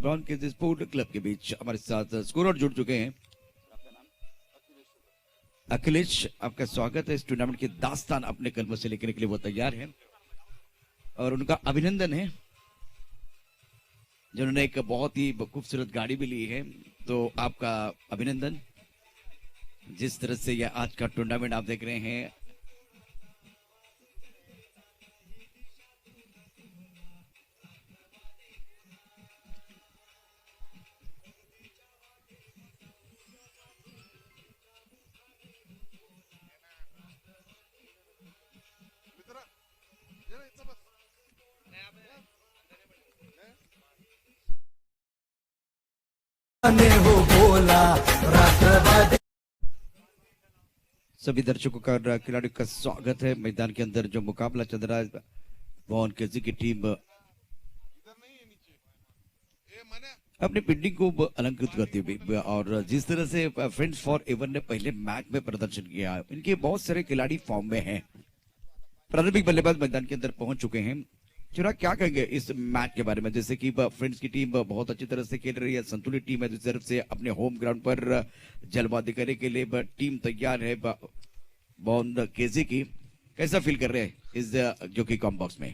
Brown के sport club के बीच हमारे साथ स्कोरर जुड़ चुके हैं। अखिलेश, आपका स्वागत है। इस टूर्नामेंट की दास्तान अपने कलमों से लिखने के लिए वो तैयार हैं और उनका अभिनंदन है जिन्होंने एक बहुत ही खूबसूरत गाड़ी भी ली है। तो आपका अभिनंदन। जिस तरह से यह आज का टूर्नामेंट आप देख रहे हैं, हो बोला राष्ट्रवादी। सभी दर्शकों का खिलाड़ियों का स्वागत है। मैदान के अंदर जो मुकाबला चल रहा है, वॉन केजी की टीम अपनी पिंडिंग को अलंकृत करती हुई और जिस तरह से फ्रेंड्स फॉर एवर ने पहले मैच में प्रदर्शन किया, इनके बहुत सारे खिलाड़ी फॉर्म में हैं। प्रारंभिक बल्लेबाज मैदान के अंदर पहुंच चुके हैं। चिराग, क्या कहेंगे इस मैच के बारे में? जैसे कि फ्रेंड्स की टीम बहुत अच्छी तरह से खेल रही है, संतुलित टीम है, दूसरी तरफ से अपने होम ग्राउंड पर जलबाजी करने के लिए टीम तैयार है। बॉन केजी की कैसा फील कर रहे हैं इस जो कि कॉम बॉक्स में?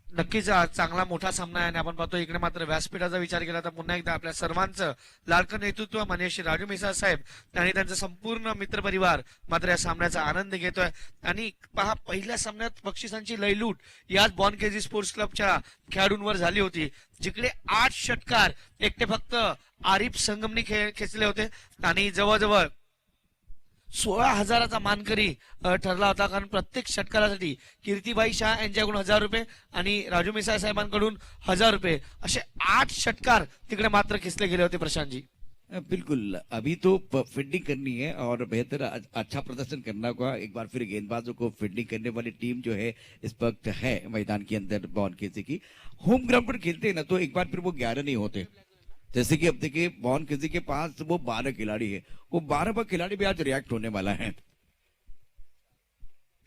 नक्कीच चांगला मोठा सामना आहे आणि आपण पाहतो इकडे मात्र व्यासपीठाचा विचार केला तर पुन्हा एकदा आपल्या सर्वांचं लाडकं नेतृत्व माननीय श्री राजू मिसाळ साहेब आणि त्यांचा संपूर्ण मित्रपरिवार मात्र या सामन्याचा आनंद घेतोय। आणि पहा, पहिल्या सामन्यात बक्षिसांची लयलूट याच बॉन केजी स्पोर्ट्स क्लबच्या खेळाडूंवर झाली होती, जिकडे 8 षटकार एकटे फक्त आरिफ संगमनी खेचले होते आणि जवळजवळ 16,000चा मानकरी ठरला होता। कारण प्रत्येक षटकारासाठी कीर्तिबाई शाह यांच्याकडून 1000 रुपये आणि राजू मिसाळ साहेबांकडून 1000 रुपये असे 8 षटकार तिकडे मात्र खेचले गेले होते। प्रशांत जी, बिल्कुल, अभी तो फील्डिंग करनी है और बेहतर अच्छा प्रदर्शन करना होगा। एक बार फिर गेंदबाजों को फील्डिंग करने वाली टीम जो है इस वक्त है मैदान के अंदर बॉन केजी की। होम ग्राउंड पर खेलते हैं ना, तो एक बार फिर वो 11 नहीं होते। जैसे कि अब देखिए, बॉन केजी के पास वो 12 खिलाड़ी है, वो 12 खिलाड़ी भी आज रिएक्ट होने वाला है।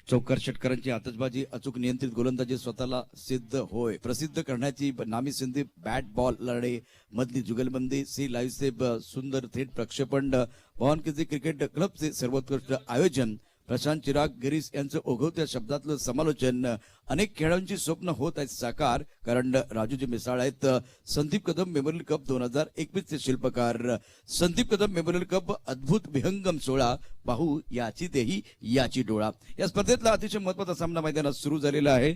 चौकार षटकारांची आतषबाजी, अचूक नियंत्रित गोलंदाजी, स्वतःला सिद्ध होय प्रसिद्ध करण्याची नामी संधी, बॅट बॉल लढे मधली जुगलबंदी, सी लाईव्ह से सुंदर थेट प्रक्षेपण, बॉन केजी क्रिकेट क्लब से सर्वोत्कृष्ट आयोजन, प्रशांत चिराग गिरीश यांचं ओघवत्या शब्दातलं समालोचन, अनेक खेळाडूंची स्वप्न होत आहेत साकार, कारण राजूजी मिसाळ आहेत संदीप कदम मेमोरियल कप 2021 चे शिल्पकार। संदीप कदम मेमोरियल कप अद्भुत विहंगम सोहळा, पाहू याची देही याची डोळा। या स्पर्धेतला अतिशय महत्वाचा सामना मैदानात सुरू झालेला है।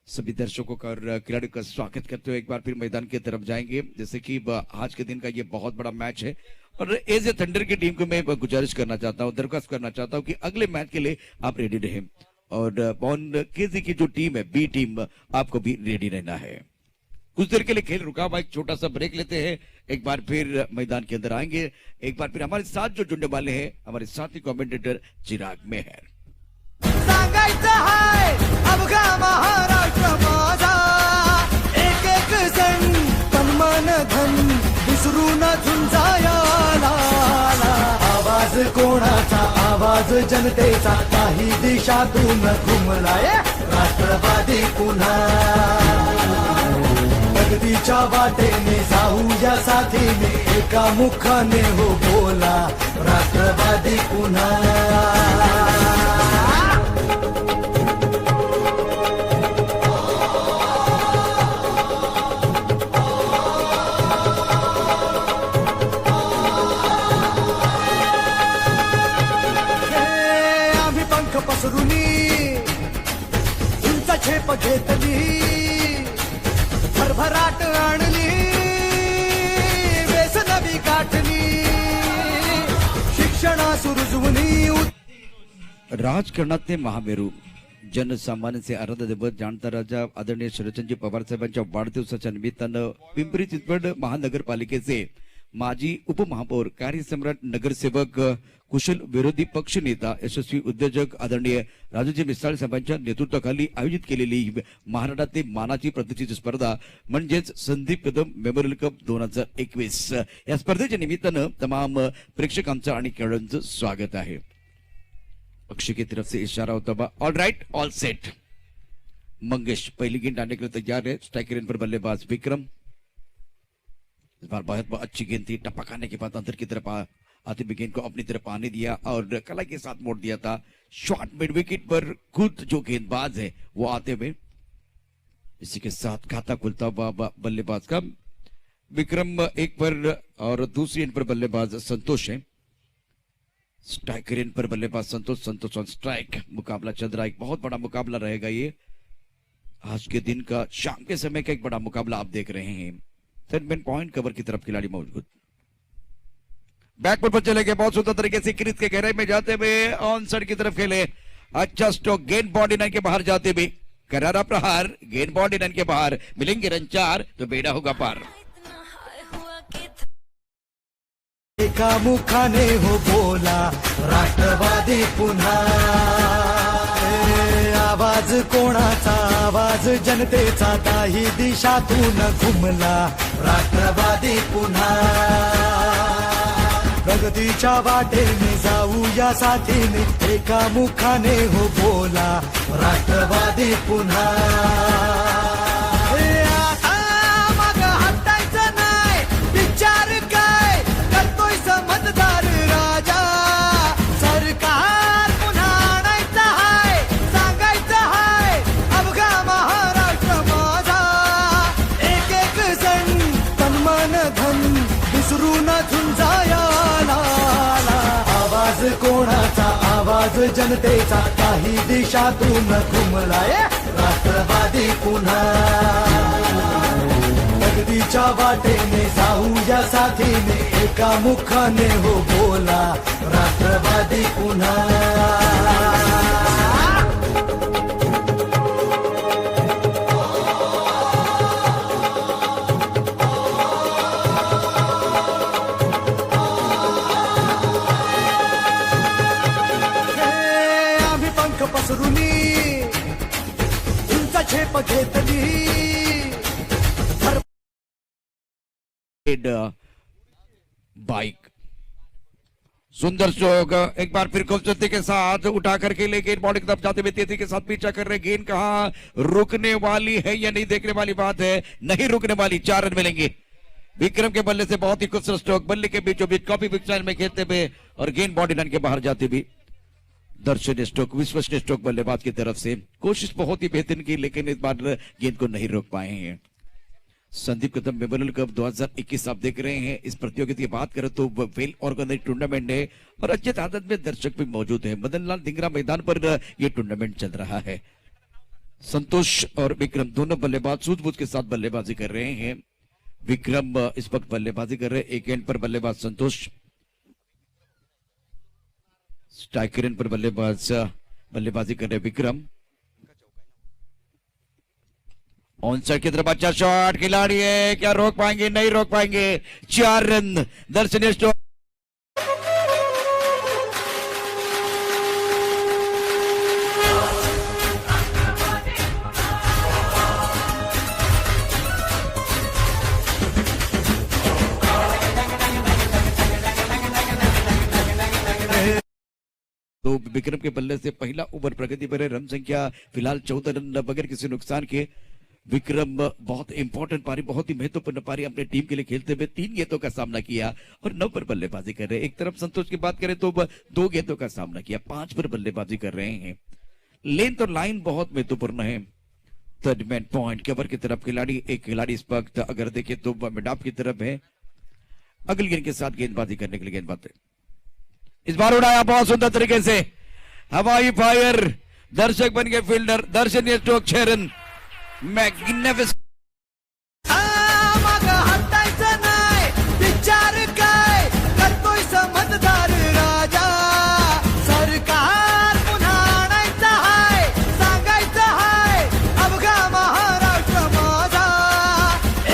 सभी दर्शकों का और खिलाड़ियों का स्वागत करते हुए एक बार फिर मैदान की तरफ जाएंगे। जैसे कि आज के दिन का ये बहुत बड़ा मैच है और एज ए थंडर की टीम को मैं गुजारिश करना चाहता हूँ, दरख्वास्त करना चाहता हूँ कि अगले मैच के लिए आप रेडी रहें और बॉन केजी की जो टीम है बी टीम, आपको भी रेडी रहना है। कुछ देर के लिए खेल रुका हुआ, एक छोटा सा ब्रेक लेते हैं, एक बार फिर मैदान के अंदर आएंगे। एक बार फिर हमारे साथ जो जुड़ने वाले हैं हमारे साथी कमेंटेटर चिराग मेहर। सांगायचं हाय अवघा महाराष्ट्र माझा, एक एक जण तन मन धन विसरून झुंजायाला। आवाज कोणाचा, आवाज जनतेचा, काही दिशातून घुमलाय राष्ट्रवादी पुन्हा। प्रगतीच्या वाटेने जाऊया साथीने, एका मुखाने हो बोला राष्ट्रवादी पुन्हा। पसरुनी उंच छेप घेतली, भरभराट आणली, व्यसनवी गाठली, शिक्षणा सुरुजवणी। राजकारणातले महामेरू, जनसामान्यांचे आराध्य दैवत, जाणता राजा आदरणीय शरदचंद्रजी पवार साहेबांच्या वाढदिवसाच्या निमित्तानं पिंपरी चिंचवड महानगरपालिकेचे माजी उपमहापौर, कार्यसम्राट, नगरसेवक, कुशल विरोधी पक्ष नेता, यशस्वी उद्योजक आदरणीय राजूजी मिसाळ साहेबांच्या नेतृत्वाखाली आयोजित केलेली महाराष्ट्रातील मानाची प्रतिष्ठेची स्पर्धा म्हणजेच संदीप कदम मेमोरियल कप 2021, या स्पर्धेच्या निमित्तानं तमाम प्रेक्षकांचं आणि खेळाडूंचं स्वागत आहे। पक्ष की तरफ से इशारा होता बा, all right all set. Mangesh पहली गेंद डालने के लिए तैयार है। स्ट्राइकर इन पर बल्लेबाज विक्रम। बार बहुत अच्छी गेंद थी, टप्पा खाने के बाद अंदर की तरफ आते भी गेंद को अपनी तरफ आने दिया और कला के साथ मोड़ दिया था। शॉट मिड विकेट पर खुद जो गेंदबाज है वो आते हुए, इसी के साथ खाता खुलता हुआ बल्लेबाज का विक्रम एक पर और दूसरी एंड पर बल्लेबाज संतोष है। स्ट्राइकर एंड पर बल्लेबाज संतोष ऑन स्ट्राइक। मुकाबला चल रहा है, एक बहुत बड़ा मुकाबला रहेगा ये आज के दिन का, शाम के समय का एक बड़ा मुकाबला आप देख रहे हैं। थर्ड पॉइंट कवर की तरफ खिलाड़ी मौजूद, बैकफुट पर चले गए, बहुत सुंदर तरीके से क्रीज के गहराई में जाते हुए ऑन साइड की तरफ खेले। अच्छा स्ट्रोक, गेंद बॉडी लाइन के बाहर जाते हुए करारा प्रहार, गेंद बॉडी लाइन के बाहर, मिलेंगे रन 4 तो बेड़ा होगा पार। एका मुखाने हो बोला राष्ट्रवादी पुन्हा, आवाज कोणाचा, आवाज जनतेचा, काही दिशातून घुमला राष्ट्रवादी पुन्हा। प्रगतीच्या वाटेने जाऊया साथीने, एका मुखाने हो बोला राष्ट्रवादी पुन्हा। मतदार राजा, सरकार पुन्हा आणायचं हाय, सांगायचं हाय अवघा महाराष्ट्र माझा। एक एक जण तन मन धन विसरून झुंजायाला, आवाज कोणाचा, आवाज जनतेचा, काही दिशातून घुमलाय राष्ट्रवादी पुन्हा। प्रगतीच्या वाटेने जाऊया साथीने, एका मुखाने हो बोला राष्ट्रवादी पुन्हा। आम्ही पंख पसरुनी तुमचा झेप घेतली, बाइक सुंदर स्ट्रोक, एक बार फिर खूबसूरती के साथ उठा करके ले गेंद बॉडी की तरफ जाते हुए तेजी के साथ पीछा कर रहे। गेंद कहां रुकने वाली है या नहीं देखने वाली बात है, नहीं रुकने वाली, 4 रन मिलेंगे। विक्रम के बल्ले से बहुत ही खूबसूरत स्ट्रोक, बल्ले के बीचों बीच कॉपी बिग स्टाइल में खेलते हुए और गेंद बॉडी लाइन के बाहर जाते हुए। दर्शनीय स्ट्रोक, विश्वसनीय स्ट्रोक बल्लेबाज की तरफ से, कोशिश बहुत ही बेहतरीन की लेकिन इस बार गेंद को नहीं रोक पाए हैं। संदीप कदम मेमोरियल कप 2021 आप देख रहे हैं। इस प्रतियोगिता की बात करें तो वेल ऑर्गेनाइज टूर्नामेंट है और अच्छे तादाद में दर्शक भी मौजूद हैं। मदन लाल धिंगरा मैदान पर यह टूर्नामेंट चल रहा है। संतोष और विक्रम दोनों बल्लेबाज सूझबूझ के साथ बल्लेबाजी कर रहे हैं। विक्रम इस वक्त बल्लेबाजी कर रहे हैं, एक एंड पर बल्लेबाज संतोष, स्ट्राइकर एंड पर बल्लेबाजी कर रहे विक्रम। ऑन साइड की तरफ अच्छा शॉट, खिलाड़ी है, क्या रोक पाएंगे, नहीं रोक पाएंगे, 4 रन। दर्शनीय स्ट्रोक, तो विक्रम के बल्ले से पहला ओवर प्रगति पर है। रन संख्या फिलहाल 14 रन बगैर किसी नुकसान के। विक्रम बहुत इंपॉर्टेंट पारी, बहुत ही महत्वपूर्ण पारी अपने टीम के लिए खेलते हुए 3 गेंदों का सामना किया और 9 पर बल्लेबाजी कर रहे हैं। एक तरफ संतोष की बात करें तो 2 गेंदों का सामना किया, 5 पर बल्लेबाजी कर रहे हैं। लेंथ और लाइन बहुत महत्वपूर्ण है। थर्ड मैन पॉइंट कवर की तरफ खिलाड़ी, एक खिलाड़ी इस वक्त अगर देखें तो मिड ऑफ की तरफ है, अगली गेंद के साथ गेंदबाजी करने के लिए गेंदबाज इस बार उड़ाया बहुत सुंदर तरीके से, हवाई फायर, दर्शक बन गए फील्डर। दर्शनीय स्ट्रोक, 6 रन। मैग्निफिसेंट, हटायचं नाही, विचार काय करतोय समजदार राजा, सरकार पुन्हा आणायचं हाय, सांगायचं हाय अवघा महाराष्ट्र माझा।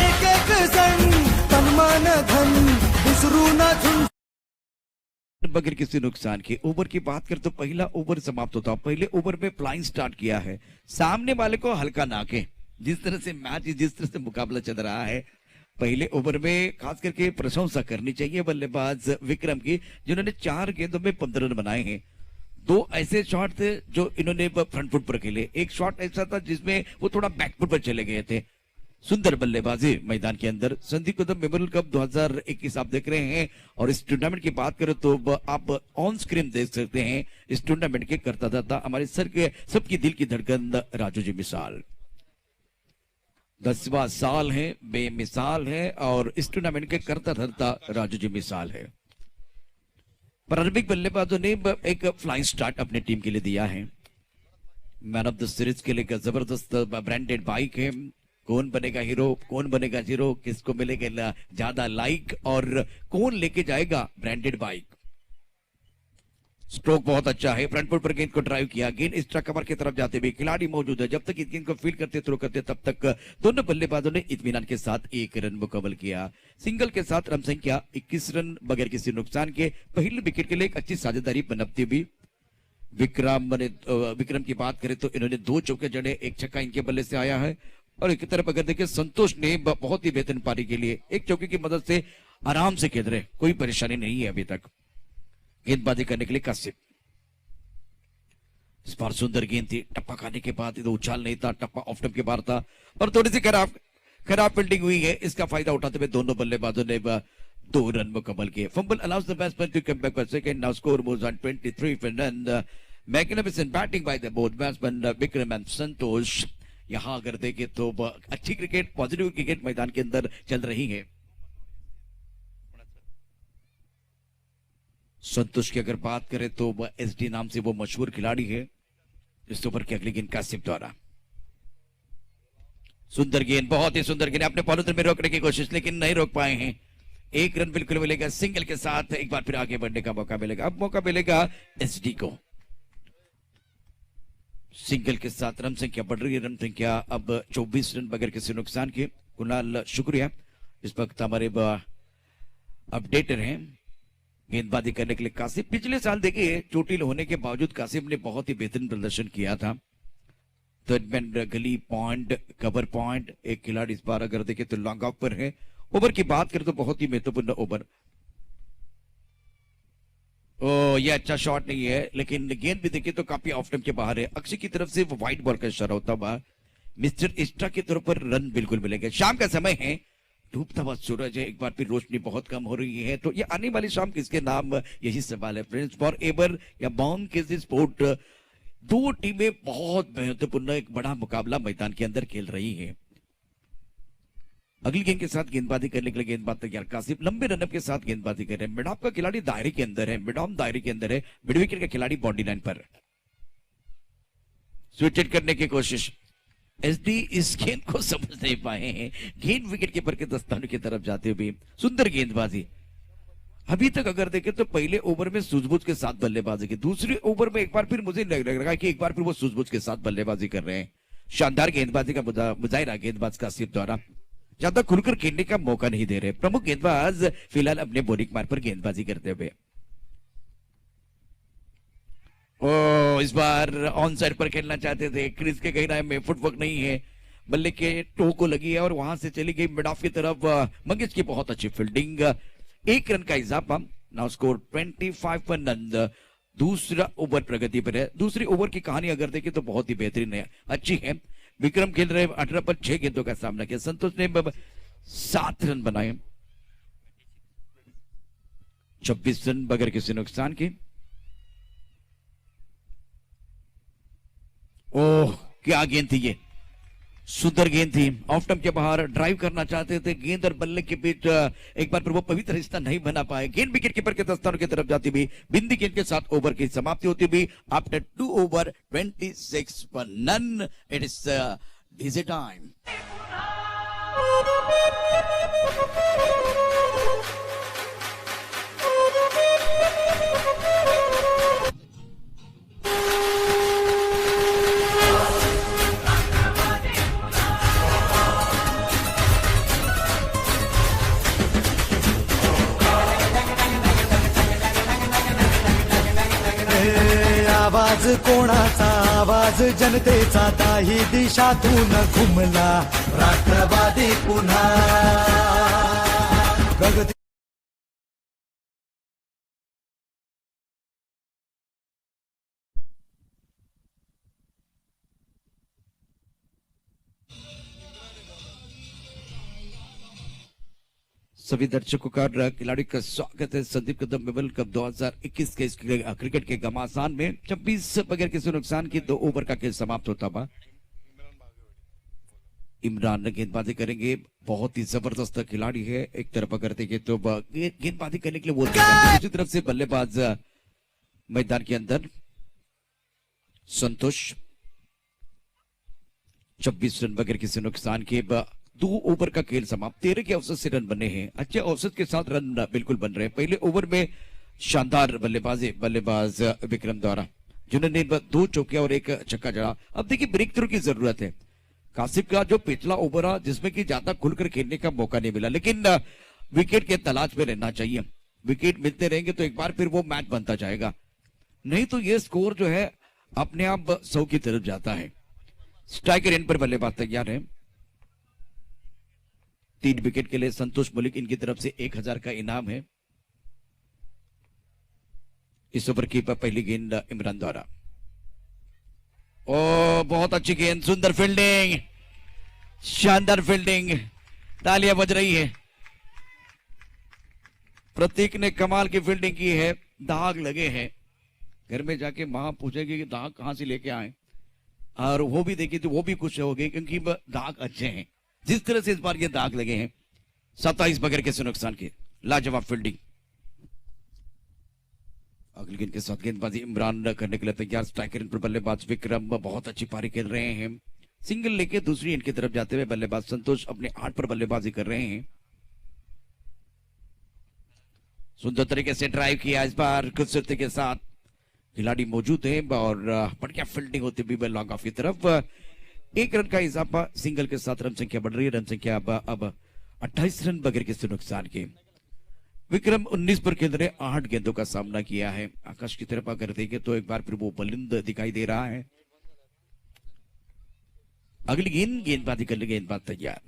एक एक जण तन मन धन विसरून बगैर किसी नुकसान के। ओवर की बात करें तो पहला ओवर समाप्त होता, पहले ओवर में फ्लाइंग स्टार्ट किया है, सामने वाले को हल्का नाके। जिस तरह से मैच, जिस तरह से मुकाबला चल रहा है, पहले ओवर में खास करके प्रशंसा करनी चाहिए बल्लेबाज विक्रम की, जिन्होंने 4 गेंदों में 15 रन बनाए हैं। 2 ऐसे शॉट थे जो इन्होंने फ्रंट फुट पर खेले, एक शॉट ऐसा था जिसमें वो थोड़ा बैक फुट पर चले गए थे। सुंदर बल्लेबाजी मैदान के अंदर। संदीप कदम मेमोरियल कप 2021 आप देख रहे हैं और इस टूर्नामेंट की बात करें तो आप ऑन स्क्रीन देख सकते हैं इस टूर्नामेंट के करता धरता हमारे सर के सबकी दिल की धड़कन राजू जी मिसाल। 10वां साल है, बेमिसाल है और इस टूर्नामेंट के करता धरता राजू जी मिसाल है। प्रारंभिक बल्लेबाजों ने एक फ्लाइंग स्टार्ट अपनी टीम के लिए दिया है। मैन ऑफ द सीरीज के लिए एक जबरदस्त ब्रांडेड बाइक है। कौन बनेगा हीरो, कौन बनेगा जीरो, किसको मिलेगा ज्यादा लाइक और कौन लेके जाएगा ब्रांडेड बाइक। स्ट्रोक बहुत अच्छा है, फ्रंट फुट पर गेंद को ड्राइव किया, गेंद इस ट्रक कवर की तरफ जाते हुए खिलाड़ी मौजूद है। जब तक इस गेंद को फील्ड करते थ्रो करते तब तक दोनों बल्लेबाजों ने इत्मीनान के साथ 1 रन मुकम्मल किया। सिंगल के साथ रन संख्या 21 रन बगैर किसी नुकसान के। पहले विकेट के लिए एक अच्छी साझेदारी बनती हुई विक्रम की बात करें तो इन्होंने 2 चौके जड़े, 1 छक्का इनके बल्ले से आया है। और एक तरफ अगर देखें संतोष ने बहुत ही बेहतरीन पारी के लिए 1 चौके की मदद से आराम से खेल रहे, कोई परेशानी नहीं है अभी तक। गेंदबाजी करने के लिए कासिफ, इस बार सुंदर गेंद थी, टप्पा खाने के बाद तो उछाल नहीं था, टप्पा ऑफ टप के बाहर था और थोड़ी सी खराब फील्डिंग हुई है। इसका फायदा उठाते हुए दोनों बल्लेबाजों ने 2 रन मुकम्मल किए। Fumble allows the batsman to come back for second, now score moves on 23 and magnificent batting by the both batsman Vikram and Santosh. यहां अगर देखें तो अच्छी क्रिकेट, पॉजिटिव क्रिकेट मैदान के अंदर चल रही है। संतोष की अगर बात करें तो एसडी नाम से वो मशहूर खिलाड़ी है। इस ओवर की अगली गेंद कासिफ द्वारा, सुंदर गेंद, बहुत ही सुंदर गेंद, अपने पॉलिथीन में रोकने की कोशिश लेकिन नहीं रोक पाए हैं। 1 रन बिल्कुल मिलेगा। सिंगल के साथ एक बार फिर आगे बढ़ने का मौका मिलेगा। अब मौका मिलेगा एसडी को। सिंगल के साथ रन संख्या बढ़ रही है, रन संख्या अब 24 रन बगैर किसी नुकसान के। कुणाल शुक्रिया इस वक्त हमारे अपडेटर हैं गेंदबाजी करने के लिए। कासिफ पिछले साल देखिए चोटिल होने के बावजूद कासिफ ने बहुत ही बेहतरीन प्रदर्शन किया था। थर्ड मैन गली पॉइंट, कवर पॉइंट, एक खिलाड़ी इस बार अगर देखें तो लॉन्ग ऑफ पर है। ओवर की बात करें तो बहुत ही महत्वपूर्ण ओवर। ये अच्छा शॉट नहीं है लेकिन गेंद भी देखिए तो काफी ऑफ टाइम के बाहर है। अक्षय की तरफ से वो व्हाइट बॉल का इशारा होता हुआ मिस्टर इस्टा के तौर पर रन बिल्कुल मिलेंगे। शाम का समय है, डूबता हुआ सूरज है, एक बार फिर रोशनी बहुत कम हो रही है। तो ये आने वाली शाम किसके नाम, यही सवाल है फ्रेंड्स। फॉर एवर या बॉर्न किस स्पोर्ट, 2 टीमें बहुत महत्वपूर्ण एक बड़ा मुकाबला मैदान के अंदर खेल रही है। अगली गेंद के साथ गेंदबाजी करने के लिए गेंदबाज तैयार। कासिफ लंबे रनअप के साथ गेंदबाजी कर रहे हैं। मिड ऑफ का खिलाड़ी दायरे के अंदर है, मिड ऑफ दायरे के अंदर है, मिड विकेट का खिलाड़ी बाउंड्री लाइन पर। स्विच करने की कोशिश, एसडी इस गेंद को समझ नहीं पाए हैं। गेंद विकेट कीपर के दस्तानों की तरफ जाते हुए सुंदर गेंदबाजी। अभी तक अगर देखें तो पहले ओवर में सूझबूझ के साथ बल्लेबाजी की, दूसरे ओवर में एक बार फिर मुझे लग रहा है कि एक बार फिर वो सूझबूझ के साथ बल्लेबाजी कर रहे हैं। शानदार गेंदबाजी का मुजाहिरा गेंदबाज कासिफ द्वारा। ज्यादा खुलकर खेलने का मौका नहीं दे रहे प्रमुख गेंदबाज फिलहाल अपने बोरिंग मार्ग पर गेंदबाजी करते हुए। इस बार ऑन साइड पर खेलना चाहते थे, क्रीज के गहराई में फुटवर्क नहीं है, बल्ले के टो को लगी है और वहां से चली गई मिड ऑफ की तरफ। मंगेश की बहुत अच्छी फील्डिंग, 1 रन का इजाफा, नाउ स्कोर 25 पर नंद। दूसरा ओवर प्रगति पर है। दूसरी ओवर की कहानी अगर देखें तो बहुत ही बेहतरीन है, अच्छी है। विक्रम खेल रहे 18 पर 6 गेंदों का सामना किया। संतोष ने 7 रन बनाए, 26 रन बगैर किसी नुकसान के। ओह क्या गेंद थी ये, सुंदर गेंद थी, ऑफ टर्म के बाहर ड्राइव करना चाहते थे। गेंद और बल्ले के बीच एक बार फिर वो पवित्र रिश्ता नहीं बना पाए। गेंद विकेट कीपर के दस्तानों की तरफ जाती हुई बिंदी गेंद के साथ ओवर की समाप्ति होती हुई आफ्टर 2 ओवर 26 पर none. It is DJ time. आवाज कोणाचा, आवाज जनतेचा, ताही दिशातून घुमला राष्ट्रवादी पुन्हा प्रगती। सभी दर्शकों का खिलाड़ी का स्वागत है संदीप कदम में वर्ल्ड कप 2021 के इस क्रिकेट के घमासान में 26 बगैर किसी नुकसान की 2 ओवर का खेल समाप्त होता हुआ। इमरान गेंदबाजी करेंगे, बहुत ही जबरदस्त खिलाड़ी है। एक तरफ अगर देखें तो गेंदबाजी करने के लिए बोलते हैं, दूसरी तरफ से बल्लेबाज मैदान के अंदर संतोष 26 रन बगैर किसी नुकसान के 2 ओवर का खेल समाप्त। 13 के औसत से रन बने हैं, अच्छे औसत के साथ रन बिल्कुल बन रहे हैं। पहले ओवर में शानदार बल्लेबाज विक्रम द्वारा जिन्होंने 2 चौकिया और 1 छक्का जड़ा। अब देखिए ब्रेक थ्रू की जरूरत है। कासिफ का जो पिछला ओवर रहा जिसमें कि ज्यादा खुलकर खेलने का मौका नहीं मिला, लेकिन विकेट के तलाश में रहना चाहिए। विकेट मिलते रहेंगे तो एक बार फिर वो मैच बनता जाएगा, नहीं तो ये स्कोर जो है अपने आप 100 की तरफ जाता है। स्ट्राइकर एंड पर बल्लेबाज तैयार है। 3 विकेट के लिए संतोष मलिक, इनकी तरफ से 1000 का इनाम है। इस ओवर की पहली गेंद इमरान द्वारा। ओ बहुत अच्छी गेंद, सुंदर फील्डिंग, शानदार फील्डिंग, तालियां बज रही है। प्रतीक ने कमाल की फील्डिंग की है। दाग लगे हैं, घर में जाके मां पूछेगी कि दाग कहां से लेके आए, और वो भी देखी तो वो भी खुश हो गई क्योंकि दाग अच्छे हैं। जिस तरह से इस बार ये दाग लगे हैं 27 बगैर किसी नुकसान के, लाजवाब फील्डिंग। अगली गेंद के साथ गेंदबाजी इमरान करने के लिए तैयार। स्ट्राइकर पर बल्लेबाज विक्रम बहुत अच्छी पारी खेल रहे हैं। सिंगल लेके दूसरी एंड की तरफ जाते हुए बल्लेबाज संतोष अपने 8 पर बल्लेबाजी कर रहे हैं। सुंदर तरीके से ड्राइव किया इस बार, खूबसूरती के साथ खिलाड़ी मौजूद है और बढ़िया फील्डिंग होती हुई लॉन्ग ऑफ की तरफ। 1 रन का इजाफा, सिंगल के साथ रन संख्या बढ़ रही है। रन संख्या अब 28 रन बगैर किसी नुकसान के। विक्रम 19 पर खेल रहे, 8 गेंदों का सामना किया है। आकाश की तरफ अगर देखें तो एक बार फिर वो बुलंद दिखाई दे रहा है। अगली गेंदबाजी करने गेंदबाज तैयार।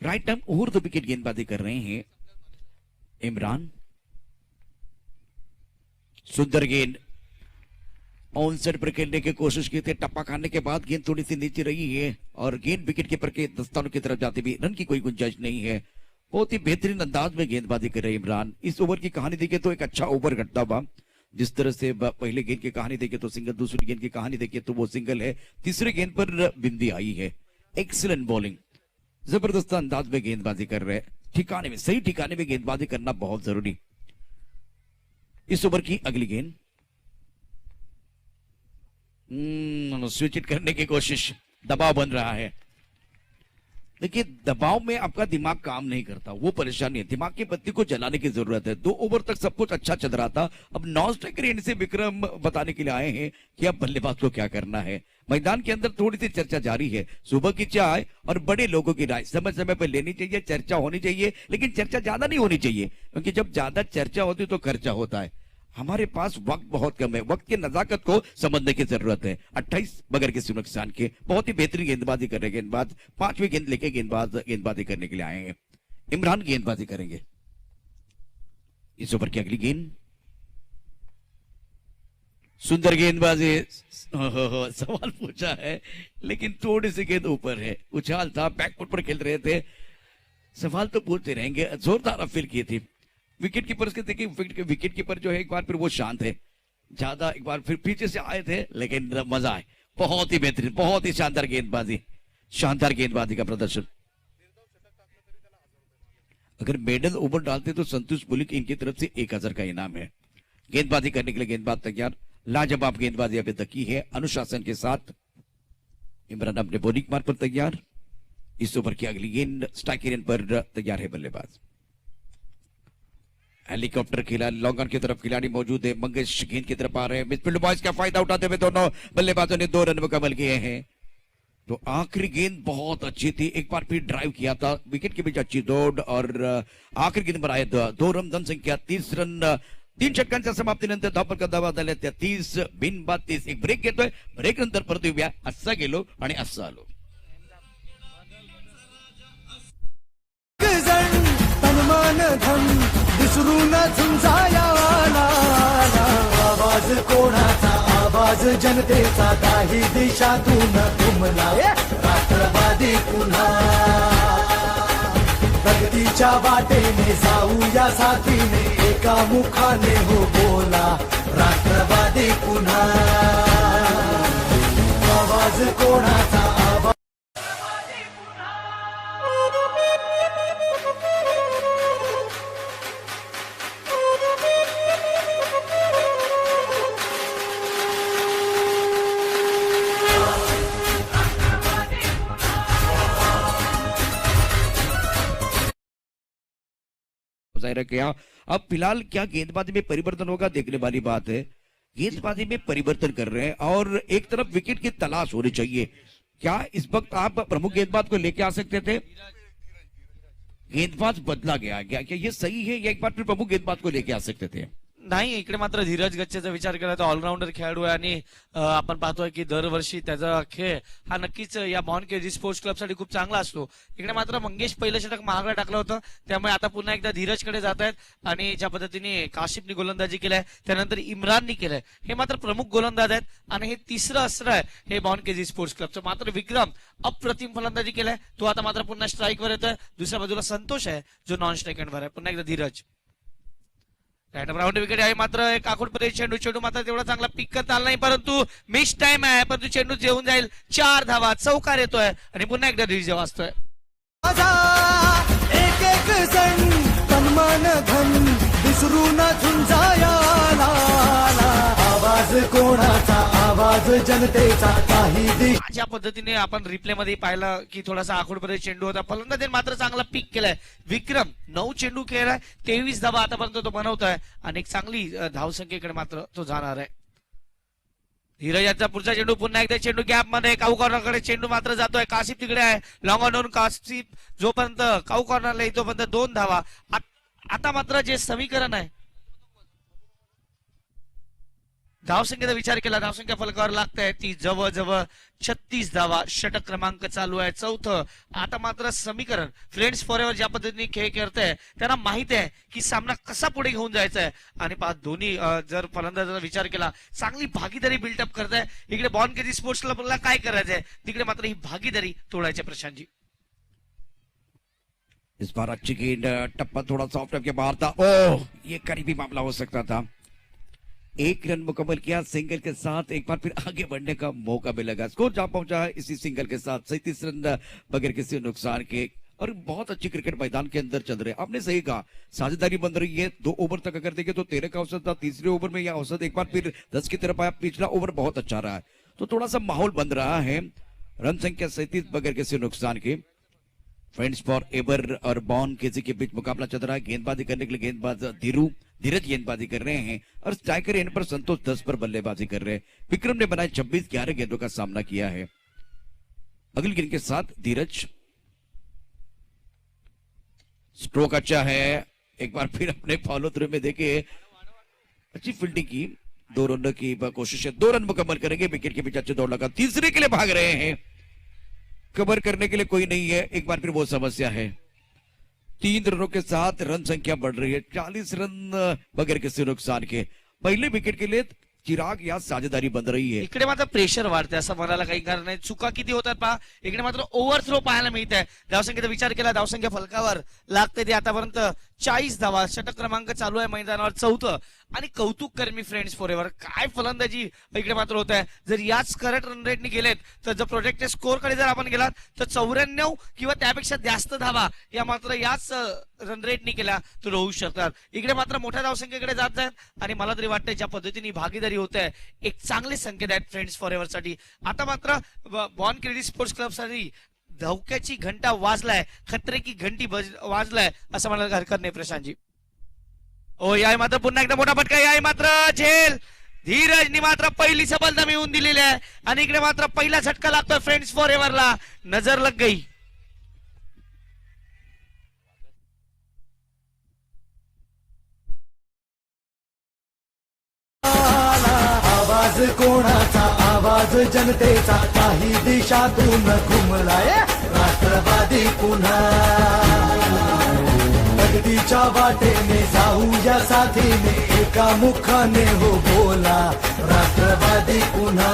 Right time over the wicket गेंदबाजी कर रहे हैं इमरान। सुंदर गेंद, ऑन साइड पर खेलने की कोशिश की थी, टप्पा खाने के बाद गेंद थोड़ी सी नीचे रही है और गेंद विकेट कीपर के दस्तानों की तरफ जाते भी रन की कोई गुंजाइश नहीं है। बहुत ही बेहतरीन अंदाज में गेंदबाजी कर रहे इमरान। इस ओवर की कहानी देखे तो एक अच्छा ओवर घटता हुआ। जिस तरह से पहले गेंद की कहानी देखे तो सिंगल, दूसरी गेंद की कहानी देखे तो वो सिंगल है, तीसरे गेंद पर बिंदी आई है। एक्सीलेंट बॉलिंग, जबरदस्त अंदाज में गेंदबाजी कर रहे, ठिकाने में, सही ठिकाने में गेंदबाजी करना बहुत जरूरी। इस ओवर की अगली गेंद, स्विच इट करने की कोशिश, दबाव बन रहा है। देखिए दबाव में आपका दिमाग काम नहीं करता, वो परेशानी है। दिमाग की बत्ती को जलाने की जरूरत है। 2 ओवर तक सब कुछ अच्छा चल रहा था। अब नॉन स्ट्राइकर एंड से विक्रम बताने के लिए आए हैं कि अब बल्लेबाज को क्या करना है। मैदान के अंदर थोड़ी सी चर्चा जारी है। सुबह की चाय और बड़े लोगों की राय समय समय पर लेनी चाहिए, चर्चा होनी चाहिए, लेकिन चर्चा ज्यादा नहीं होनी चाहिए, क्योंकि जब ज्यादा चर्चा होती तो खर्चा होता है। हमारे पास वक्त बहुत कम है, वक्त की नजाकत को समझने की जरूरत है। 28 बगैर किसी नुकसान के, बहुत ही बेहतरीन गेंदबाजी कर रहे गेंदबाज। 5वीं गेंद लेके गेंदबाजी करने के लिए आए हैं। इमरान गेंदबाजी करेंगे। इस ओवर की अगली गेंद, सुंदर गेंदबाजी। सवाल पूछा है लेकिन थोड़ी सी गेंद ऊपर है, उछाल था, बैकफुट पर खेल रहे थे। सवाल तो पूछते रहेंगे, जोरदार अपील की थी। विकेट कीपर के देखिए, विकेट कीपर जो है एक बार फिर वो शांत है, ज्यादा एक बार फिर पीछे से आए थे, लेकिन मजा आए। बहुत ही बेहतरीन, बहुत ही शानदार गेंदबाजी, शानदार गेंदबाजी का प्रदर्शन। अगर मेडल ओवर डालते तो संतोष मलिक, इनकी तरफ से 1000 का इनाम है। गेंदबाजी करने के लिए गेंदबाज तैयार। लाजवाब गेंदबाजी अभी तक की है अनुशासन के साथ। इमरान अपने बॉलिंग मार्ग पर तैयार। इस ओवर की अगली गेंद स्ट्राइकर पर तैयार है बल्लेबाज। हेलीकॉप्टर खेला, लॉन्ग ऑन की तरफ खिलाड़ी मौजूद है। मंगेश गेंद की तरफ आ रहे हैं। मिडफील्ड बॉयज का फायदा उठाते हुए दोनों बल्लेबाजों ने 2 रन मुकम्मल किए हैं। तो आखिरी गेंद बहुत अच्छी थी, एक बार फिर ड्राइव किया था, विकेट के बीच अच्छी दौड़ और आखिरी गेंद पर आए 2 रन, धन संख्या 30 रन। 3 षटकांच्या समाप्तीनंतर धावपळ धावा झाल्या त्या 30 बिन 32. एक ब्रेक घेतोय, ब्रेक नंतर परत येऊया. असा गेलो आणि असं आलो. तनमान धन विसरून झुंजाया आवाज कोणाचा, आवाज जनतेचा, काही दिशातून घुमला राष्ट्रवादी पुन्हा प्रगती प्रगतीच्या वाटेने जाऊया साथीने एका मुखाने हो बोला राष्ट्रवादी पुन्हा आवाज कोणाचा आवाज जाहिर किया। अब फिलहाल क्या गेंदबाजी में परिवर्तन होगा देखने वाली बात है। गेंदबाजी में परिवर्तन कर रहे हैं और एक तरफ विकेट की तलाश होनी चाहिए। क्या इस वक्त आप प्रमुख गेंदबाज को लेके आ सकते थे? गेंदबाज बदला गया क्या ये सही है या एक बार फिर प्रमुख गेंदबाज को लेके आ सकते थे? नाही, इकडे मात्र धीरज गच्चेचा विचार केला तर ऑलराऊंडर खेळाडू आहे आणि आपण पाहतोय की दरवर्षी त्याचा खेळ हा नक्कीच या बॉन केजी स्पोर्ट्स क्लब साठी खूप चांगला असतो. इकडे मात्र मंगेश पहिलं षटक महागडा टाकलं होतं, त्यामुळे आता पुन्हा एकदा धीरजकडे जात आहेत आणि ज्या पद्धतीने काशिफने गोलंदाजी केलाय त्यानंतर इम्राननी केलंय, हे मात्र प्रमुख गोलंदाज आहेत आणि हे तिसरं अस्त्र आहे हे बॉन केजी स्पोर्ट्स क्लबचं. मात्र विक्रम अप्रतिम फलंदाजी केलाय, तो आता मात्र पुन्हा स्ट्राईकवर येतोय. दुसऱ्या बाजूला संतोष आहे जो नॉन स्ट्राईक एंडवर आहे. पुन्हा एकदा धीरज राऊंड विकेट आहे, मात्र एक आखूडपणे चेंडू मात्र तेवढा चांगला पिक करता आला नाही, परंतु मिस टाइम आहे, परंतु चेंडू जेवून जाईल. 4 धावा, चौकार येतोय आणि पुन्हा एकदा डीजे वाजतोय. एक एक सण तन्मान धन विसरून झुंजायाला आवाज कोणाचा आवाज जनतेचा काही दिश ज्या पद्धतीने आपण रिप्ले मध्ये पाहिलं की थोडासा आखूडपणे चेंडू होता, फलंदाजाने मात्र चांगला पिक केलाय. विक्रम 9 चेंडू खेळलाय, 23 धावा आतापर्यंत तो बनवतोय आणि एक चांगली धावसंख्येकडे मात्र तो जाणार आहे. धीरज याचा पुढचा चेंडू पुन्हा एकदा चेंडू गॅप मध्ये काऊ कॉर्नरकडे चेंडू मात्र जातोय. काशिफ तिकडे आहे, लॉंग ऑन काशिफ जोपर्यंत काऊ कॉर्नरला येतो तोपर्यंत 2 धावा. आता मात्र जे समीकरण आहे धावसंख्येचा विचार केला, धावसंख्या फलकावर लागते ती जवळ 36 धावा. षटक क्रमांक चालू आहे 4थं. आता मात्र समीकरण फ्रेंड्स फॉरएव्हर ज्या पद्धतीने खेळ करताय त्यांना माहित आहे की सामना कसा पुढे घेऊन जायचा आहे आणि दोन्ही जर फलंदाजाचा विचार केला चांगली भागीदारी बिल्डअप करताय. इकडे बॉन केजी स्पोर्ट्स क्लबला काय करायचंय, तिकडे मात्र ही भागीदारी तोडायची प्रशांतजी. इस बार अच्छी गेंद, टप्पा थोड़ा सॉफ्ट के बाहर था। ओह, ये करीबी मामला हो सकता था। 1 रन मुकम्मल किया सिंगल के साथ, एक बार फिर आगे बढ़ने का मौका मिलेगा। स्कोर जा पहुंचा है इसी सिंगल के साथ 37 रन बगैर किसी नुकसान के। और बहुत अच्छी क्रिकेट मैदान के अंदर चल रहे हैं। आपने सही कहा, साझेदारी बन रही है। 2 ओवर तक अगर देखें तो 13 का औसत था, तीसरे ओवर में यह औसत एक बार फिर 10 की तरफ आया। पिछला ओवर बहुत अच्छा रहा है, तो थोड़ा सा माहौल बन रहा है। रन संख्या 37 बगैर किसी नुकसान के। फ्रेंड्स फॉर एवर और बॉन केजी के बीच मुकाबला चल रहा है। गेंदबाजी करने के लिए गेंदबाज धीरज गेंदबाजी कर रहे हैं और स्ट्राइकर एंड पर संतोष 10 पर बल्लेबाजी कर रहे हैं। विक्रम ने बनाए 26 11 गेंदों का सामना किया है। अगली गेंद के साथ धीरज, स्ट्रोक अच्छा है। एक बार फिर अपने फॉलो थ्रू में देखिए अच्छी फील्डिंग की। 2 रन की कोशिश है, 2 रन मुकम्मल करेंगे। विकेट के पीछे अच्छे दौड़ लगा, तीसरे के लिए भाग रहे हैं। कवर करने के लिए कोई नहीं है, एक बार फिर वो समस्या है। 3 रनों के साथ रन संख्या बढ़ रही है, 40 रन बगैर किसी नुकसान के। पहले विकेट के लिए चिराग या साझेदारी बन रही है। इकडे मात्र प्रेशर वाढते असं म्हणायला काही कारण नाही। चुका किती होतात पहा, इकडे मात्र ओव्हरथ्रो पाहायला मिळत आहे। धावसंख्येचा विचार केला, धावसंख्या फलकावर लागते ते आतापर्यंत 40 धावा। षटक क्रमांक चालू आहे मैदानावर 4थं। आणि कौतुक कर मी फ्रेंड्स फॉरएव्हर, काय फलंदाजी इकडे मात्र होत आहे। जर याच करंट रन रेटने गेलेत तर जर प्रोजेक्टेड स्कोर कडे जर आपण गेलात तर 94 किंवा त्यापेक्षा जास्त धावा या मात्र याच रन रेटने केल्या तर होऊ शकतात। इकडे मात्र मोठ्या धावसंख्येकडे जात आहेत आणि मला तरी वाटतंय ज्या पद्धतीने भागीदारी होत आहे एक चांगले संकेत आहेत फ्रेंड्स फॉरएव्हर साठी। आता मात्र बॉन क्रेडिट स्पोर्ट्स क्लब साठी धोक्याची घंटा वाजलाय, खतरे की घंटी वाजलाय असं म्हणायला हरकत नाही प्रशांतजी। ओ याय मात्र पुन्हा एकदा मोठा फटका, याय मात्र झेल। धीरजनी मात्र पहिली सफलता मिळवून दिलेली आहे आणि इकडे मात्र पहिला झटका लागतोय फ्रेंड्स फॉरएव्हरला। नजर लग गई। आवाज कोणाचा, आवाज जनतेचा, काही दिशातून घुमलाय राष्ट्रवादी पुन्हा। प्रगतीच्या वाटेने जाऊया साथीने, एका मुखाने हो बोला राष्ट्रवादी पुन्हा।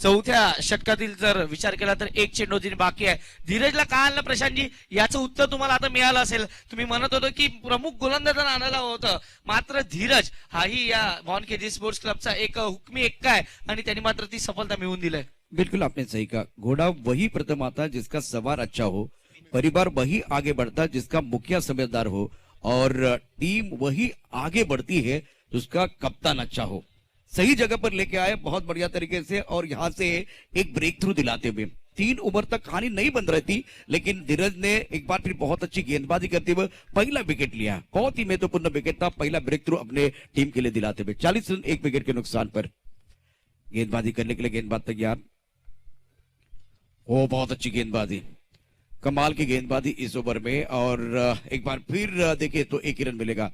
चौथ्या षटकातील जर विचार केला तर एक चेंडू जिने बाकी आहे. धीरजला काय आणलं प्रशांतजी, याचं उत्तर तुम्हाला आता मिळालं असेल. तुम्ही म्हणत होतो की प्रमुख गोलंदाजांना आणायला होतं, मात्र धीरज हाही या भॉन केजी स्पोर्ट्स क्लबचा एक हुकमी एक्का आहे आणि त्यांनी मात्र ती सफलता मिळवून दिली. बिल्कुल आपने सही कहा, घोड़ा वही प्रथम आता है जिसका सवार अच्छा हो, परिवार वही आगे बढ़ता है जिसका मुखिया समझदार हो, और टीम वही आगे बढ़ती है जिसका कप्तान अच्छा हो. सही जगह पर लेके आए बहुत बढ़िया तरीके से, और यहाँ से एक ब्रेक थ्रू दिलाते हुए 3 ओवर तक कहानी नहीं बन रही थी, लेकिन धीरज ने एक बार फिर बहुत अच्छी गेंदबाजी करते हुए पहला विकेट लिया. बहुत ही महत्वपूर्ण विकेट था, पहला ब्रेक थ्रू अपने टीम के लिए दिलाते हुए. 40 रन 1 विकेट के नुकसान पर. गेंदबाजी करने के लिए गेंदबाज तैयार. ओ बहुत अच्छी गेंदबाजी, कमाल की गेंदबाजी इस ओवर में, और एक बार फिर देखिए तो 1 ही रन मिलेगा.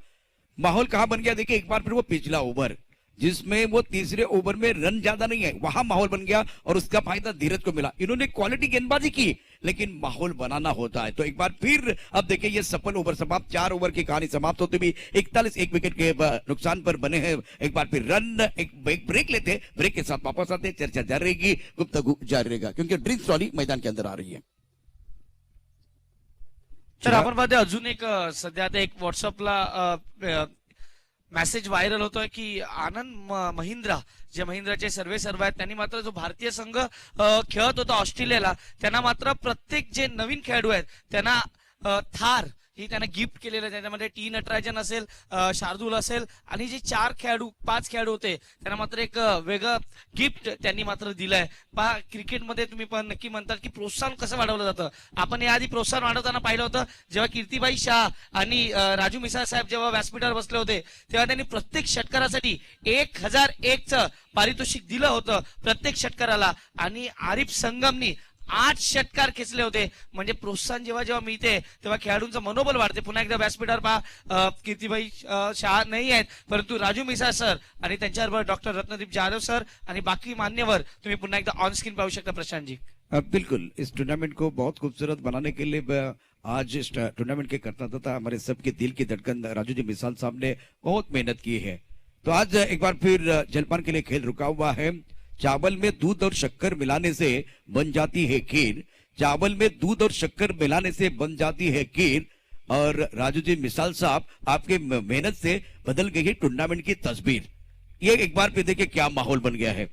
माहौल कहां बन गया देखिए, एक बार फिर वो पिछला ओवर जिसमें वो तीसरे ओवर में रन ज्यादा नहीं है, वहां माहौल बन गया और उसका फायदा धीरज को मिला. इन्होंने क्वालिटी गेंदबाजी की, लेकिन माहौल बनाना होता है. तो एक बार फिर अब देखिए ये सफल ओवर समाप्त, 4 ओवर की कहानी समाप्त होते भी 41 1 विकेट के नुकसान पर बने हैं. एक बार फिर रन, एक ब्रेक लेते, ब्रेक के साथ वापस आते, चर्चा जारी रहेगी, गुफ्तगू जारी रहेगा, क्योंकि ड्रीम्स ट्रॉली मैदान के अंदर आ रही है. तर आपण पाहते अजून एक सध्या आता एक व्हॉट्सअपला मेसेज व्हायरल होतोय की आनंद महिंद्रा, जे महिंद्राचे सर्वे सर्व आहेत, त्यांनी मात्र जो भारतीय संघ खेळत होता ऑस्ट्रेलियाला, त्यांना मात्र प्रत्येक जे नवीन खेळाडू आहेत त्यांना थार ही त्यांना गिफ्ट केलेलं आहे. त्याच्यामध्ये टी नटराजन असेल, शार्दूल असेल, आणि जे 5 खेळाडू होते त्यांना मात्र एक वेगळं गिफ्ट त्यांनी मात्र दिलंय. पहा क्रिकेटमध्ये तुम्ही पण नक्की म्हणतात की प्रोत्साहन कसं वाढवलं जातं. आपण याआधी प्रोत्साहन वाढवताना पाहिलं होतं, जेव्हा कीर्तिबाई शाह आणि राजू मिसाळ साहेब जेव्हा व्यासपीठावर बसले होते, तेव्हा त्यांनी प्रत्येक षटकारासाठी 1001चं पारितोषिक दिलं होतं प्रत्येक षटकाराला, आणि आरिफ संगमनी 8 षटकार खेचले होते. म्हणजे प्रोत्साहन जेव्हा जेव्हा मिळते तेव्हा खेळाडूंचं मनोबल वाढते. पुन्हा एकदा व्यासपीठावर पहा, कीर्तिबाई शाह नाही आहेत, परंतु राजू मिसाळ सर आणि त्यांच्याबरोबर डॉक्टर रत्नदीप जाधव सर आणि बाकी मान्यवर तुम्ही पुन्हा एकदा ऑन स्क्रीन पाहू शकता प्रशांत जी. बिल्कुल, इस टूर्नामेंट को बहुत खूबसूरत बनाने के लिए आज इस टूर्नामेंट के करता हमारे सबके दिल की धड़कन राजू जी मिसाल साहब ने बहुत मेहनत की है. तो आज एक बार फिर जलपान के लिए खेल रुका हुआ है. चावल में दूध और शक्कर मिलाने से बन जाती है खीर, चावल में दूध और शक्कर मिलाने से बन जाती है खीर, और राजू जी मिसाल साहब आपके मेहनत से बदल गई है टूर्नामेंट की तस्वीर. ये एक बार फिर देखिए क्या माहौल बन गया है,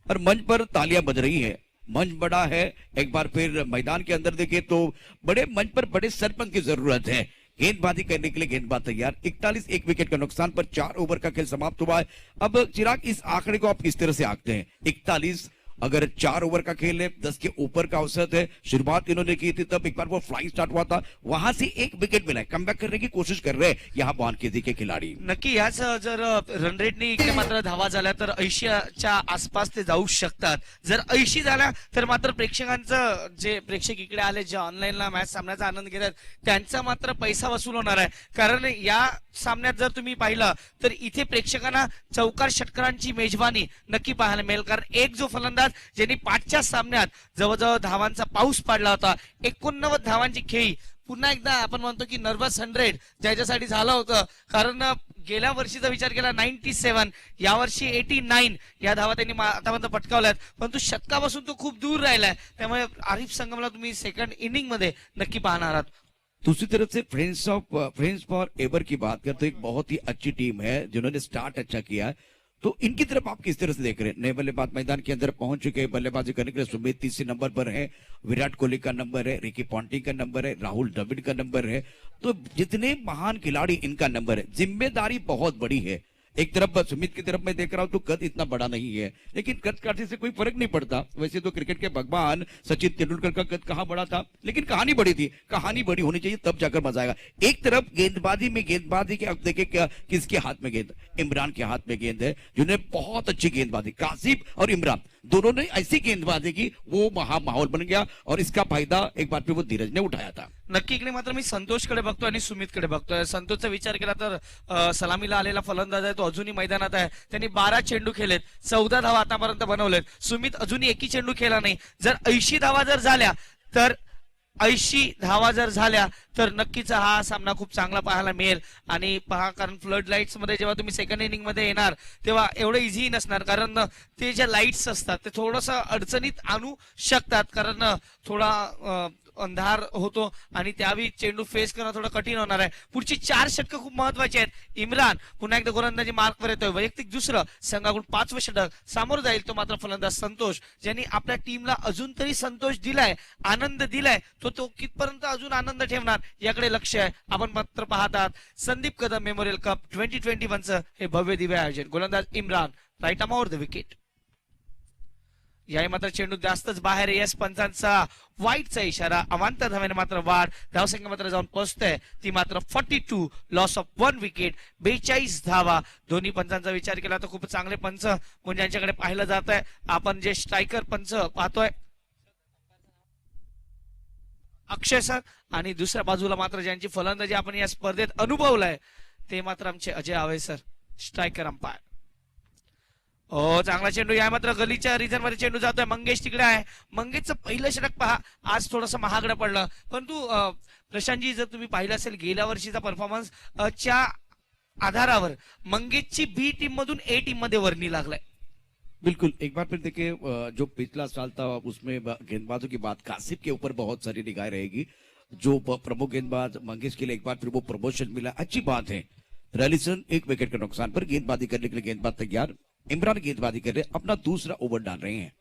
और मंच पर तालियां बज रही है. मंच बड़ा है, एक बार फिर मैदान के अंदर देखिए तो बड़े मंच पर बड़े सरपंच की जरूरत है. गेंदबाजी करने के लिए गेंदबाज तैयार. 41 1 विकेट का नुकसान पर 4 ओवर का खेल समाप्त हुआ है. अब चिराग, इस आंकड़े को आप किस तरह से आंकते हैं? 41 अगर 4 ओवर का खेल है, 10 के ऊपर का औसत है. शुरुआत इन्होंने की थी तब एक बार वो फ्लाइंग स्टार्ट हुआ था, वहां से 1 विकेट मिला है. कमबॅक करने की कोशिश कर रहे हैं यहाँ बानकेजी के खिलाड़ी. नक्की याच जर रन रेटने इकडे मात्र धावा झाल्या तर 80च्या आसपास ते जाऊ शकतात. जर 80 झाल्या तर मात्र प्रेक्षकांचं, जे प्रेक्षक इकडे आले, जे ऑनलाईनला मॅच सामन्याचा आनंद घेतात, त्यांचा मात्र पैसा वसूल होणार आहे. कारण या सामन्यात जर तुम्ही पाहिलं तर इथे प्रेक्षकांना चौकार षटकारांची मेजबानी नक्की पाहायला मिळेल. कारण एक जो फलंदाज ज्यांनी 5च्या सामन्यात जवळजवळ धावांचा पाऊस पाडला होता, 89 धावांची खेळी, पुन्हा एकदा आपण म्हणतो की नर्वस 100 ज्याच्यासाठी झालं होतं. कारण गेल्या वर्षीचा विचार केला 97, यावर्षी 89 या धावा त्यांनी आतापर्यंत पटकावल्यात, परंतु शतकापासून तो खूप दूर राहिलाय. त्यामुळे आरिफ संगमला तुम्ही सेकंड इनिंग मध्ये नक्की पाहणार आहात. दूसरी तरफ से फ्रेंड्स फॉर एवर की बात करते, एक बहुत ही अच्छी टीम है जिन्होंने स्टार्ट अच्छा किया है. तो इनकी तरफ आप किस तरह से देख रहे हैं? नए बल्लेबाज मैदान के अंदर पहुंच चुके हैं. बल्लेबाजी करने के लिए सुमित 30 नंबर पर है, विराट कोहली का नंबर है, रिकी पॉन्टिंग का नंबर है, राहुल द्रविड़ का नंबर है. तो जितने महान खिलाड़ी, इनका नंबर है. जिम्मेदारी बहुत बड़ी है. एक तरफ सुमित की तरफ मैं देख रहा हूं तो कद इतना बड़ा नहीं है, लेकिन कद काटने से कोई फर्क नहीं पड़ता. वैसे तो क्रिकेट के भगवान सचिन तेंदुलकर का कद कहां बड़ा था, लेकिन कहानी बड़ी थी. कहानी बड़ी होनी चाहिए, तब जाकर मजा आएगा. एक तरफ गेंदबाजी के अब देखिए क्या किसके हाथ में गेंद, इमरान के हाथ में गेंद है, जिन्होंने बहुत अच्छी गेंदबाजी, कासिफ और इमरान दोनों ने ऐसी गेंदबाजी की, वो महा माहौल बन गया, और इसका फायदा एक बार फिर वो धीरज ने उठाया था. नक्की इकडे मात्र मी संतोषकडे बघतोय आणि सुमितकडे बघतोय. संतोषचा विचार केला तर सलामीला आलेला फलंदाज आहे, तो अजूनही मैदानात आहे. त्यांनी 12 चेंडू खेळलेत, 14 धावा आतापर्यंत बनवलेत. सुमित अजूनही एकही चेंडू खेळला नाही. जर 80 धावा जर झाल्या तर 80 धावा जर झाल्या तर नक्कीच हा सामना खूप चांगला पाहायला मिळेल. आणि पहा, कारण फ्लड लाईट्स मध्ये जेव्हा तुम्ही सेकंड इनिंग मध्ये येणार तेव्हा एवढं इझी नसणार, कारण ते जे लाईट्स असतात ते थोडस अडचणीत आणू शकतात, कारण थोडा अंधार होतो आणि त्यावेळी चेंडू फेस करणं थोडं कठीण होणार आहे. पुढची 4 षटकं खूप महत्वाची आहेत. इम्रान पुन्हा एकदा गोलंदाजी मार्कवर येतोय. वैयक्तिक दुसरं, संघाकडून 5वं षटक. सामोरं जाईल तो मात्र फलंदाज संतोष, ज्यांनी आपल्या टीमला अजून तरी संतोष दिलाय, आनंद दिलाय. तो कितपर्यंत अजून आनंद ठेवणार याकडे लक्ष आहे. आपण मात्र पाहतात संदीप कदम मेमोरियल कप 2021चं हे भव्य दिव्य आयोजन. गोलंदाज Imran, right arm over the wicket. याही मात्र चेंडू जास्तच बाहेर. येस पंचांचा वाईटचा इशारा. अवांतर धावेने मात्र वाढ. धावसंख्या मात्र जाऊन पोहोचतोय ती मात्र 42. Loss of 1 wicket. 42 धावा. दोन्ही पंचांचा विचार केला तर खूप चांगले पंच म्हणून ज्यांच्याकडे पाहिलं जात आहे. आपण जे स्ट्रायकर पंच पाहतोय अक्षय सर, आणि दुसऱ्या बाजूला मात्र ज्यांची फलंदाजी आपण या स्पर्धेत अनुभवलाय ते मात्र आमचे अजय आवे सर, स्ट्रायकर अंपायर. हो, चांगला चेंडू. या मात्र गलीच्या रिजन मध्ये चेंडू जातोय. मंगेश तिकडे आहे. मंगेशचं पहिलं षटक पहा, आज थोडंसं महागडं पडलं, परंतु प्रशांतजी जर तुम्ही पाहिलं असेल गेल्या वर्षीचा परफॉर्मन्स च्या आधारावर मंगेशची बी टीम मधून ए टीम मध्ये वर्णी लागलाय. बिल्कुल, एक बार फिर देखिए जो पिछला साल था उसमें गेंदबाजों की बात, कासिफ के ऊपर बहुत सारी निगाह रहेगी. जो प्रमुख गेंदबाज मंगेश के लिए एक बार फिर वो प्रमोशन मिला, अच्छी बात है. रैलिसन 1 विकेट के नुकसान पर गेंदबाजी करने के लिए गेंदबाज तैयार. इमरान गेंदबाजी कर रहे, अपना दूसरा ओवर डाल रहे हैं.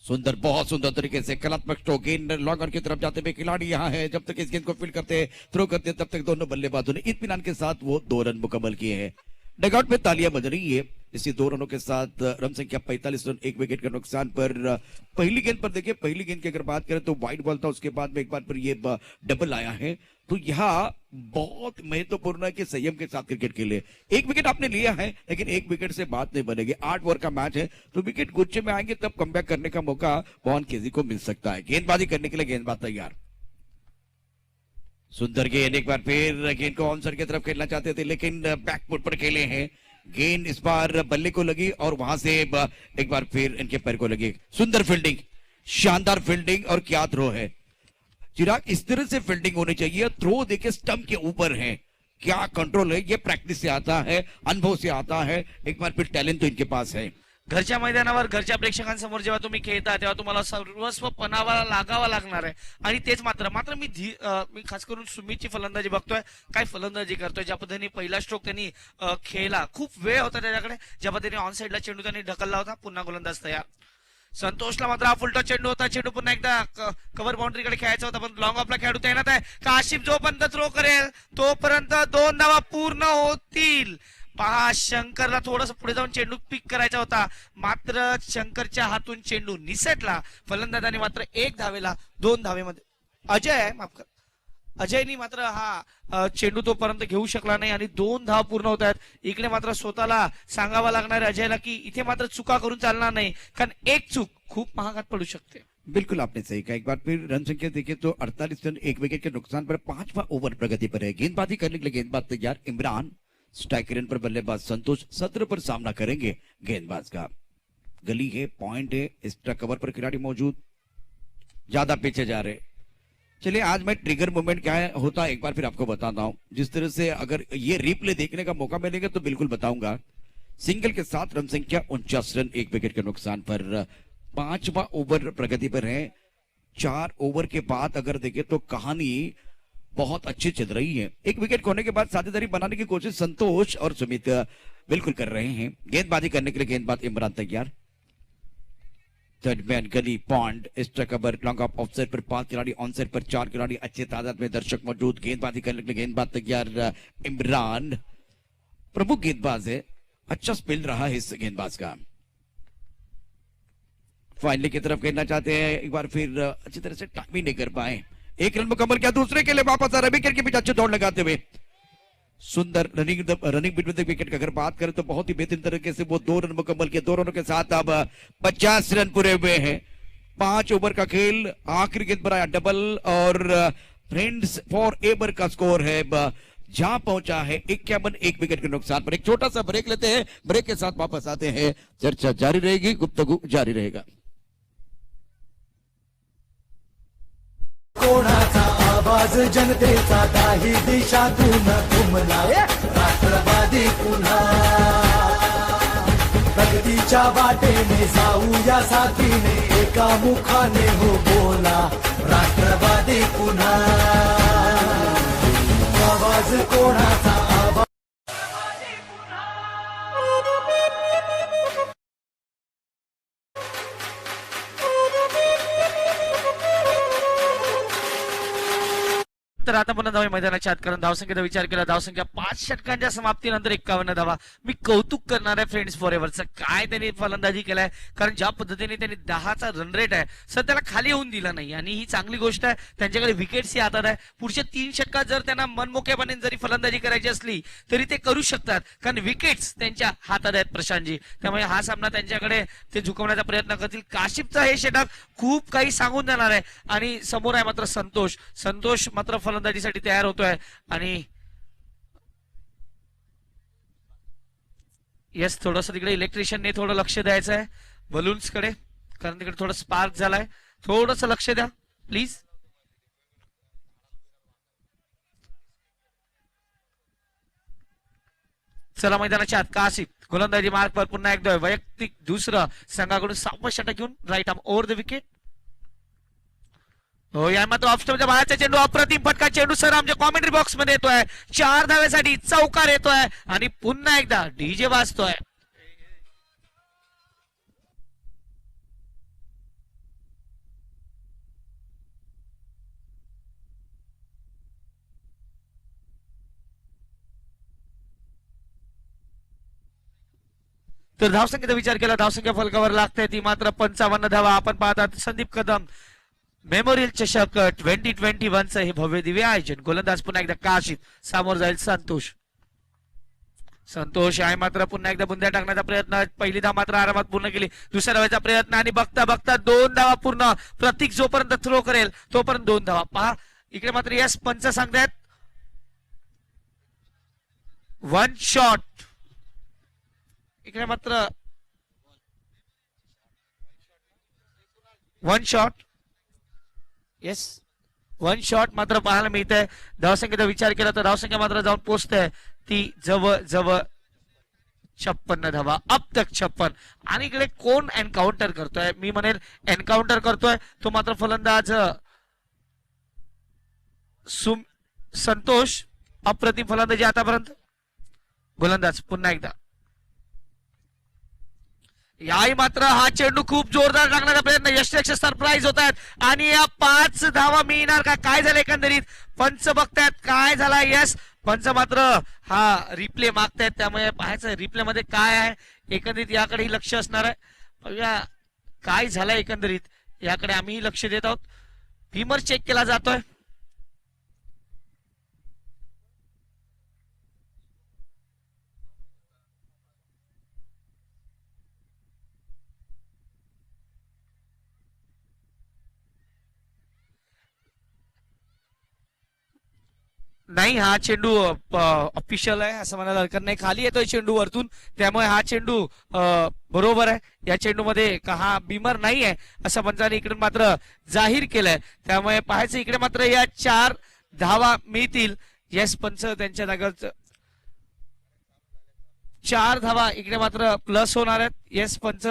सुंदर, बहुत सुंदर तरीके से कलात्मक स्ट्रोक. गेंद लॉन्ग ऑन की तरफ जाते हुए खिलाड़ी यहाँ है. जब तक इस गेंद को फील्ड करते, थ्रो करते, तब तक दोनों बल्लेबाजों ने इत्मीनान के साथ वो 2 रन मुकम्मल किए हैं. डगआउट में तालियां बज रही है. इसी 2 रनों के साथ रन संख्या 45 रन, 1 विकेट के नुकसान पर. पहली गेंद पर देखिए, पहली गेंद की अगर बात करें तो वाइड बॉल था, उसके बाद में एक बार फिर ये डबल आया है. तो यहाँ बहुत महत्वपूर्ण है कि संयम के साथ क्रिकेट के लिए 1 विकेट आपने लिया है, लेकिन 1 विकेट से बात नहीं बनेगी. 8 ओवर का मैच है, तो विकेट गुच्छे में आएंगे तब कमबैक करने का मौका मोहन केजी को मिल सकता है. गेंदबाजी करने के लिए गेंदबाज तैयार. सुंदर गेंद, एक बार फिर गेंद को ऑन साइड की तरफ खेलना चाहते थे, लेकिन बैकफुट पर खेले हैं. गेंद इस बार बल्ले को लगी और वहां से एक बार फिर इनके पैर को लगी. सुंदर फील्डिंग, शानदार फील्डिंग, और क्या थ्रो है चिराग. इस तरह से फील्डिंग होनी चाहिए. थ्रो देखिए स्टंप के ऊपर है, क्या कंट्रोल है. ये प्रैक्टिस से आता है, अनुभव से आता है. एक बार फिर टैलेंट तो इनके पास है. घरच्या मैदानावर घरच्या प्रेक्षकांसमोर जेव्हा तुम्ही खेळता तेव्हा तुम्हाला सर्वस्व पणावा लागावा लागणार आहे. आणि तेच मात्र मी खास करून सुमितची फलंदाजी बघतोय, काय फलंदाजी करतोय. ज्या पद्धतीने पहिला स्ट्रोक त्यांनी खेळला, खूप वेळ होता त्याच्याकडे. ज्या पद्धतीने ऑन साइडला चेंडू त्यांनी ढकलला होता. पुन्हा गोलंदाज तयार. संतोषला मात्र हा फुलटॉस चेंडू होता. चेंडू पुन्हा एकदा कव्हर बाउंड्रीकडे खेळायचा होता, पण लॉंग ऑफला खेळू तैनात आहे. काशिफ जोपर्यंत थ्रो करेल तोपर्यंत 2 धावा पूर्ण होतील. पहा, शंकरला थोडस पुढे जाऊन चेंडू पिक करायचा होता, मात्र शंकरच्या हातून चेंडू निसटला. फलंदाजाने मात्र 1 धावेला 2 धावेमध्ये अजय माफ कर अजयनी मात्र हा चेंडू तोपर्यंत घेऊ शकला नाही आणि 2 धावा पूर्ण होत आहेत. इकडे मात्र स्वतःला सांगावा लागणार आहे अजयला की इथे मात्र चुका करून चालणार नाही, कारण एक चूक खूप महागात पडू शकते. बिल्कुल आपने सही कहा. एक बार फिर रन संख्या देखिए तो 48 रन, 1 विकेट के नुकसान पर 5वां ओवर प्रगति पर है. गेंदबाजी करने के लिए गेंदबाज तैयार. इमरान, स्ट्राइकर पर बल्लेबाज संतोष 17 पर सामना करेंगे गेंदबाज का. गली है, पॉइंट है, एक्स्ट्रा कवर पर खिलाड़ी मौजूद, ज्यादा पीछे जा रहे. चलिए, आज मैं ट्रिगर मूवमेंट क्या है होता है एक बार फिर आपको बताता हूं. जिस तरह से अगर ये रिप्ले देखने का मौका मिलेगा तो बिल्कुल बताऊंगा. सिंगल के साथ रन संख्या 49 रन, 1 विकेट के नुकसान पर. 5वां ओवर प्रगति पर है. 4 ओवर के बाद अगर देखें तो कहानी बहुत अच्छी चल रही है. 1 विकेट खोने के बाद साझेदारी बनाने की कोशिश संतोष और सुमित बिल्कुल कर रहे हैं. गेंदबाजी करने के लिए गेंदबाज इमरान तैयार. थर्ड मैन, गली, point, extra cover, long off side पर 5 खिलाड़ी, ऑन साइड पर 4 खिलाड़ी, अच्छे तादाद में दर्शक मौजूद. गेंदबाजी करने के लिए गेंदबाज तैयार. इमरान प्रमुख गेंदबाज है, अच्छा स्पिल रहा है इस गेंदबाज का. फाइनल की तरफ खेलना चाहते हैं, एक बार फिर अच्छी तरह से टाइमिंग नहीं कर पाए. 1 रन मुकम्मल किया, दूसरे के लिए वापस आ रहा है. विकेट के बीच अच्छे दौड़ लगाते हुए सुंदर रनिंग बिटवीन द विकेट की अगर बात करें तो बहुत ही बेहतरीन तरीके से वो 2 रन मुकम्मल किए. 2 रनों के साथ अब 50 रन पूरे हुए हैं. 5 ओवर का खेल, आखिरी गेंद पर आया डबल और फ्रेंड्स फॉर एवर का स्कोर है जहां पहुंचा है 51, 1 विकेट के नुकसान पर. एक छोटा सा ब्रेक लेते हैं, ब्रेक के साथ वापस आते हैं. चर्चा जारी रहेगी, गुफ्तगू जारी रहेगा. कोणाचा आवाज जनतेचा काही दिशातून घुमलाय राष्ट्रवादी पुन्हा प्रगतीच्या वाटेने जाऊया साथीने एका मुखाने हो बोला राष्ट्रवादी पुन्हा आवाज कोणाचा आवाज तर आता पुन्हा धावा मैदानाच्या आत कारण धावसंख्येचा विचार केला धावसंख्या 5 षटकांच्या समाप्तीनंतर 51 धावा. मी कौतुक करणार आहे फ्रेंड्स फॉर एव्हरचं काय त्यांनी फलंदाजी केलाय कारण ज्या पद्धतीने त्यांनी 10चा रन रेट आहे सर त्याला खाली होऊन दिला नाही आणि ही चांगली गोष्ट आहे. त्यांच्याकडे विकेट्स हातात आहे. पुढच्या 3 षटकात जर त्यांना मनमोकळेपणे जरी फलंदाजी करायची असली तरी ते करू शकतात कारण विकेट्स त्यांच्या हातात आहेत प्रशांतजी. त्यामुळे हा सामना त्यांच्याकडे ते झुकवण्याचा प्रयत्न करतील. काशिफचा हे षटक खूप काही सांगून देणार आहे आणि समोर आहे मात्र संतोष मात्र फलंदाजीसाठी तयार होतोय आणि येस थोडस तिकडे इलेक्ट्रिशियनने थोडं लक्ष द्यायचं आहे बलून्स कडे कारण तिकडे थोडं स्पार्क झालाय. थोडस लक्ष द्या प्लीज. चला मैदानाच्या आत कासिफ गोलंदाजी मार्कवर पुन्हा एकदा वैयक्तिक दुसरं संघाकडून 6वं षटक घेऊन right arm over the wicket. हो या मात्र ऑफस्टॉपच्या बाहेरचा चेंडू अप्रतिम फटका चेंडू सर आमच्या कॉमेंट्री बॉक्स मध्ये येतोय. 4 धाव्यासाठी चौकार येतोय आणि पुन्हा एकदा डीजे वाजतोय. तर धावसंख्येचा विचार केला धावसंख्या फलकावर लागते ती मात्र 55 धावा. आपण पाहतात संदीप कदम मेमोरियल चषक 2021 हे भव्य दिव्य आयोजन. गोलंदाज पुन्हा एकदा काशिफ समोर जाईल संतोष आहे मात्र पुन्हा एकदा बुंद्या टाकण्याचा प्रयत्न. पहिली धाव मात्र आरामात पूर्ण केली. दुसऱ्या धावाचा प्रयत्न आणि बघता बघता 2 धावा पूर्ण. प्रतीक जोपर्यंत थ्रो करेल तोपर्यंत 2 धावा. पहा इकडे मात्र यस पंच सांगतायत 1 शॉट. इकडे मात्र 1 शॉट येस 1 शॉट मात्र पाहायला मिळतंय. धावसंख्येचा विचार केला तर धावसंख्या मात्र जाऊन पोहोचते ती जवळ 56 धावा. अब तक 56. आणि इकडे कोण एन्काउंटर करतोय मी म्हणेल एन्काउंटर करतोय तो मात्र फलंदाज संतोष. अप्रतिम फलंदाजी आतापर्यंत. गोलंदाज पुन्हा एकदा याही मात्र हा चेंडू खूप जोरदार टाकण्याचा प्रयत्न. यशपेक्षा सरप्राईज होत आहेत आणि या 5 धावा मिळणार का काय झालं एकंदरीत पंच बघतायत काय झाला. यस पंच मात्र हा रिप्ले मागतायत त्यामुळे पाहायचं रिप्ले मध्ये काय आहे एकंदरीत याकडेही लक्ष असणार आहे. बघूया काय झालंय एकंदरीत याकडे आम्ही लक्ष देत आहोत. भीमर चेक केला जातोय. नाही हा चेंडू ऑफिशियल आहे असं म्हणायला हरकत नाही. खाली येतोय चेंडू वरतून त्यामुळे हा चेंडू बरोबर आहे. या चेंडू मध्ये हा बीमर नाही आहे असं पंचाने इकडे मात्र जाहीर केलंय. त्यामुळे पाहायचं इकडे मात्र या 4 धावा मिळतील. येस पंच त्यांच्या जागेवर 4 धावा इकडे मात्र प्लस होणार आहेत. येस पंच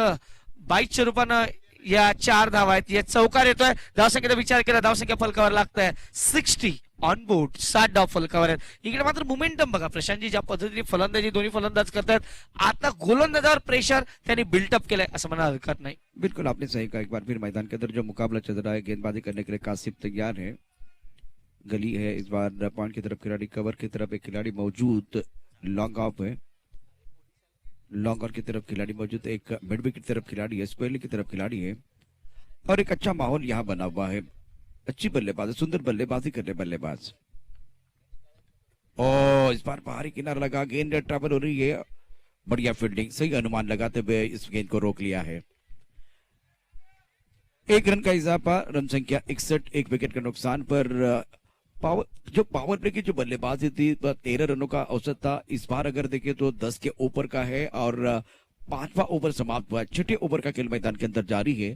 22च्या रूपानं या 4 धावा आहेत. या चौकार येतोय. धावसंख्येचा विचार केला धावसंख्या फलकावर लागतंय 60 ऑन बोर्ड. 7 धाव फलकावर आहेत. इकडे मात्र मोमेंटम बघा प्रशांतजी ज्या पद्धतीने फलंदाजी दोन्ही फलंदाज करतात. आता गोलंदाजावर प्रेशर त्यांनी बिल्टअप केलंय असं म्हणायला हरकत नाही. बिल्कुल आपने सही कहा. एक बार फिर मैदान के अंदर जो मुकाबला चल रहा है गेंदबाजी करने के लिए कासिफ तैयार है. गली है इस बार पॉइंट की तरफ खिलाड़ी कवर की तरफ एक खिलाड़ी मौजूद. लॉन्ग ऑफ है लॉन्ग ऑन की तरफ खिलाड़ी मौजूद. एक मिड विकेट की तरफ खिलाड़ी है स्क्वेयर की तरफ खिलाड़ी है और एक अच्छा माहौल यहाँ बना हुआ है. अच्छी बल्लेबाज सुंदर बल्लेबाजी कर रहे बल्लेबाज. ओ इस बार बाहरी किनारा लगा गेंद ट्रैवल हो रही है. बढ़िया फील्डिंग सही अनुमान लगाते हुए इस गेंद को रोक लिया है. 1 रन का इजाफा रन संख्या 61. 1 विकेट का नुकसान पर पावर प्ले की जो बल्लेबाजी थी 13 रनों का औसत था. इस बार अगर देखें तो 10 के ऊपर का है और 5वां ओवर समाप्त हुआ. 6ठे ओवर का खेल मैदान के अंदर जारी है.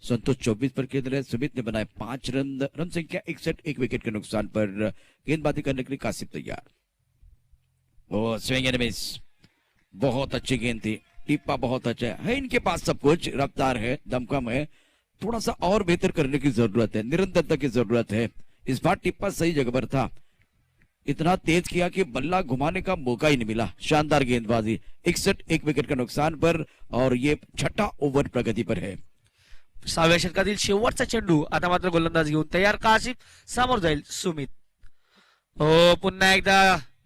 संतोष 24 पर खेल रहे हैं। सुमित ने बनाए 5 रन। रन संख्या 61, 1 विकेट के नुकसान पर। गेंदबाजी करने के लिए कासिफ तैयार। ओ स्विंग एंड मिस, बहुत अच्छी गेंद थी। टिप्पा बहुत अच्छा है इनके पास, सब कुछ, रफ्तार है, दमखम है, थोड़ा सा और बेहतर करने की जरूरत है, निरंतरता की जरूरत है। इस बार टिप्पा सही जगह पर था, इतना तेज किया कि बल्ला घुमाने का मौका ही नहीं मिला। शानदार गेंदबाजी। 61, 1 विकेट का नुकसान पर, और ये छठा ओव्हर प्रगती पर है। 6व्या षटकातील शेवटचा चेंडू आता मात्र गोलंदाज घेऊन तयार काशिफ, समोर जाईल सुमित. हो पुन्हा एकदा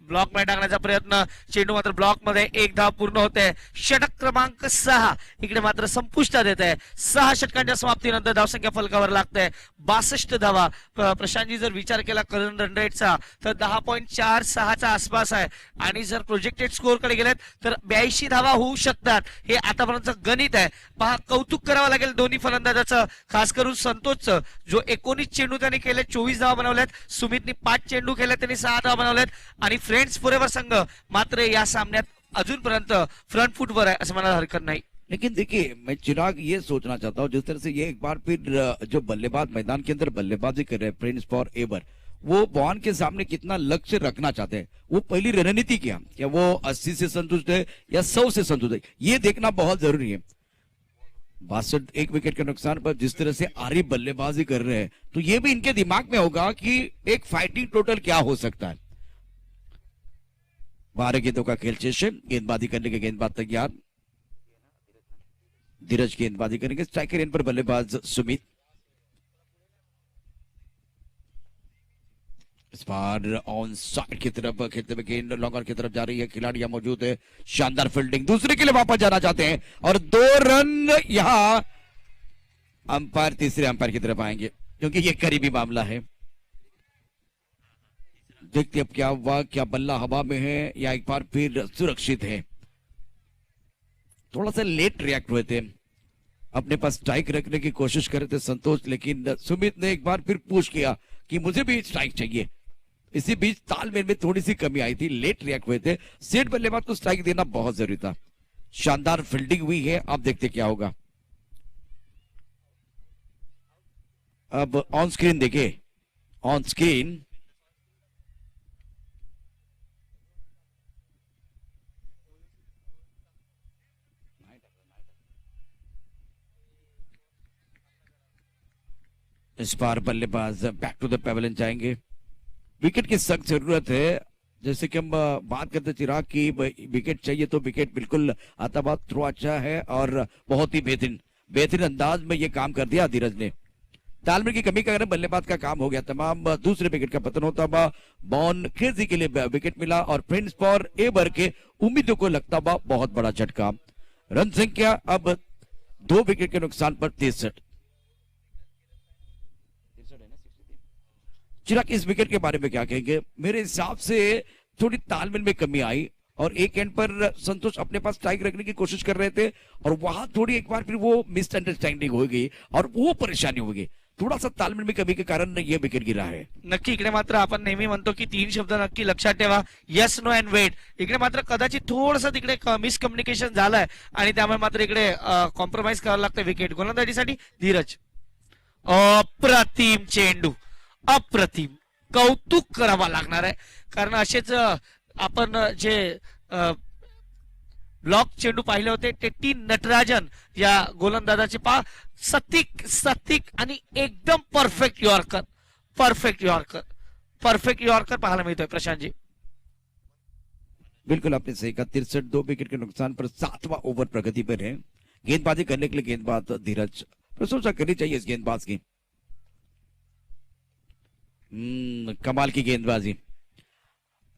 ब्लॉक मध्ये टाकण्याचा प्रयत्न, चेंडू मात्र ब्लॉक मध्ये, 1 धाव पूर्ण होते. षटक क्रमांक 6 इकडे मात्र संपुष्टात येत आहे. 6 षटकांच्या समाप्तीनंतर धावसंख्या फलकावर लागते 62 धावा. प्रशांतजी जर विचार केला करंट रन रेटचा तर 10.46 चा आसपास आहे, आणि जर प्रोजेक्टेड स्कोअर कडे गेलेत तर 82 धावा होऊ शकतात. हे आतापर्यंतचं गणित आहे. पहा, कौतुक करावं लागेल दोन्ही फलंदाजाचं, खास करून संतोषचं, जो 19 चेंडू त्यांनी केले, 24 धावा बनवल्यात. सुमितनी 5 चेंडू केले, त्यांनी 6 धावा बनवल्यात. आणि फ्रेंड्स फॉरएव्हर संघ मात्र या सामन्यात अजूनपर्यंत फ्रंट फुटवर आहे असं म्हणायला हरकत नाही. लेकिन देखिए, मैं चिराग ये सोचना चाहता हूँ, जिस तरह से ये एक बार फिर जो बल्लेबाज मैदान के अंदर बल्लेबाजी कर रहे हैं, प्रिंस फॉर एवर, वो बॉन के सामने कितना लक्ष्य रखना चाहते हैं, वो पहली रणनीति क्या वो 80 से संतुष्ट है या 100 से संतुष्ट है, ये देखना बहुत जरूरी है। 62, 1 विकेट के नुकसान पर जिस तरह से आरी बल्लेबाजी कर रहे हैं, तो ये भी इनके दिमाग में होगा कि एक फाइटिंग टोटल क्या हो सकता है। 12 गेंदों का खेल शेष है। गेंदबाजी करने के गेंदबाज तैयार। धीरज गेंदबाजी करेंगे। स्ट्राइकर एंड पर बल्लेबाज सुमित। इस बार ऑन साइड की तरफ खेलते हुए गेंद लॉन्गर की तरफ जा रही है, खिलाड़ी यहां मौजूद है। शानदार फील्डिंग, दूसरे के लिए वापस जाना चाहते हैं, और 2 रन यहां अंपायर तीसरे अंपायर की तरफ आएंगे, क्योंकि ये करीबी मामला है। देखते अब क्या हुआ, क्या बल्ला हवा में है या एक बार फिर सुरक्षित है। थोड़ा सा लेट रिएक्ट हुए थे, अपने पास स्ट्राइक रखने की कोशिश कर रहे थे संतोष, लेकिन सुमित ने एक बार फिर पुश किया कि मुझे भी स्ट्राइक चाहिए। इसी बीच तालमेल में थोड़ी सी कमी आई थी, लेट रिएक्ट हुए थे। सेट बल्लेबाज को स्ट्राइक देना बहुत जरूरी था। शानदार फील्डिंग हुई है, अब देखते क्या होगा। अब ऑन स्क्रीन देखिए, ऑन स्क्रीन इस बार बल्लेबाज बैक टू द पेवेलियन जाएंगे। विकेट की सख्त जरूरत है, जैसे कि हम बात करते चिराग की विकेट चाहिए, तो विकेट बिल्कुल आता बात थ्रो अच्छा है, और बहुत ही बेहतरीन अंदाज में ये काम कर दिया धीरज ने। तालमेल की कमी का कारण बल्लेबाज का काम हो गया तमाम। दूसरे विकेट का पतन होता हुआ बॉन खेजी के लिए विकेट मिला, और प्रिंस फॉर एवर के उम्मीदों को लगता हुआ बहुत बड़ा झटका। रन संख्या अब 2 विकेट के नुकसान पर 63। चिराग, इस विकेट के बारे में क्या कहेंगे? मेरे हिसाब से थोड़ी तालमेल में कमी आई, और एक एंड पर संतोष अपने पास स्ट्राइक रखने की कोशिश कर रहे थे, और वहां थोड़ी एक बार फिर वो मिसअंडरस्टैंडिंग हो गई और वो परेशानी हो गई। थोड़ा सा तालमेल में कमी के कारण ये विकेट गिरा है। नक्की इकडे मात्र आपण नेहमी म्हणतो की 3 शब्द नक्की लक्षात ठेवा, येस, नो अँड वेट. इकडे मात्र कदाचित थोडंसं तिकडे मिसकम्युनिकेशन झालंय, आणि त्यामुळे मात्र इकडे कॉम्प्रोमाइज करावं लागतं विकेट. गोलंदाजीसाठी धीरज. अप्रतिम चेंडू, अप्रतिम, कौतुक करावा लागणार आहे, कारण असेच आपण जे ब्लॉक चेंडू पाहिले होते ते टी नटराजन या गोलंदाजाचे सतीक आणि एकदम परफेक्ट यॉर्कर पाहायला मिळतोय प्रशांतजी. बिल्कुल आपने सही कहा। 63, 2 विकेट के नुकसान पर 7वां ओवर प्रगति पर है। गेंदबाजी करने के लिए गेंदबाज धीरज, प्रशंसा करनी चाहिए इस गेंदबाज की। कमाल की गेंदबाजी।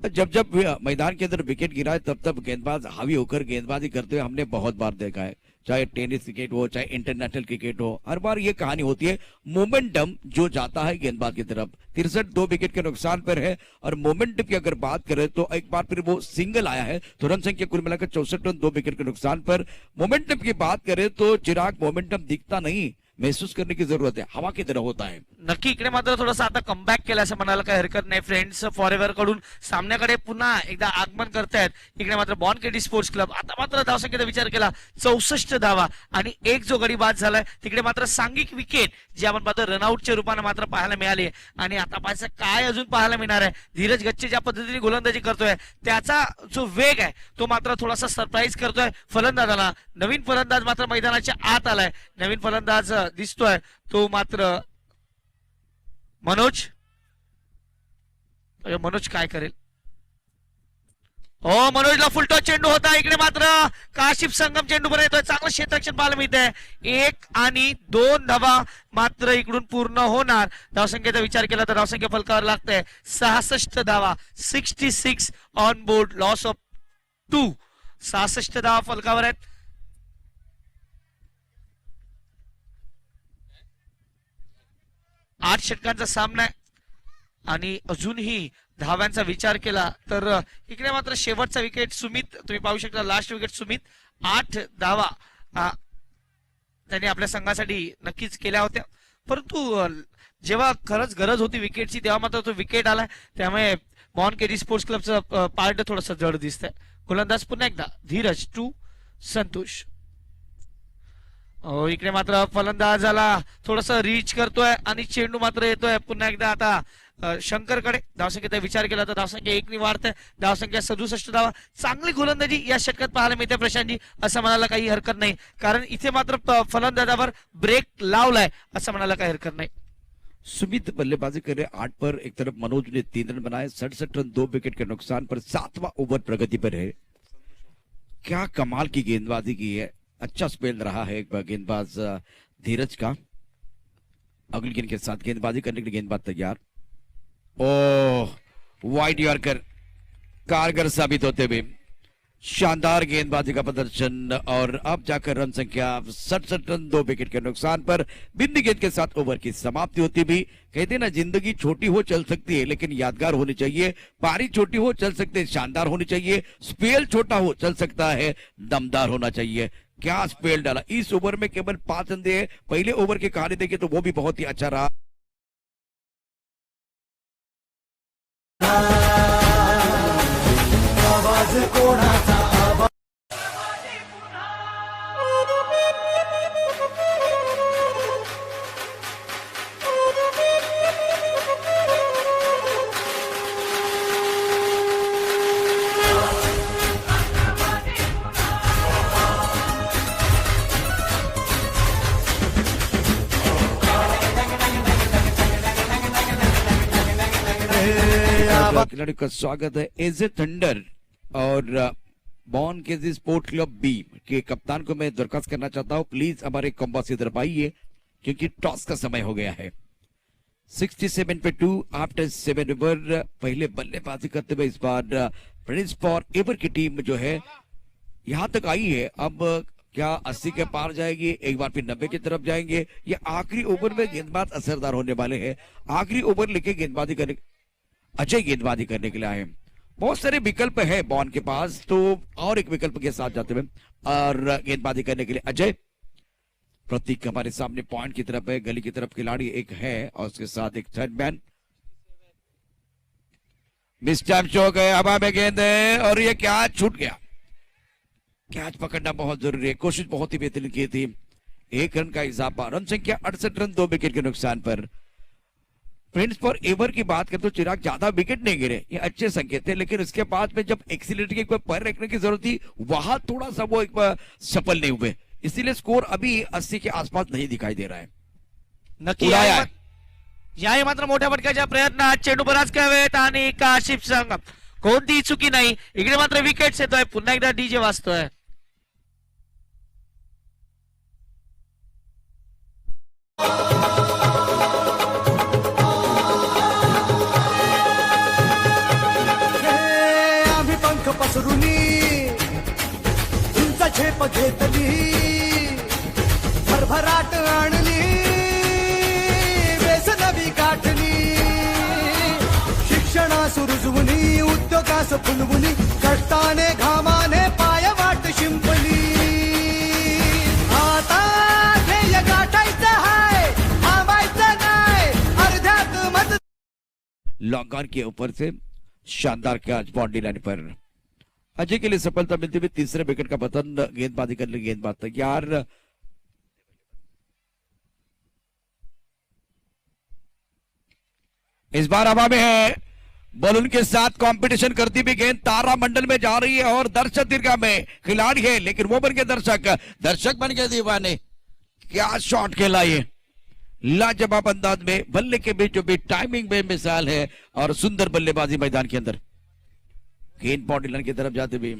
जब मैदान के अंदर विकेट गिरा है, तब गेंदबाज हावी होकर गेंदबाजी करते हुए हमने बहुत बार देखा है, चाहे टेनिस क्रिकेट हो, चाहे इंटरनेशनल क्रिकेट हो, हर बार ये कहानी होती है, मोमेंटम जो जाता है गेंदबाज की तरफ। 63, 2 विकेट के नुकसान पर है, और मोमेंटम की अगर बात करें तो एक बार फिर वो सिंगल आया है, तो रन संख्या कुल मिलाकर 64 रन, 2 विकेट के नुकसान पर। मोमेंटम की बात करें तो चिराग, मोमेंटम दिखता नहीं, महसूस करने की जरूरत है, हवा की तरह होता है. नक्की इकडे मात्र थोडंसं आता कमबॅक केलं असं म्हणायला काही हरकत नाही. फ्रेंड्स फॉर एव्हर कडून सामन्याकडे पुन्हा एकदा आगमन करतायत. इकडे मात्र बॉन केडी स्पोर्ट्स क्लब आता मात्र धावसंख्येचा विचार केला 64 धावा आणि एक जो गडी बाद झालाय. तिकडे मात्र सांघिक विकेट जी आपण पाहतो रनआउटच्या रूपाने मात्र पाहायला मिळाली आणि आता पाहायचं काय अजून पाहायला मिळणार आहे. धीरज गच्चे ज्या पद्धतीने गोलंदाजी करतोय त्याचा जो वेग आहे तो मात्र थोडासा सरप्राईज करतोय फलंदाजाला. नवीन फलंदाज मात्र मैदानाच्या आत आलाय. नवीन फलंदाज दिसतोय तो मात्र मनोज काय करेल. हो, मनोजला फुलटॉस चेंडू होता. इकडे मात्र काशिफ संगम चेंडू पर्यंत येतोय. चांगलं क्षेत्ररक्षण पाहायला मिळतंय. 1 आणि 2 धावा मात्र इकडून पूर्ण होणार. धावसंख्येचा विचार केला तर धावसंख्या फलकावर लागतंय 66 धावा. 66 ऑन बोर्ड, लॉस ऑफ 2. 66 धावा फलकावर आहेत. आठ षटकांचा सामना आहे आणि अजूनही धाव्यांचा विचार केला तर इकडे मात्र शेवटचा विकेट सुमित, तुम्ही पाहू शकता लास्ट विकेट सुमित 8 धावा त्यांनी आपल्या संघासाठी नक्कीच केल्या होत्या. परंतु जेव्हा खरंच गरज होती विकेटची तेव्हा मात्र तो विकेट आलाय. त्यामुळे बॉन केडी स्पोर्ट्स क्लबचं पार्ट थोडस जड दिसतंय. गोलंदाज पुन्हा एकदा धीरज टू संतोष. इकडे मात्र फलंदाजाला थोडस रीच करतोय आणि चेंडू मात्र येतोय पुन्हा एकदा आता शंकरकडे. धावसंख्येचा विचार केला तर धावसंख्या 1 वाढते. धावसंख्या 67 धावा. चांगली गोलंदाजी या षटकात पाहायला मिळते प्रशांतजी, असं म्हणायला काही हरकत नाही. कारण इथे मात्र फलंदाजावर ब्रेक लावलाय असं म्हणायला काही हरकत नाही. सुमित बल्लेबाजी कर रहे 8 पर. एक तरफ मनोज ने 3 रन बनाए. 67 रन 2 विकेट के नुकसान पर 7वां ओवर प्रगति पर है. क्या कमाल की गेंदबाजी की है. अच्छा स्पेल रहा है एक गेंदबाज धीरज का. अगली गेंद के साथ गेंदबाजी करने के लिए गेंदबाज तैयार. ओह, वाइड यॉर्कर कारगर साबित होते हुए शानदार गेंदबाजी का प्रदर्शन और अब जाकर रन संख्या 67 रन 2 विकेट के नुकसान पर बिंदी गेंद के साथ ओवर की समाप्ति होती भी. कहते ना जिंदगी छोटी हो चल सकती है लेकिन यादगार होनी चाहिए. पारी छोटी हो चल सकते है, शानदार होनी चाहिए. स्पेल छोटा हो चल सकता है, दमदार होना चाहिए. क्या स्पेल डाला. इस ओवर में केवल 5 रन दिए. पहले ओवर की कहानी देखिए तो वो भी बहुत ही अच्छा रहा. आवाज कोणाचा आवाज. खिलाड़ी का स्वागत है. एजे थंडर और बॉन केजी स्पोर्ट क्लब बी के कप्तान को मैं दरखास्त करना चाहता हूं, प्लीज हमारे कॉम्बा से इधर आइए क्योंकि टॉस का समय हो गया है. 67 पे 2 आफ्टर 7 ओवर. पहले बल्लेबाजी करते हुए इस बार प्रिंस फॉर एवर की टीम जो है यहां तक आई है. अब क्या 80 के पार जाएगी, एक बार फिर 90 की तरफ जाएंगे. ये आखिरी ओवर में गेंदबाज असरदार होने वाले हैं. आखिरी ओवर लेके गेंदबाजी करने, अजय गेंदबाजी करने के लिए आए. बहुत सारे विकल्प है बॉन के पास, तो और एक विकल्प के साथ जाते हुए और गेंदबाजी करने के लिए अजय. प्रतीक हमारे सामने पॉइंट की तरफ है, गली की तरफ खिलाड़ी एक है और उसके साथ एक third man. Miss time show गए, हवा में गेंद है और ये कैच छूट गया. कैच पकड़ना बहुत जरूरी है. कोशिश बहुत ही बेहतरीन की थी. 1 रन का इजाफा. रन संख्या 68 रन 2 विकेट के नुकसान पर. फ्रेंड्स फॉर एवर की बात करें तो चिराग ज्यादा विकेट नहीं गिरे, ये अच्छे संकेत थे. लेकिन उसके बाद में जब एक्सीलरेटर के पैर रखने की जरूरत थी वहां थोड़ा सा वो एक सफल नहीं हुए. इसीलिए स्कोर अभी 80 के आसपास नहीं दिखाई दे रहा है. नक्की याही मात्र मोठ्या फटक्याच्या प्रयत्नात चेंडू बराच खेळवेत आणि काशिफ संगम कोणतीही चुकी नाही. इकडे मात्र विकेट्स येतोय. पुन्हा एकदा डीजे वाजतोय. आम्ही पंख पसरुनी उंच झेप घेतली, भरभराट आणली, बेसनवी गाठली. शिक्षणा सुरुजवुनी, उद्योगास फुलवुनी, कष्टाने घामाने पाय वाट शिंपली. आता ध्येय गाठायचं लॉन्ग ऑन के ऊपर से शानदार कैच बाउंड्री लाइन पर। अजय के लिए सफलता मिलती हुई तीसरे विकेट का पतन। गेंदबाजी करने गेंदबाज तैयार। इस बार हवा में है, बॉल के साथ कंपटीशन करती भी गेंद तारा मंडल में जा रही है और दर्शक दीर्घा में खिलाड़ी है, लेकिन वो बन के दर्शक बन के दीवाने। क्या शॉट खेला ये, लाजवाब अंदाज में बल्ले के बीचों बीच टाइमिंग में मिसाल है और सुंदर बल्लेबाजी मैदान के अंदर। गेंद बाउंड्री लाइन की तरफ जाते भी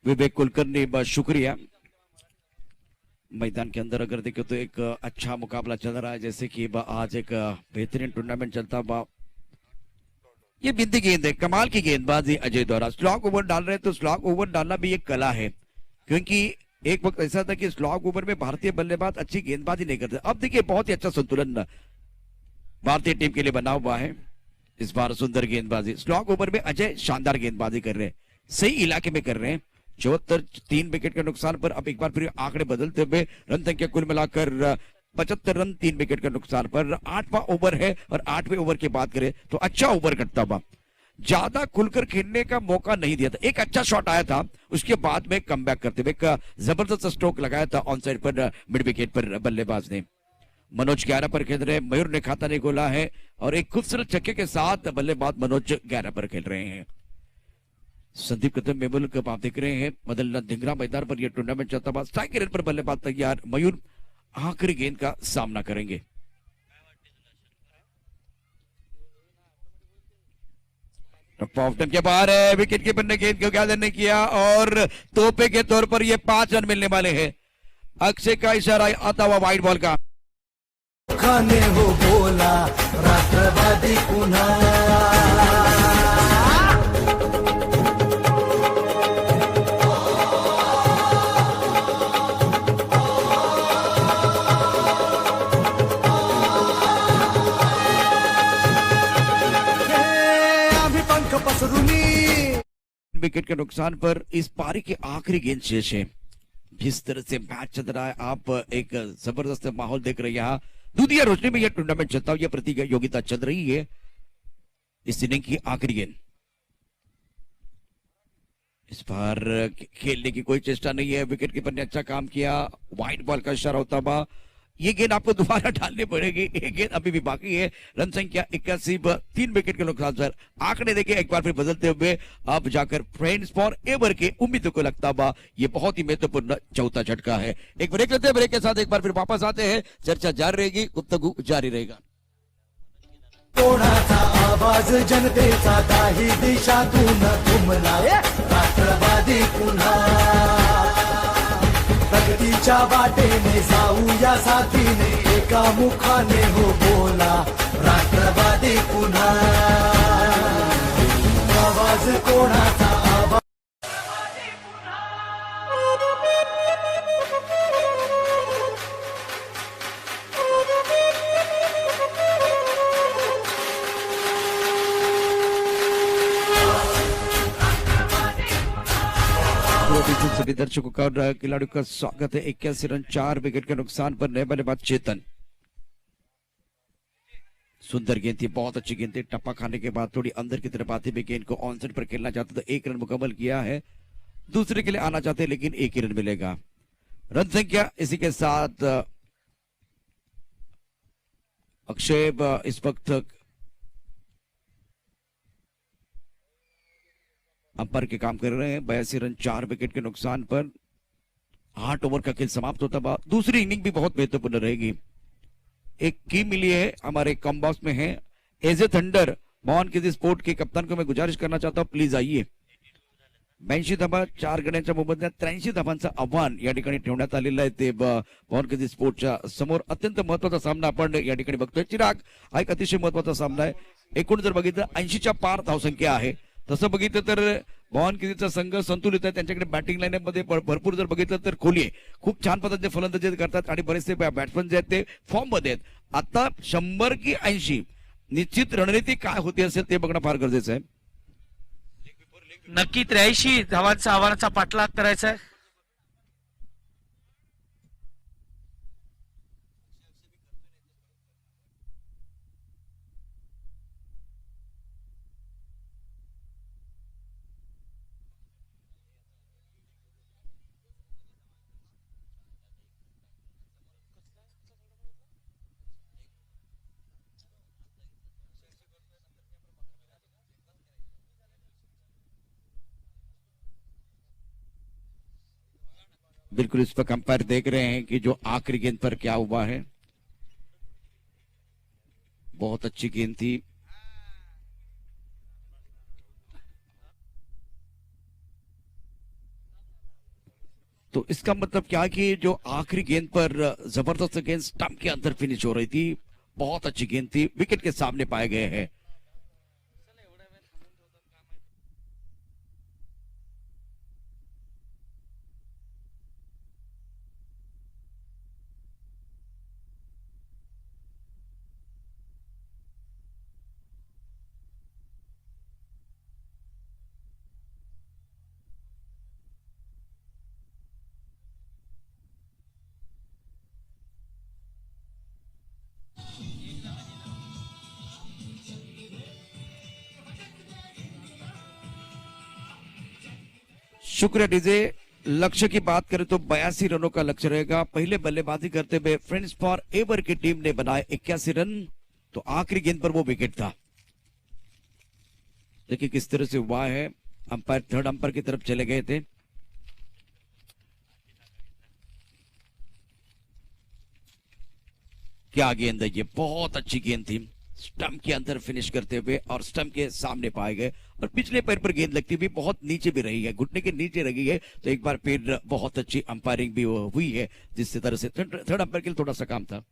विवेक कुलकर्णी, बस शुक्रिया। मैदान के अंदर अगर देखें तो एक अच्छा मुकाबला चल रहा है, जैसे कि आज एक बेहतरीन टूर्नामेंट चलता बा। ये बिंदी गेंद है, कमाल की गेंदबाजी अजय द्वारा। स्लॉग ओवर डाल रहे हैं तो स्लॉग ओवर डालना भी एक कला है, क्योंकि एक वक्त ऐसा था कि स्लॉग ओवर में भारतीय बल्लेबाज अच्छी गेंदबाजी नहीं करते। अब देखिए बहुत ही अच्छा संतुलन भारतीय टीम के लिए बना हुआ है। इस बार सुंदर गेंदबाजी, स्लॉग ओवर में अजय शानदार गेंदबाजी कर रहे हैं, सही इलाके में कर रहे हैं। 74 3 विकेट के नुकसान पर अब एक बार फिर आंकड़े बदलते हुए रन संख्या कुल मिलाकर 75 रन 3 विकेट के नुकसान पर। 8वां ओवर है और 8वें ओवर की बात करें तो अच्छा ओवर कटता हुआ, ज्यादा खुलकर खेलने का मौका नहीं दिया था। एक अच्छा शॉट आया था, उसके बाद में कमबैक करते हुए एक जबरदस्त स्ट्रोक लगाया था ऑन साइड पर मिड विकेट पर बल्लेबाज ने। मनोज 11 पर खेल रहे हैं, मयूर ने खाता नहीं खोला है और एक खूबसूरत छक्के के साथ बल्लेबाज मनोज 11 पर खेल रहे हैं। संदीप कदम मेमोरियल कप आप देख रहे हैं, मदनलाल धिंगरा मैदान पर यह टूर्नामेंट चलता हुआ। स्ट्राइक रेट पर बल्लेबाज तैयार, मयूर आखिरी गेंद का सामना करेंगे। पॉफ्टन के बाहर है, विकेट कीपर ने गेंद को गैदर नहीं किया और तोहफे के तौर पर ये 5 रन मिलने वाले हैं। अक्षय का इशारा आता हुआ वाइड बॉल का। खाने हो बोला राष्ट्रवादी पुन्हा। विकेट के नुकसान पर इस पारी की आखिरी गेंद शेष है। जिस तरह से मैच चल रहा है, आप एक जबरदस्त माहौल देख रहे हैं। यहाँ दूधिया रोशनी में यह टूर्नामेंट चलता हुआ, यह प्रतियोगिता चल रही है। इस इनिंग की आखिरी गेंद, इस बार खेलने की कोई चेष्टा नहीं है। विकेट कीपर ने अच्छा काम किया, वाइड बॉल का इशारा होता हुआ। ये गेंद आपको दोबारा डालनी पड़ेगी, एक गेंद अभी भी बाकी है। रन संख्या 81 पर 3 विकेट के नुकसान पर। आंकड़े देखे एक बार फिर बदलते हुए, अब जाकर फ्रेंड्स फॉर एवर के उम्मीदों को लगता हुआ ये बहुत ही महत्वपूर्ण चौथा झटका है। एक ब्रेक लेते हैं, ब्रेक के साथ एक बार फिर वापस आते हैं। चर्चा जारी रहेगी, गुफ्तगू जारी रहेगा। कोणाचा आवाज जनतेचा, काही दिशातून तुमलाय राष्ट्रवादी पुन्हा। प्रगतीच्या वाटेने जाऊया साथीने, एका मुखाने हो बोला राष्ट्रवादी पुन्हा। आवाज कोणाचा आवाज सभी दर्शकों का और खिलाड़ियों का स्वागत है। 81 रन 4 विकेट के नुकसान पर नए बल्लेबाज चेतन। सुंदर गेंद थी, बहुत अच्छी गेंद थी। टप्पा खाने के बाद थोड़ी अंदर की तरफ आती हुई गेंद को ऑन साइड पर खेलना चाहते तो 1 रन मुकम्मल किया है। दूसरे के लिए आना चाहते लेकिन 1 ही रन मिलेगा। रन संख्या इसी के साथ अक्षय इस वक्त अंपायर के काम कर रहे हैं। 82 रन 4 विकेट के नुकसान पर 8 ओवर का खेल समाप्त होता हुआ। दूसरी इनिंग भी बहुत महत्वपूर्ण रहेगी। एक की मिली है हमारे कॉम्बॉक्स में है एज ए थंडर मोहन किसी स्पोर्ट के कप्तान को मैं गुजारिश करना चाहता हूं, प्लीज आइए। 82 धाबा 4 गड्यांच्या मोबदल्यात 83 धाबांचं आव्हान या ठिकाणी ठेवण्यात आलेलं आहे। ते मोहन किसी स्पोर्टच्या समोर अत्यंत महत्वाचा सामना आपण या ठिकाणी बघतोय। चिराग हा एक अतिशय महत्वाचा सामना आहे। एकूण जर बघितलं 80च्या पार धावसंख्या आहे, तसं बघितलं तर भवान केसरीचा संघ संतुलित आहे. त्यांच्याकडे बॅटिंग लाईनअप मध्ये भरपूर जर बघितलं तर कोहली आहे. खूप छान पद्धतीने फलंदाजी करतात आणि बरेचसे बॅट्समन जे आहेत ते फॉर्म मध्ये आहेत. आता 100 की 80 निश्चित रणनीती काय होती असेल ते बघणं फार गरजेचं आहे. नक्की 83 धावांचा आव्हानाचा पाठलाग करायचा आहे. बिल्कुल इस पर अंपायर देख रहे हैं कि जो आखिरी गेंद पर क्या हुआ है. बहुत अच्छी गेंद थी. तो इसका मतलब क्या कि जो आखिरी गेंद पर जबरदस्त गेंद स्टंप के अंदर फिनिश हो रही थी. बहुत अच्छी गेंद थी. विकेट के सामने पाए गए हैं. शुक्रिया डीजे. लक्ष्य की बात करें तो 82 रनों का लक्ष्य रहेगा. पहले बल्लेबाजी करते हुए फ्रेंड्स फॉर एवर की टीम ने बनाए 81 रन. तो आखिरी गेंद पर वो विकेट था. देखिए किस तरह से हुआ है. अंपायर थर्ड अंपायर की तरफ चले गए थे. क्या गेंद है ये. बहुत अच्छी गेंद थी. स्टंप के अंदर फिनिश करते हुए और स्टंप के सामने पाए गए और पिछले पैर पर गेंद लगती हुई बहुत नीचे भी रही है. घुटने के नीचे लगी है. तो एक बार फिर बहुत अच्छी अंपायरिंग भी हुई है जिस तरह से थर्ड अंपायर के लिए थोड़ा सा काम था.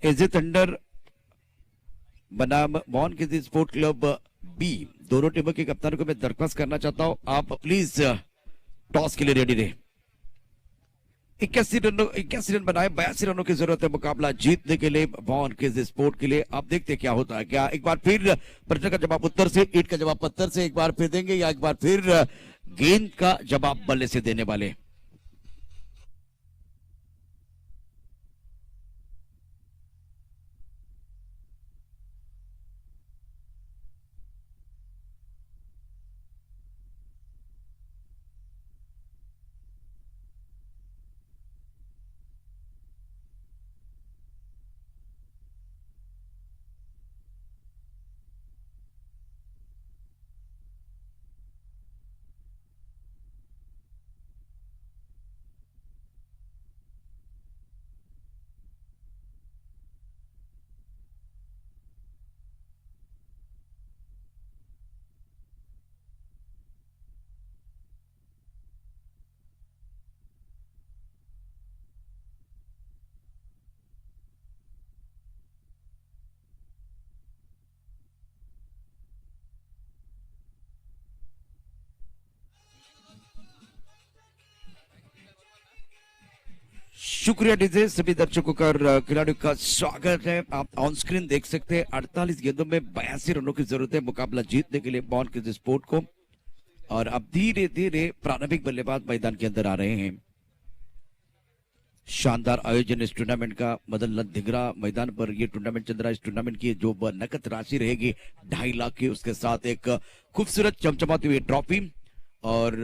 एजे थंडर बनाम भवन किसी स्पोर्ट क्लब बी दोनों टीमों के कप्तानों को मैं दरख्वास्त करना चाहता हूं. आप प्लीज टॉस के लिए रेडी रहे. 81 रन बनाए. 82 रनों की जरूरत है मुकाबला जीतने के लिए भवन किसी स्पोर्ट के लिए. आप देखते क्या होता है. क्या एक बार फिर प्रश्न का जवाब उत्तर से, ईंट का जवाब पत्थर से एक बार फिर देंगे या एक बार फिर गेंद का जवाब बल्ले से देने वाले. शुक्रिया डीजे. सभी दर्शकों का और खिलाड़ियों का स्वागत है. आप ऑन स्क्रीन देख सकते हैं 48 गेंदों में 82 रनों की जरूरत है मुकाबला जीतने के लिए भवन किसी स्पोर्ट को. और अब धीरे धीरे प्रारंभिक बल्लेबाज मैदान के अंदर आ रहे हैं. शानदार आयोजन इस टूर्नामेंट का. मदन लाल धिंगरा मैदान पर ये टूर्नामेंट चल रहा है. इस टूर्नामेंट की जो नकद राशि रहेगी 2.5 लाख की, उसके साथ एक खूबसूरत चमचमाती हुई ट्रॉफी और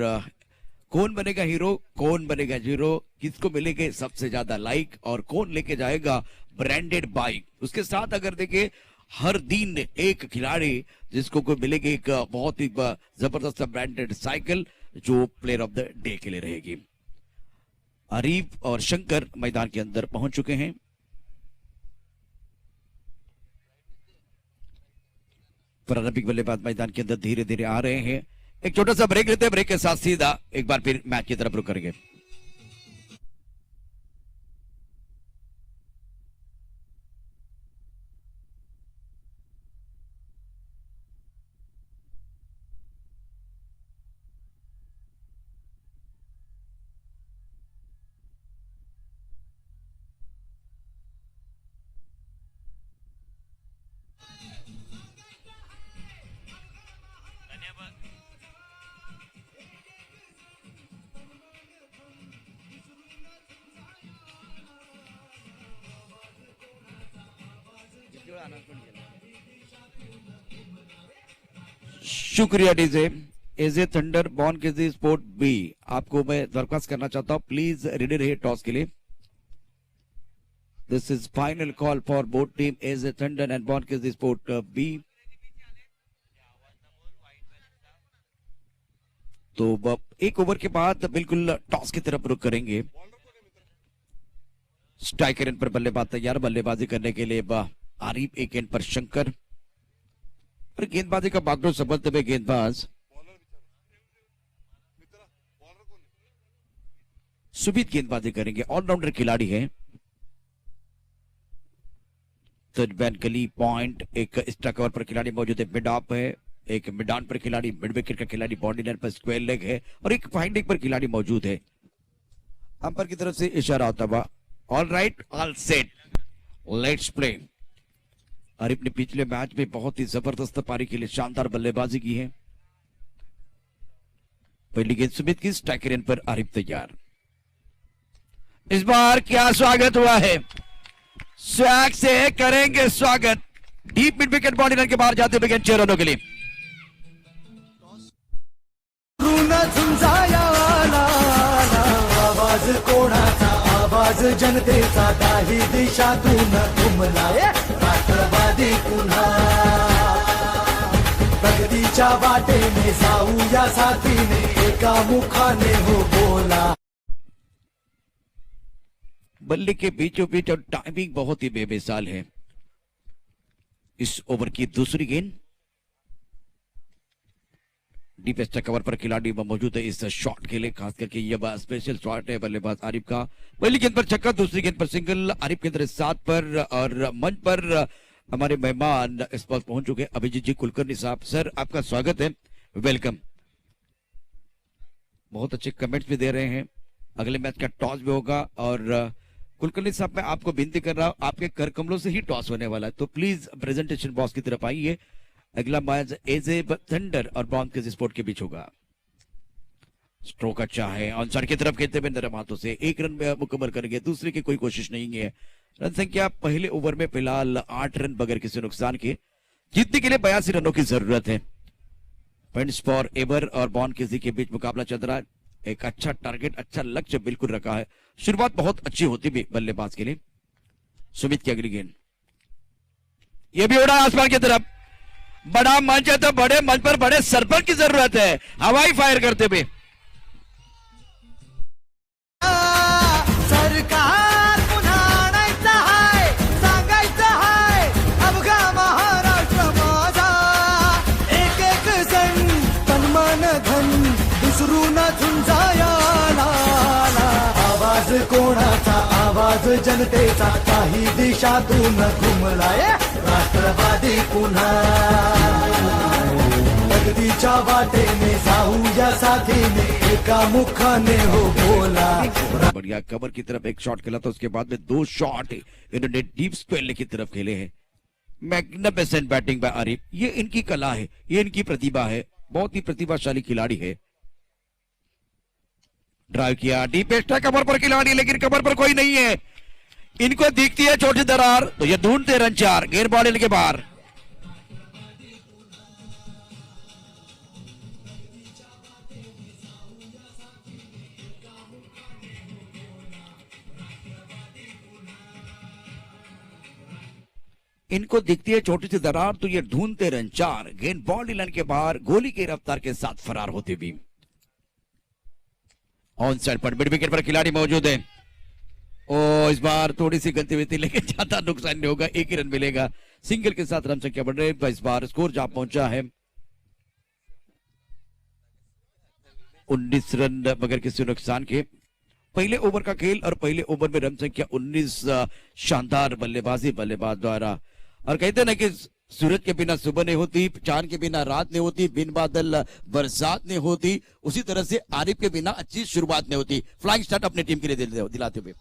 कौन बनेगा हीरो, कौन बनेगा जीरो, किसको मिलेंगे सबसे ज्यादा लाइक और कौन लेके जाएगा ब्रांडेड बाइक। उसके साथ अगर देखे हर दिन एक खिलाड़ी जिसको कोई मिलेगी एक बहुत ही जबरदस्त ब्रांडेड साइकिल जो प्लेयर ऑफ द डे के लिए रहेगी। आरिफ और शंकर मैदान के अंदर पहुंच चुके हैं। प्रारंभिक बल्लेबाज मैदान के अंदर धीरे धीरे आ रहे हैं। एक छोटा सा ब्रेक लेते हैं, ब्रेक के साथ सीधा एक बार फिर मैच की तरफ रुक करेंगे। शुक्रिया DJ. As a thunder born के स्पोर्ट बी, आपको मैं दरख्वास्त करना चाहता हूं प्लीज रेडी रहिए टॉस के लिए। This is final call for both team as a thunder and born के स्पोर्ट बी। तो एक ओवर के बाद बिल्कुल टॉस की तरफ रुख करेंगे। स्ट्राइकर एंड पर बल्लेबाज तैयार, बल्लेबाजी करने के लिए आरिफ, एक एंड पर शंकर। पर गेंदबाजी का बागडोर संभलते हुए गेंदबाज सुमित गेंदबाजी करेंगे, ऑलराउंडर खिलाड़ी है। थर्ड बैन गली पॉइंट, एक एक्स्ट्रा कवर पर खिलाड़ी मौजूद है, मिड ऑफ है, एक मिड ऑन पर खिलाड़ी, मिड विकेट का खिलाड़ी, बाउंड्री लाइन पर स्क्वायर लेग है और एक फाइन लेग पर खिलाड़ी मौजूद है। अंपायर की तरफ से इशारा होता हुआ all right all set let's play. Arif ने पिछले मैच में बहुत ही जबरदस्त पारी के लिए शानदार बल्लेबाजी की है। पहली गेंद सुमित की, स्ट्राइकर एंड पर आरिफ तैयार। इस बार क्या स्वागत हुआ है, स्वैग से करेंगे स्वागत। Deep mid wicket boundary line के बाहर जाते हुए गेंद 6 रनों के लिए। आवाज कोणाचा, आवाज जनतेचा, काही दिशातून उमलाय राष्ट्रवादी पुन्हा। प्रगतीच्या वाटेने जाऊया साथीने, एका मुखाने हो बोला। बल्ले के बीचों बीच और टाइमिंग बहुत ही बेमिसाल है। इस ओवर की दूसरी गेंद, डीप एक्स्ट्रा कवर पर खिलाड़ी मौजूद है इस शॉट के लिए, खास करके यह स्पेशल शॉट है बल्लेबाज आरिफ का। पहली गेंद पर छक्का, दूसरी गेंद पर सिंगल। आरिफ के अंदर 7 पर और मंच पर हमारे मेहमान इस वक्त पहुंच चुके हैं। अभिजीत जी कुलकर्णी साहब, सर आपका स्वागत है, वेलकम। बहुत अच्छे कमेंट्स भी दे रहे हैं। अगले मैच का टॉस भी होगा और कुलकर्णी साहब मैं आपको विनती कर रहा हूं, आपके कर कमलों से ही टॉस होने वाला है, तो प्लीज प्रेजेंटेशन बॉक्स की तरफ आइए। अगला मैच एज ए थंडर और बॉर्न के स्पोर्ट के बीच होगा। स्ट्रोक अच्छा है, ऑनसाइड की तरफ खेलते हुए नरम हाथों से 1 रन में मुकम्मल करेंगे, दूसरे की कोई कोशिश नहीं है। रन संख्या पहले ओवर में फिलहाल 8 रन बगैर किसी नुकसान के। जीतने के लिए 82 रनों की जरूरत है। पॉइंट्स फॉर एवर और बॉर्न केजी के बीच मुकाबला चल रहा है। एक अच्छा टारगेट, अच्छा लक्ष्य बिल्कुल रखा है। शुरुआत बहुत अच्छी होती भी बल्लेबाज के लिए। सुमित की अगली गेंद, यह भी उड़ा आसमान की तरफ। बड़ा मंच है तो बड़े मंच पर बड़े सरपंच की जरूरत है, हवाई फायर करते हुए। सरकार पुन्हा आणायचं हाय, सांगायचं हाय, अवघा महाराष्ट्र माझा। एक एक जण तन मन धन विसरून झुंजाया लागला। आवाज कोणाचा, आवाज जनतेचा, काही दिशातून घुमलाय राष्ट्रवादी पुन्हा। प्रगतीच्या वाटेने जाऊया साथीने, एका मुखाने हो बोला। बढ़िया कवर की तरफ एक शॉट खेला था, उसके बाद में 2 शॉट इन्होंने डीप स्क्वायर की तरफ खेले हैं। मैग्निफिसेंट बैटिंग बाय आरिफ, ये इनकी कला है, ये इनकी प्रतिभा है, बहुत ही प्रतिभाशाली खिलाड़ी है। ड्राइव किया, डीप एक्स्ट्रा कवर पर खिलाड़ी, लेकिन कवर पर कोई नहीं है। इनको दिखती है छोटी दरार, तो ये ढूंढते रन 4 गेंद बॉल के बाहर। इनको दिखती है छोटी सी दरार तो ये ढूंढते रन 4, गेंद बॉल लाइन के बाहर गोली की रफ्तार के साथ फरार होते भी। ऑन साइड पर मिड विकेट पर खिलाड़ी मौजूद है। ओ इस बार थोड़ी सी गलती हुई थी लेकिन ज्यादा नुकसान नहीं होगा, एक ही रन मिलेगा। सिंगल के साथ रन संख्या बढ़ रही है। इस बार स्कोर जा पहुंचा है 19 रन मगर किसी नुकसान के। पहले ओवर का खेल और पहले ओवर में रन संख्या 19। शानदार बल्लेबाजी बल्लेबाज द्वारा। और कहते ना कि सूरज के बिना सुबह नहीं होती, चांद के बिना रात नहीं होती, बिन बादल बरसात नहीं होती, उसी तरह से आरिफ के बिना अच्छी शुरुआत नहीं होती। फ्लाइंग स्टार्ट अपनी टीम के लिए दिलाते हुए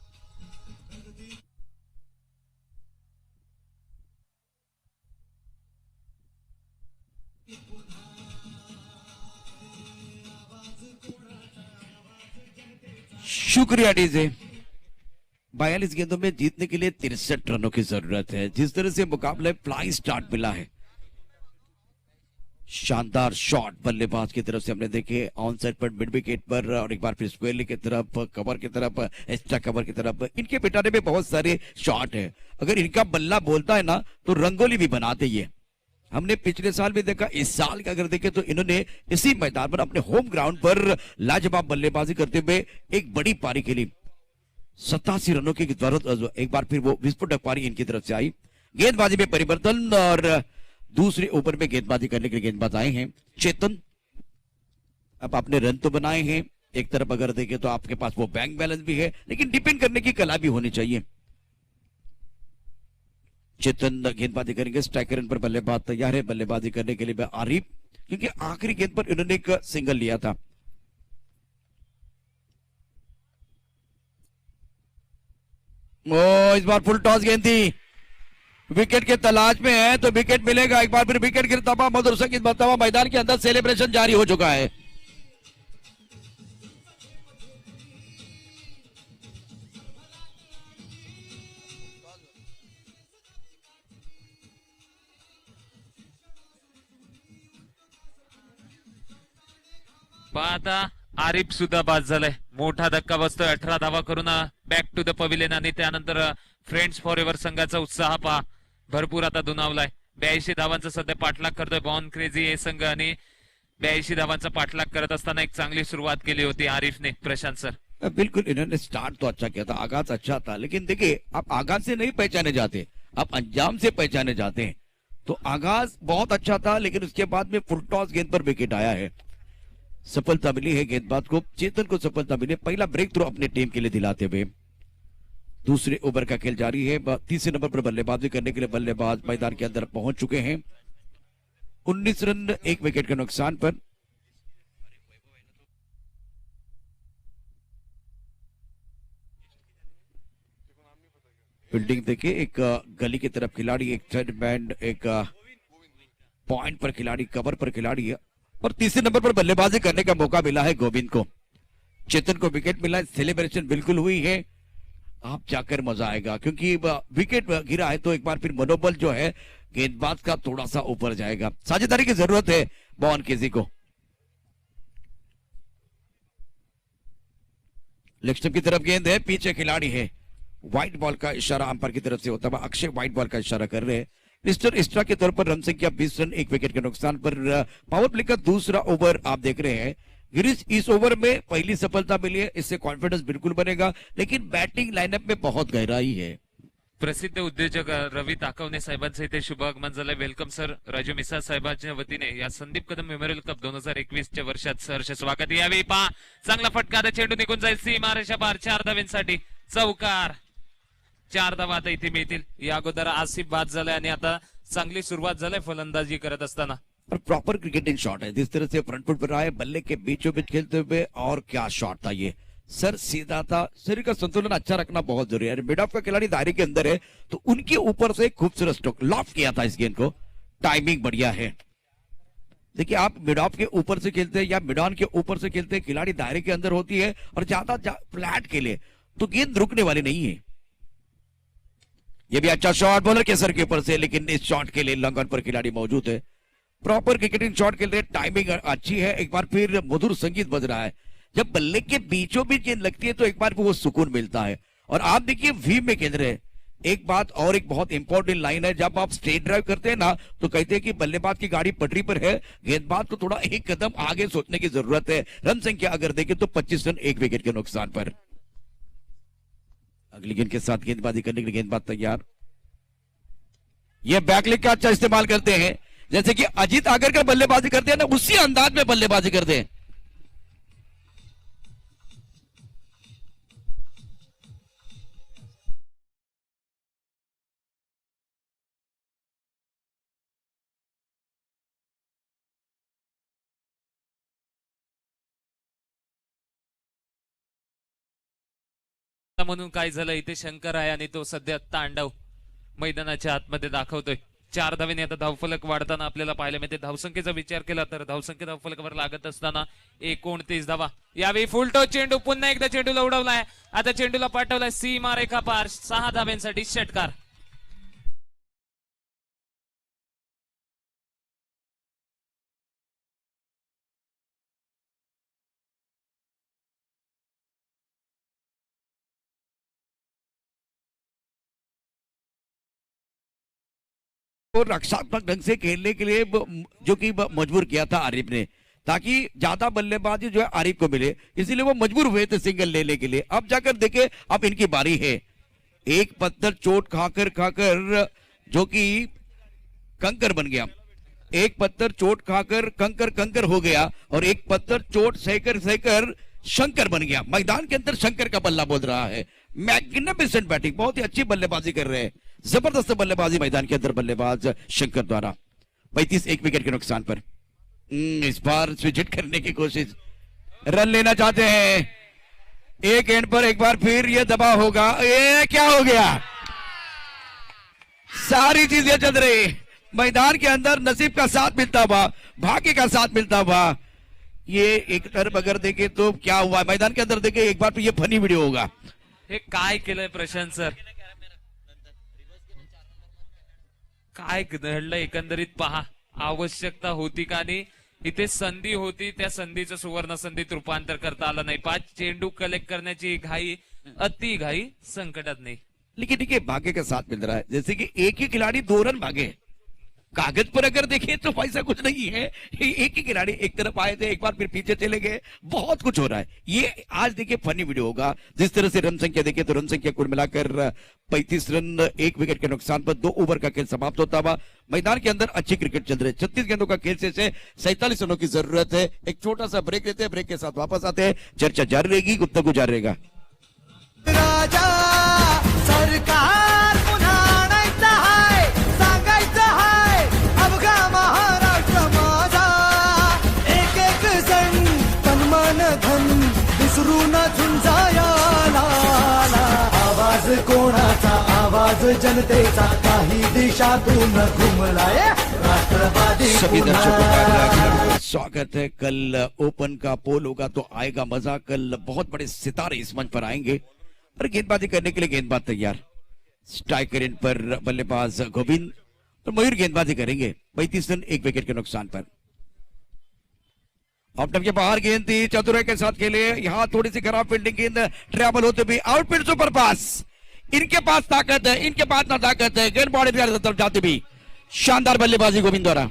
शुक्रिया डीजे। 42 गेंदों में जीतने के लिए 63 रनों की जरूरत है। जिस तरह से मुकाबले फ्लाइंग स्टार्ट मिला है, शानदार शॉट बल्लेबाज की तरफ से हमने देखे ऑन साइड पर मिड विकेट पर और एक बार फिर स्क्वेयर की तरफ, कवर की तरफ, एक्स्ट्रा कवर की तरफ। इनके पिटाने में बहुत सारे शॉट है। अगर इनका बल्ला बोलता है ना तो रंगोली भी बनाते ही है। हमने पिछले साल भी देखा, इस साल का अगर देखें तो इन्होंने इसी मैदान पर अपने होम ग्राउंड पर लाजवाब बल्लेबाजी करते हुए एक बड़ी पारी खेली। 87 रनों की जरूरत। एक बार फिर वो विस्फोटक पारी इनकी तरफ से आई। गेंदबाजी में परिवर्तन और दूसरे ओवर में गेंदबाजी करने के लिए गेंदबाज आए हैं चेतन। अब आपने रन तो बनाए हैं, एक तरफ अगर देखें तो आपके पास वो बैंक बैलेंस भी है, लेकिन डिपेंड करने की कला भी होनी चाहिए। चेतन गेंदबाजी करेंगे, स्ट्राइकर रन पर बल्लेबाज तैयार है बल्लेबाजी करने के लिए आरिफ, क्योंकि आखिरी गेंद पर इन्होंने एक सिंगल लिया था। ओ इस बार फुल टॉस गेंद थी, विकेट के तलाश में है तो विकेट मिलेगा। एक बार फिर विकेट गिरता हुआ मधुर संगीत बजता हुआ मैदान के अंदर सेलिब्रेशन जारी हो चुका है। आता आरिफ सुद्धा बाद झालाय, मोठा धक्का बसतोय। 18 धावा करून बॅक टू द पविलियन आणि त्यानंतर फ्रेंड्स फॉर एव्हर संघाचा उत्साह पहा भरपूर आता दुनावलाय। 82 धावांचा सध्या पाठलाग करतोय बॉर्न क्रेझी हे संघ आणि 82 धावांचा पाठलाग करत असताना एक चांगली सुरुवात केली होती आरिफने। प्रशांत सर बिल्कुल, इन्होंने स्टार्ट तो अच्छा किया था, आगाज अच्छा था, लेकिन देखिए आप आगाज से नहीं पहचाने जाते, आप अंजाम से पहचाने जाते हैं। तो आगाज बहुत अच्छा था लेकिन उसके बाद में फुल टॉस गेंद पर विकेट आया है। सफलता मिली है गेंदबाज को, चेतन को सफलता मिली, पहला ब्रेक थ्रू अपने टीम के लिए दिलाते हुए। दूसरे ओवर का खेल जारी है। तीसरे नंबर पर बल्लेबाजी करने के लिए बल्लेबाज मैदान के अंदर पहुंच चुके हैं। 19 रन 1 विकेट के नुकसान पर। फील्डिंग देखिए, एक गली की तरफ खिलाड़ी, एक थर्ड बैंड, एक पॉइंट पर खिलाड़ी, कवर पर खिलाड़ी है। और तीसरे नंबर पर बल्लेबाजी करने का मौका मिला है गोविंद को। चेतन को विकेट मिला है, सेलिब्रेशन बिल्कुल हुई है। आप जाकर मजा आएगा क्योंकि विकेट गिरा है तो एक बार फिर मनोबल जो है गेंदबाज का थोड़ा सा ऊपर जाएगा। साझेदारी की जरूरत है बॉन किसी को। लेग स्टंप की तरफ गेंद है, पीछे खिलाड़ी है। व्हाइट बॉल का इशारा अंपायर की तरफ से होता है। अक्षय व्हाइट बॉल का इशारा कर रहे हैं। मिस्टर एक्स्ट्रा के तौर पर रन संख्या 20 रन 1 विकेट के नुकसान पर। पावर प्ले का दूसरा ओवर आप देख रहे हैं। गिरीश इस ओवर में पहली सफलता मिली है, इससे कॉन्फिडेंस बिल्कुल बनेगा, लेकिन बैटिंग लाइनअप में बहुत गहराई है। प्रसिद्ध उद्योजक रवी ताकवणे साहेबांचं इथे शुभागमन झालंय। वेलकम सर राजू मिसाळ साहेबांच्या वतीने या संदीप कदम मेमोरियल कप 2021 च्या वर्षात सहर्ष स्वागत। यावेळी पहा चांगला फटका, चेंडू निघून जाईल सीमारेषा पार 4 धावांसाठी चौकार। 4 धावा आता इथे मिळतील। या अगोदर आसिफ बाद झालाय आणि आता चांगली सुरुवात झाली फलंदाजी करत असताना। और प्रॉपर क्रिकेटिंग शॉट है, जिस तरह से फ्रंट फुट पर आए, बल्ले के बीचों बीच खेलते हुए, और क्या शॉट था ये, सर सीधा था। शरीर का संतुलन अच्छा रखना बहुत जरूरी है। मिड ऑफ का खिलाड़ी दायरे के अंदर है तो उनके ऊपर से खूबसूरत स्ट्रोक लॉफ्ट किया था इस गेंद को, टाइमिंग बढ़िया है। देखिए आप मिड ऑफ के ऊपर से खेलते हैं या मिड ऑन के ऊपर से खेलते हैं, खिलाड़ी दायरे के अंदर होती है और ज्यादा फ्लैट खेले तो गेंद रुकने वाली नहीं है। ये भी अच्छा शॉट बॉलर के सर के ऊपर से, लेकिन इस शॉट के लिए लॉन्ग ऑन पर खिलाड़ी मौजूद है। प्रॉपर क्रिकेटिंग शॉट के लिए टाइमिंग अच्छी है। एक बार फिर मधुर संगीत बज रहा है। जब बल्ले के बीचों बीच गेंद लगती है तो एक बार वो सुकून मिलता है। और आप देखिए वी में खेल रहे हैं, एक बात और एक बहुत इंपॉर्टेंट लाइन है, जब आप स्ट्रेट ड्राइव करते हैं ना तो कहते हैं कि बल्लेबाज की गाड़ी पटरी पर है, गेंदबाज को थोड़ा एक कदम आगे सोचने की जरूरत है। रन संख्या अगर देखें तो 25 रन 1 विकेट के नुकसान पर। अगली गेंद के साथ गेंदबाजी करने के लिए गेंदबाज तैयार। ये बैकलिक का अच्छा इस्तेमाल करते हैं, जैसे कि अजीत आगरकर बल्लेबाजी करते हैं ना, उसी अंदाज में बल्लेबाजी करते हैं। म्हणून काय झालं इथे शंकर आहे आणि तो सध्या तांडव मैदानाच्या आतमध्ये दाखवतोय। 4 धावेने आता धावफलक वाढताना आपल्याला पाहायला मिळते। धावसंख्येचा विचार केला तर धावसंख्या धावफलकावर लागत असताना 29 धावा। यावेळी फुलटो चेंडू, पुन्हा एकदा चेंडूला उडवलाय, आता चेंडूला पाठवलाय सीमा रेखा पार, 6 धाव्यांसाठी षटकार। और रक्षात्मक ढंग से खेलने के लिए जो कि मजबूर किया था आरिफ ने, ताकि ज्यादा बल्लेबाजी जो है आरिफ को मिले, इसीलिए वो मजबूर हुए थे सिंगल लेने के लिए। अब जाकर देखे, अब इनकी बारी है। एक पत्थर चोट खाकर खाकर जो कि कंकर बन गया, एक पत्थर चोट खाकर कंकर कंकर हो गया, और एक पत्थर चोट सहकर सहकर शंकर बन गया। मैदान के अंदर शंकर का बल्ला बोल रहा है। मैग्निफिसेंट बैटिंग, बहुत ही अच्छी बल्लेबाजी कर रहे हैं, जबरदस्त बल्लेबाजी मैदान के अंदर बल्लेबाज शंकर द्वारा। 35 1 विकेट के नुकसान पर। इस बार स्विच हिट करने की कोशिश, रन लेना चाहते हैं। एक एंड पर एक बार फिर ये दबाव होगा। ये क्या हो गया? सारी चीजें चल रही मैदान के अंदर, नसीब का साथ मिलता हुआ, भाग्य का साथ मिलता हुआ। ये एक तरफ अगर देखे तो क्या हुआ मैदान के अंदर, देखे एक बार तो ये फनी वीडियो होगा। हे काय केलंय प्रशांत सर, काय घडलं एकंदरीत पहा। आवश्यकता होती का नाही, इथे संधी होती, त्या संधीचं सुवर्ण संधीत रूपांतर करता आलं नाही। 5 चेंडू कलेक्ट करण्याची घाई, अति घाई संकटात नाही। लेकिन देखिए भाग्य का साथ मिल रहा है, जैसे कि एक ही खिलाड़ी 2 रन भागे। कागज पर अगर देखें तो ऐसा कुछ नहीं है, एक ही खिलाड़ी एक तरफ आए थे, एक बार फिर पीछे चले गए, बहुत कुछ हो रहा है। ये आज देखिए फनी वीडियो होगा। जिस तरह से रन संख्या देखे तो रन संख्या कुल मिलाकर 35 रन 1 विकेट के नुकसान पर 2 ओवर का खेल समाप्त होता हुआ। मैदान के अंदर अच्छी क्रिकेट चल रही है। 36 गेंदों का खेल से 47 रनों की जरूरत है। एक छोटा सा ब्रेक लेते हैं, ब्रेक के साथ वापस आते हैं, चर्चा जारी रहेगी, गुफ्तगू जारी रहेगा। राजा सरकार पुन्हा आणायचं हाय, सांगायचं हाय, अवघा महाराष्ट्र माझा। एक एक सण तन मन धन विसरून झुंजायाला। आवाज कोणाचा? आवाज जनतेचा, काही देशातून घुमलाय राष्ट्रवादी सभी दर्शकों पुन्हा। का स्वागत है। कल ओपन का पोल होगा तो आएगा मजा। कल बहुत बड़े सितारे इस मंच पर आएंगे और गेंदबाजी करने के लिए गेंदबाज तैयार। स्ट्राइकर इन पर बल्लेबाज गोविंद और मयूर गेंदबाजी करेंगे। 35 रन 1 विकेट के नुकसान पर। ऑप्टम के बाहर गेंद थी, चतुराई के साथ खेले, यहां थोड़ी सी खराब फील्डिंग, गेंद ट्रैवल होते भी आउटफील्ड सुपर पास। इनके पास ताकत है, इनके पास ना ताकत है, गेंद बॉडी तरफ जाते भी शानदार बल्लेबाजी गोविंद द्वारा।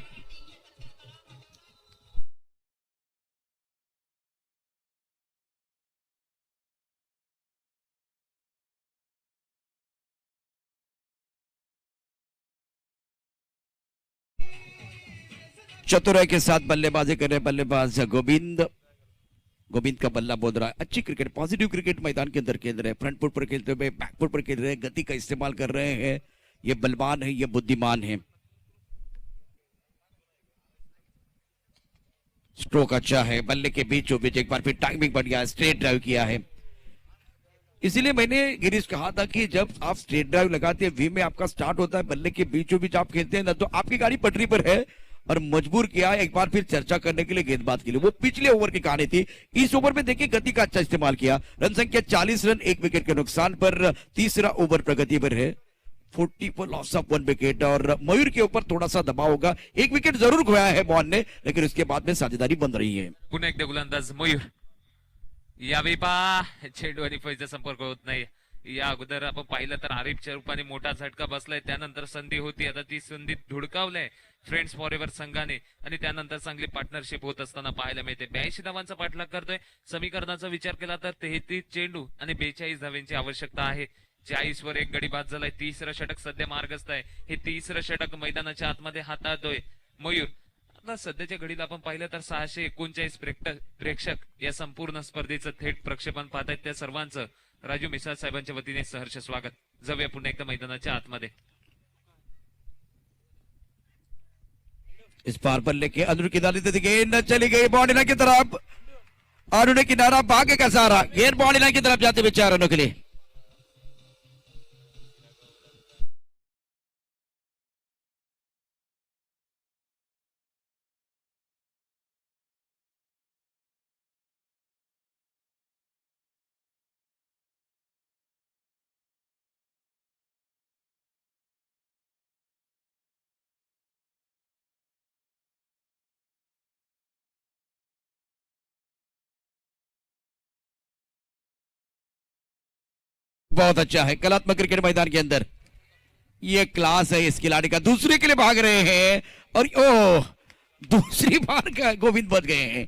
चतुराई के साथ बल्लेबाजी कर रहे बल्लेबाज गोविंद। गोविंद का बल्ला बोल रहा है। अच्छी क्रिकेट, पॉजिटिव क्रिकेट मैदान के अंदर खेल रहे हैं। फ्रंट फुट पर खेलते हुए बैक फुट पर खेल रहे हैं, गति का इस्तेमाल कर रहे हैं। ये बलवान है, ये बुद्धिमान है। स्ट्रोक अच्छा है, बल्ले के बीचों बीच एक बार फिर टाइमिंग बढ़ गया, स्ट्रेट ड्राइव किया है। इसीलिए मैंने गिरीश कहा था कि जब आप स्ट्रेट ड्राइव लगाते हैं, वी में आपका स्टार्ट होता है, बल्ले के बीचों बीच आप खेलते हैं ना, तो आपकी गाड़ी पटरी पर है। और मजबूर किया एक बार फिर चर्चा करने के लिए गेंदबाज के लिए। वो पिछले ओवर की कहानी थी। इस ओवर में देखिए गति का अच्छा इस्तेमाल किया। रन संख्या 40 रन 1 विकेट के नुकसान पर। तीसरा ओवर प्रगति पर है। 40 पर लॉस ऑफ 1 विकेट। और मयूर के ऊपर थोड़ा सा दबाव होगा। 1 विकेट जरूर खोया है बॉन ने, लेकिन उसके बाद में साझेदारी बन रही है। पुन्हा एकदा गोलंदाज मयूर। यावेळी पहा चेंडू आणि फौजचा संपर्क होत नाही। या अगोदर आपण पाहिलं तर आरिफच्या रूपाने मोठा झटका बसलाय, त्यानंतर संधी होती, आता ती संधी धुडकावलंय फ्रेंड्स फॉर एव्हर संघाने आणि त्यानंतर चांगली पार्टनरशिप होत असताना पाहायला मिळते. 82 धावांचा पाठलाग करतोय. समीकरणाचा विचार केला तर 33 चेंडू आणि 42 धावांची आवश्यकता आहे. 40 वर एक गडी बाद झालाय. तिसरं षटक सध्या मार्गस्थ आहे. हे तिसरं षटक मैदानाच्या आतमध्ये हाताळतोय मयूर. आता सध्याच्या घडीला आपण पाहिलं तर 639 प्रेक्षक या संपूर्ण स्पर्धेचं थेट प्रक्षेपण पाहत आहेत. त्या सर्वांचं राजू मिसाळ साहेबांच्या वतीने सहर्ष स्वागत. जाऊया पुन्हा एकदा मैदानाच्या आतमध्ये. इस पार बल्ले के अनुर की डाली थी गेंद चली गई बॉडी लाइन की तरफ। अनुर ने किनारा भाग्य का सहारा, गेंद बॉडी लाइन की तरफ जाते हुए 4 रनों के लिए। बहुत अच्छा है कलात्मक क्रिकेट मैदान के अंदर, ये क्लास है इस खिलाड़ी का। दूसरे के लिए भाग रहे हैं और ओ दूसरी बार का गोविंद बच गए हैं।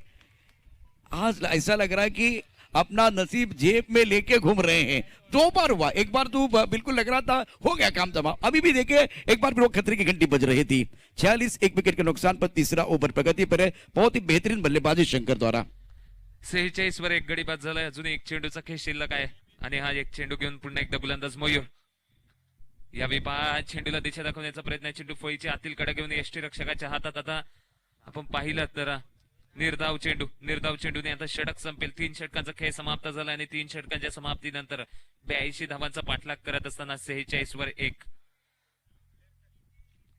आज ऐसा लग रहा है कि अपना नसीब जेब में लेके घूम रहे हैं। 2 बार हुआ, एक बार तो बिल्कुल लग रहा था हो गया काम तमाम, अभी भी देखिए एक बार फिर वो खतरे की घंटी बज रही थी। 46 एक विकेट के नुकसान पर तीसरा ओवर प्रगति पर है। बहुत ही बेहतरीन बल्लेबाजी शंकर द्वारा। 46 वर एक गडी बाद झालाय. अजून एक चेंडूचा खेळ शिल्लक आहे आणि हा एक चेंडू घेऊन पुन्हा एकदा गोलंदाज मयूर. यावेळी चेंडूला दिशा दाखवण्याचा प्रयत्न. चेंडू फळीच्या आतील कडे घेऊन यष्टी रक्षकाच्या हातात. आता आपण पाहिलं तर निर्धाव चेंडूने आता षटक संपेल. 3 षटकांचा खेळ समाप्त झाला आणि 3 षटकांच्या समाप्तीनंतर 82 धावांचा पाठलाग करत असताना 46 वर 1.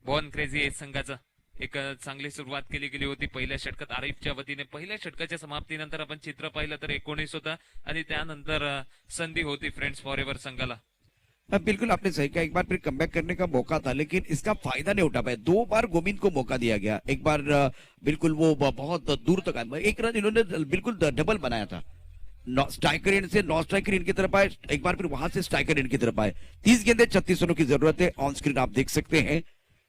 बॉर्न क्रेझी या संघाचा एक चांगली सुरुवात केली गेली होती पहिल्या षटकात आरिफच्या वतीने. पहिल्या षटकाच्या समाप्तीनंतर आपण चित्र पाहिलं तर 19 होता आणि त्यानंतर संधी होती फ्रेंड्स फॉर एव्हर संघाला. बिल्कुल आपने सही कहा, एक बार फिर कमबैक करने का मौका था लेकिन इसका फायदा नहीं उठा पाए। 2 बार गोविंद को मौका दिया गया, एक बार बिल्कुल वो बहुत दूर तक आया, एक रन इन्होंने बिल्कुल डबल बनाया था। स्ट्राइकर एंड से नॉन स्ट्राइकर एंड की तरफ आए, एक बार फिर वहां से स्ट्राइकर एंड की तरफ आए। 30 गेंदे 36 रनों की जरूरत है। ऑन स्क्रीन आप देख सकते हैं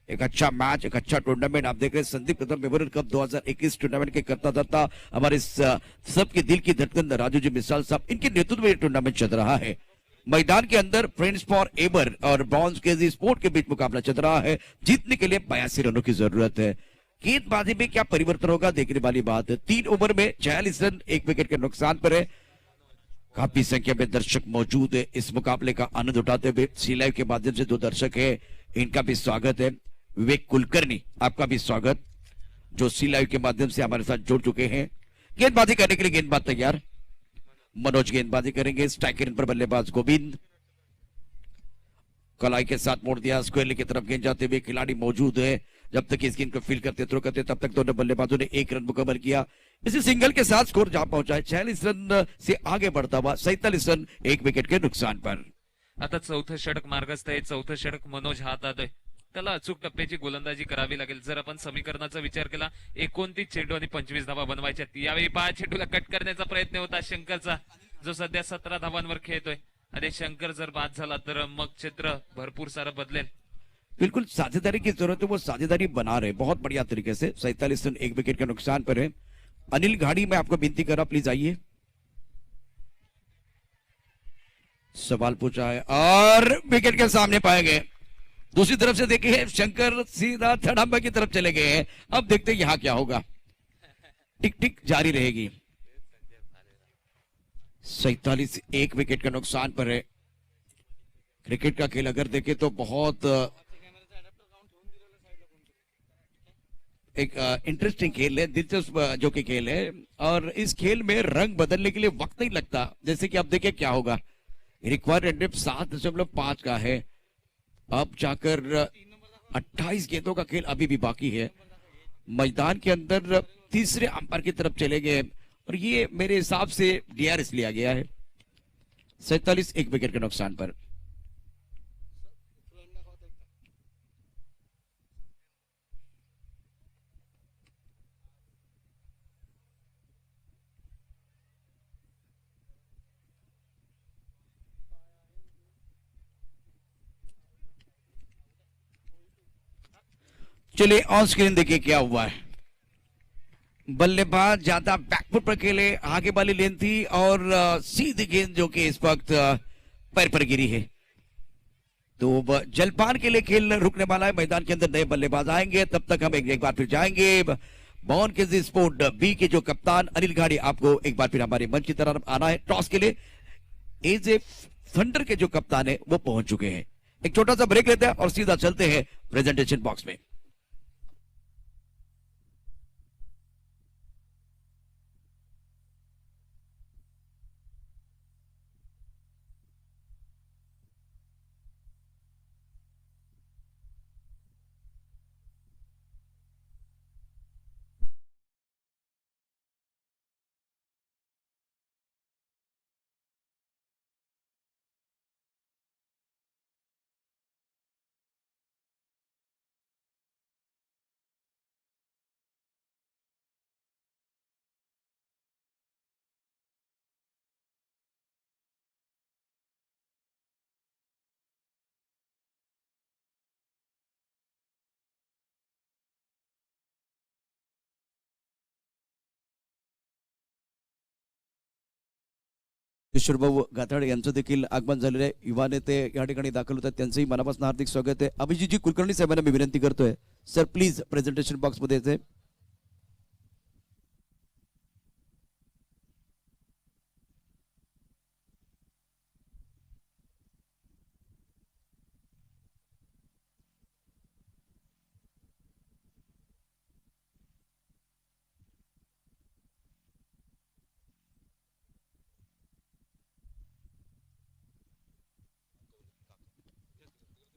एक अच्छा मैच, एक अच्छा टूर्नामेंट आप देख रहे हैं। Sandeep Kadam memorial cup 2021 tournament के करता धरता हमारे सबके दिल की धड़कन राजू जी मिसाल साहब, इनके नेतृत्व में ये टूर्नामेंट चल रहा है। मैदान के अंदर फ्रेंड्स फॉर एवर और बॉन्स के स्पोर्ट के बीच मुकाबला चल रहा है। जीतने के लिए 82 रनों की जरूरत है। गेंदबाजी में क्या परिवर्तन होगा देखने वाली बात है। 3 ओवर में 46 रन 1 विकेट के नुकसान पर है। काफी संख्या में दर्शक मौजूद है इस मुकाबले का आनंद उठाते हुए। सी लाइव के माध्यम से 2 दर्शक है, इनका भी स्वागत है। विवेक कुलकर्णी आपका भी स्वागत, जो सी लाइव के माध्यम से हमारे साथ जुड़ चुके हैं। गेंदबाजी करने के लिए गेंदबाज तैयार, मनोज गेंदबाजी करेंगे। स्ट्राइकर पर बल्लेबाज गोविंद, कलाई के साथ मोड़ दिया, स्क्वायर की तरफ गेंद जाते हुए खिलाड़ी मौजूद है। जब तक इस गेंद को फील करते थ्रो करते तब तक दोनों बल्लेबाजों ने 1 रन मुकम्मल किया। इसी सिंगल के साथ स्कोर जहां पहुंचा है 46 रन से आगे बढ़ता हुआ 47 रन 1 विकेट के नुकसान पर। आता चौथं षटक मार्गस्थ आहे. चौथं षटक मनोज हातात आहे. त्याला अचूक टप्प्याची गोलंदाजी करावी लागेल. जर आपण समीकरणाचा विचार केला 29 चेंडू आणि 25 धावा बनवायच्या. यावेळी 5 चेंडूला कट करण्याचा प्रयत्न होता शंकरचा, जो सध्या 17 धावांवर खेळतोय. आणि शंकर जर बाद झाला तर मग चित्र भरपूर सारं बदलेल. बिल्कुल साझेदारी की जरूरत है, वो साझेदारी बना रहे बहुत बढ़िया तरीके से। 47 रन 1 विकेट के नुकसान पर है। अनिल घाड़ी मैं आपको विनती कर रहा, प्लीज आइए। सवाल पूछा है और विकेट के सामने पाए गए। दूसरी तरफ से देखिए शंकर सीधा थड़ांबा की तरफ चले गए हैं। अब देखते हैं यहां क्या होगा। टिक टिक जारी रहेगी। 47 1 विकेट का नुकसान पर है। क्रिकेट का खेल अगर देखें तो बहुत एक इंटरेस्टिंग खेल है, दिलचस्प जो कि खेल है, और इस खेल में रंग बदलने के लिए वक्त नहीं लगता। जैसे कि आप देखें क्या होगा। रिक्वायर्ड रन रेट 7.5 का है। अब जाकर 28 गेंदों का खेल अभी भी बाकी है। मैदान के अंदर तीसरे अंपायर की तरफ चले गए और ये मेरे हिसाब से डीआरएस लिया गया है। 47 1 विकेट के नुकसान पर। चलिए ऑन स्क्रीन देखिए क्या हुआ है। बल्लेबाज ज्यादा बैकफुट पर खेले, आगे वाली लेन थी और सीधी गेंद जो कि इस वक्त पैर पर गिरी है। तो जलपान के लिए खेल रुकने वाला है। मैदान के अंदर नए बल्लेबाज आएंगे, तब तक हम एक बार फिर जाएंगे। बॉन के स्पोर्ट बी के जो कप्तान अनिल घाड़ी, आपको एक बार फिर हमारे मंच की तरफ आना है टॉस के लिए। एज ए थंडर के जो कप्तान है वो पहुंच चुके हैं। एक छोटा सा ब्रेक लेते हैं और सीधा चलते हैं प्रेजेंटेशन बॉक्स में। किशोरभाऊ गाथाड यांचं देखील आगमन झालेलं आहे। युवा नेते या ठिकाणी दाखल होतात, त्यांचंही मनापासून हार्दिक स्वागत आहे। अभिजितजी कुलकर्णी साहेबांना मी विनंती करतोय, सर प्लीज प्रेझेंटेशन बॉक्स मध्ये यायचंय।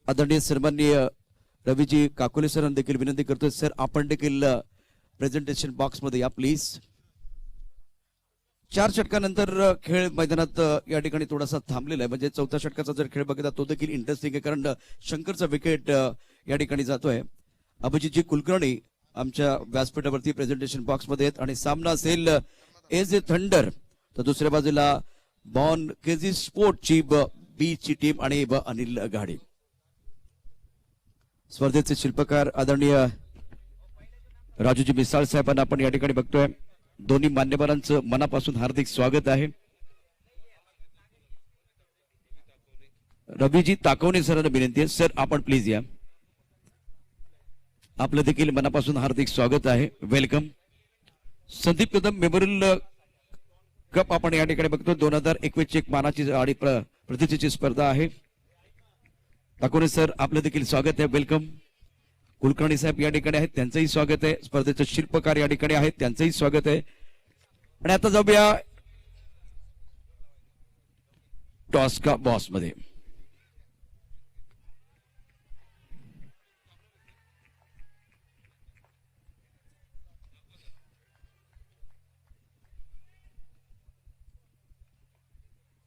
आदरणीय सन्माननीय रवीजी काकोले सरांना देखील विनंती करतोय, सर आपण देखील प्रेझेंटेशन बॉक्स मध्ये या प्लीज। 4 षटकानंतर खेळ मैदानात या ठिकाणी थोडासा थांबलेला आहे। म्हणजे चौथ्या षटकाचा जर खेळ बघितला तो देखील इंटरेस्टिंग आहे, कारण शंकरचा विकेट या ठिकाणी जातोय। अभिजितजी कुलकर्णी आमच्या व्यासपीठावरती प्रेझेंटेशन बॉक्स मध्ये आहेत आणि सामना असेल एज ए थंडर, तर दुसऱ्या बाजूला बॉन केजी स्पोर्टची बी ची टीम आणि अनिल घाडी। स्पर्धेचे शिल्पकार आदरणीय राजूजी मिसाळ साहेबांना आपण या ठिकाणी बघतोय। दोन्ही मान्यवरांचं मनापासून हार्दिक स्वागत आहे। रवीजी ताकवणे सरांना विनंती आहे, सर आपण प्लीज या। आपलं देखील मनापासून हार्दिक स्वागत आहे, welcome. Sandeep Kadam memorial cup आपण या ठिकाणी बघतो। 2021 ची एक मानाची आणि प्रतिष्ठेची स्पर्धा आहे। ताकोने सर आपलं देखील स्वागत आहे, वेलकम। कुलकर्णी साहेब या ठिकाणी आहेत, त्यांचंही स्वागत आहे। स्पर्धेचे शिल्पकार या ठिकाणी आहेत, त्यांचंही स्वागत आहे। आणि आता जाऊया टॉस का बॉस मध्ये।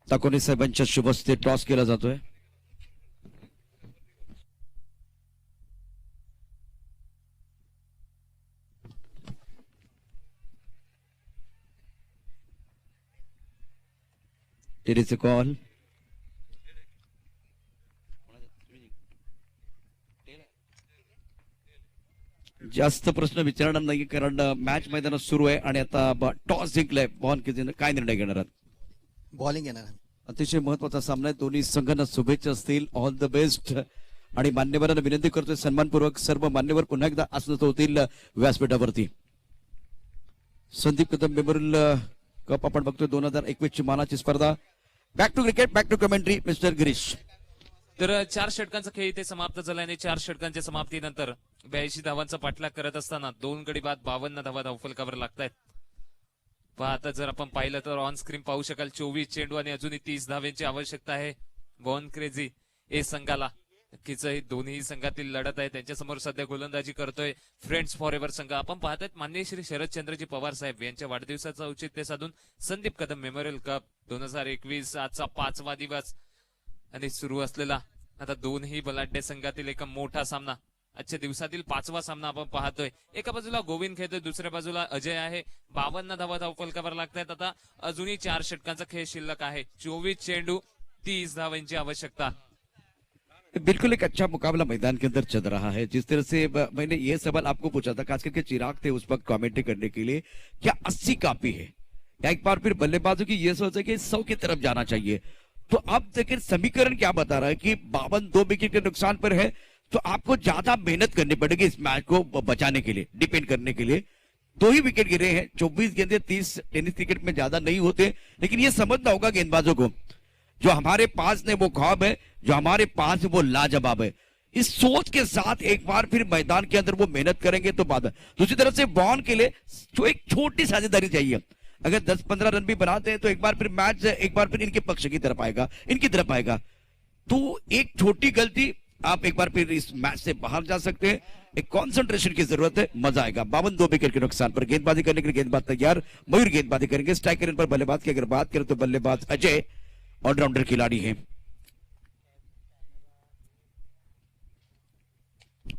ताकोने साहेबांच्या शुभ हस्ते टॉस केला जातोय। टेरीचे कॉल जास्त प्रश्न विचारणार नाही, कारण मॅच मैदानात सुरू आहे आणि आता टॉस जिंकलाय बॉन कितीने काय निर्णय घेणार आहात? बॉलिंग येणार. अतिशय महत्वाचा सामना आहे, दोन्ही संघांना शुभेच्छा असतील, ऑल द बेस्ट। आणि मान्यवरांना विनंती करतोय सन्मानपूर्वक सर्व मान्यवर पुन्हा एकदा आसनस्थ होतील व्यासपीठावरती। संदीप कदम मेमोरियल कप आपण बघतोय 2021 ची मानाची स्पर्धा। Back to cricket, back to commentary, mister Girish. तर 4 षटकांचा खेळ इथे समाप्त झाला आणि 4 षटकांच्या समाप्तीनंतर 82 धावांचा पाठलाग करत असताना 2 गडी बाद 52 धावा धावफलकावर लागतायत। पहा आता जर आपण पाहिलं तर ऑन स्क्रीन पाहू शकाल 24 चेंडू आणि अजूनही 30 धावांची आवश्यकता आहे बॉर्न क्रेझी ए संघाला। नक्कीच दोन्ही संघातील लढत आहे, त्यांच्यासमोर सध्या गोलंदाजी करतोय फ्रेंड्स फॉर एव्हर संघ। आपण पाहतायत माननीय श्री शरदचंद्रजी पवार साहेब यांच्या वाढदिवसाचं औचित्य साधून संदीप कदम मेमोरियल कप 2021 आजचा 5वा दिवस आणि सुरू असलेला आता दोन्ही बलाढ्य संघातील एक मोठा सामना, आजच्या दिवसातील 5वा सामना आपण पाहतोय। एका बाजूला गोविंद खेळतोय, दुसऱ्या बाजूला अजय आहे। 52 धावा धावफलकावर लागतायत। आता अजूनही 4 षटकांचा खेळ शिल्लक आहे, 24 चेंडू 30 धावांची आवश्यकता। बिल्कुल एक अच्छा मुकाबला मैदान के अंदर चल रहा है। जिस तरह से मैंने ये सवाल आपको पूछा था, खास करके चिराग थे उस वक्त कमेंट्री करने के लिए, क्या 80 काफी है या एक बार फिर बल्लेबाजों की ये सोच है कि 100 की तरफ जाना चाहिए? तो अब देखिए समीकरण क्या बता रहा है कि 52 2 विकेट के नुकसान पर है, तो आपको ज्यादा मेहनत करनी पड़ेगी इस मैच को बचाने के लिए, डिपेंड करने के लिए। 2 ही विकेट गिरे हैं, 24 गेंदे 30 टेनिस क्रिकेट में ज्यादा नहीं होते, लेकिन ये समझना होगा गेंदबाजों को, जो हमारे पास ने वो ख्वाब है, जो हमारे पास है वो लाजवाब है। इस सोच के साथ एक बार फिर मैदान के अंदर वो मेहनत करेंगे तो बात है। दूसरी तरफ से बॉन के लिए जो एक छोटी साझेदारी चाहिए, अगर 10-15 रन भी बनाते हैं तो एक बार फिर मैच एक बार फिर इनके पक्ष की तरफ आएगा, इनकी तरफ आएगा। तो एक छोटी गलती, आप एक बार फिर इस मैच से बाहर जा सकते हैं। एक कंसंट्रेशन की जरूरत है, मजा आएगा। 52 2 विकेट के नुकसान पर गेंदबाजी करने के लिए गेंदबाज तैयार, मयूर गेंदबाजी करेंगे। स्ट्राइकर पर बल्लेबाज की अगर बात करें तो बल्लेबाज अजय ऑलराउंडर खिलाड़ी हैं।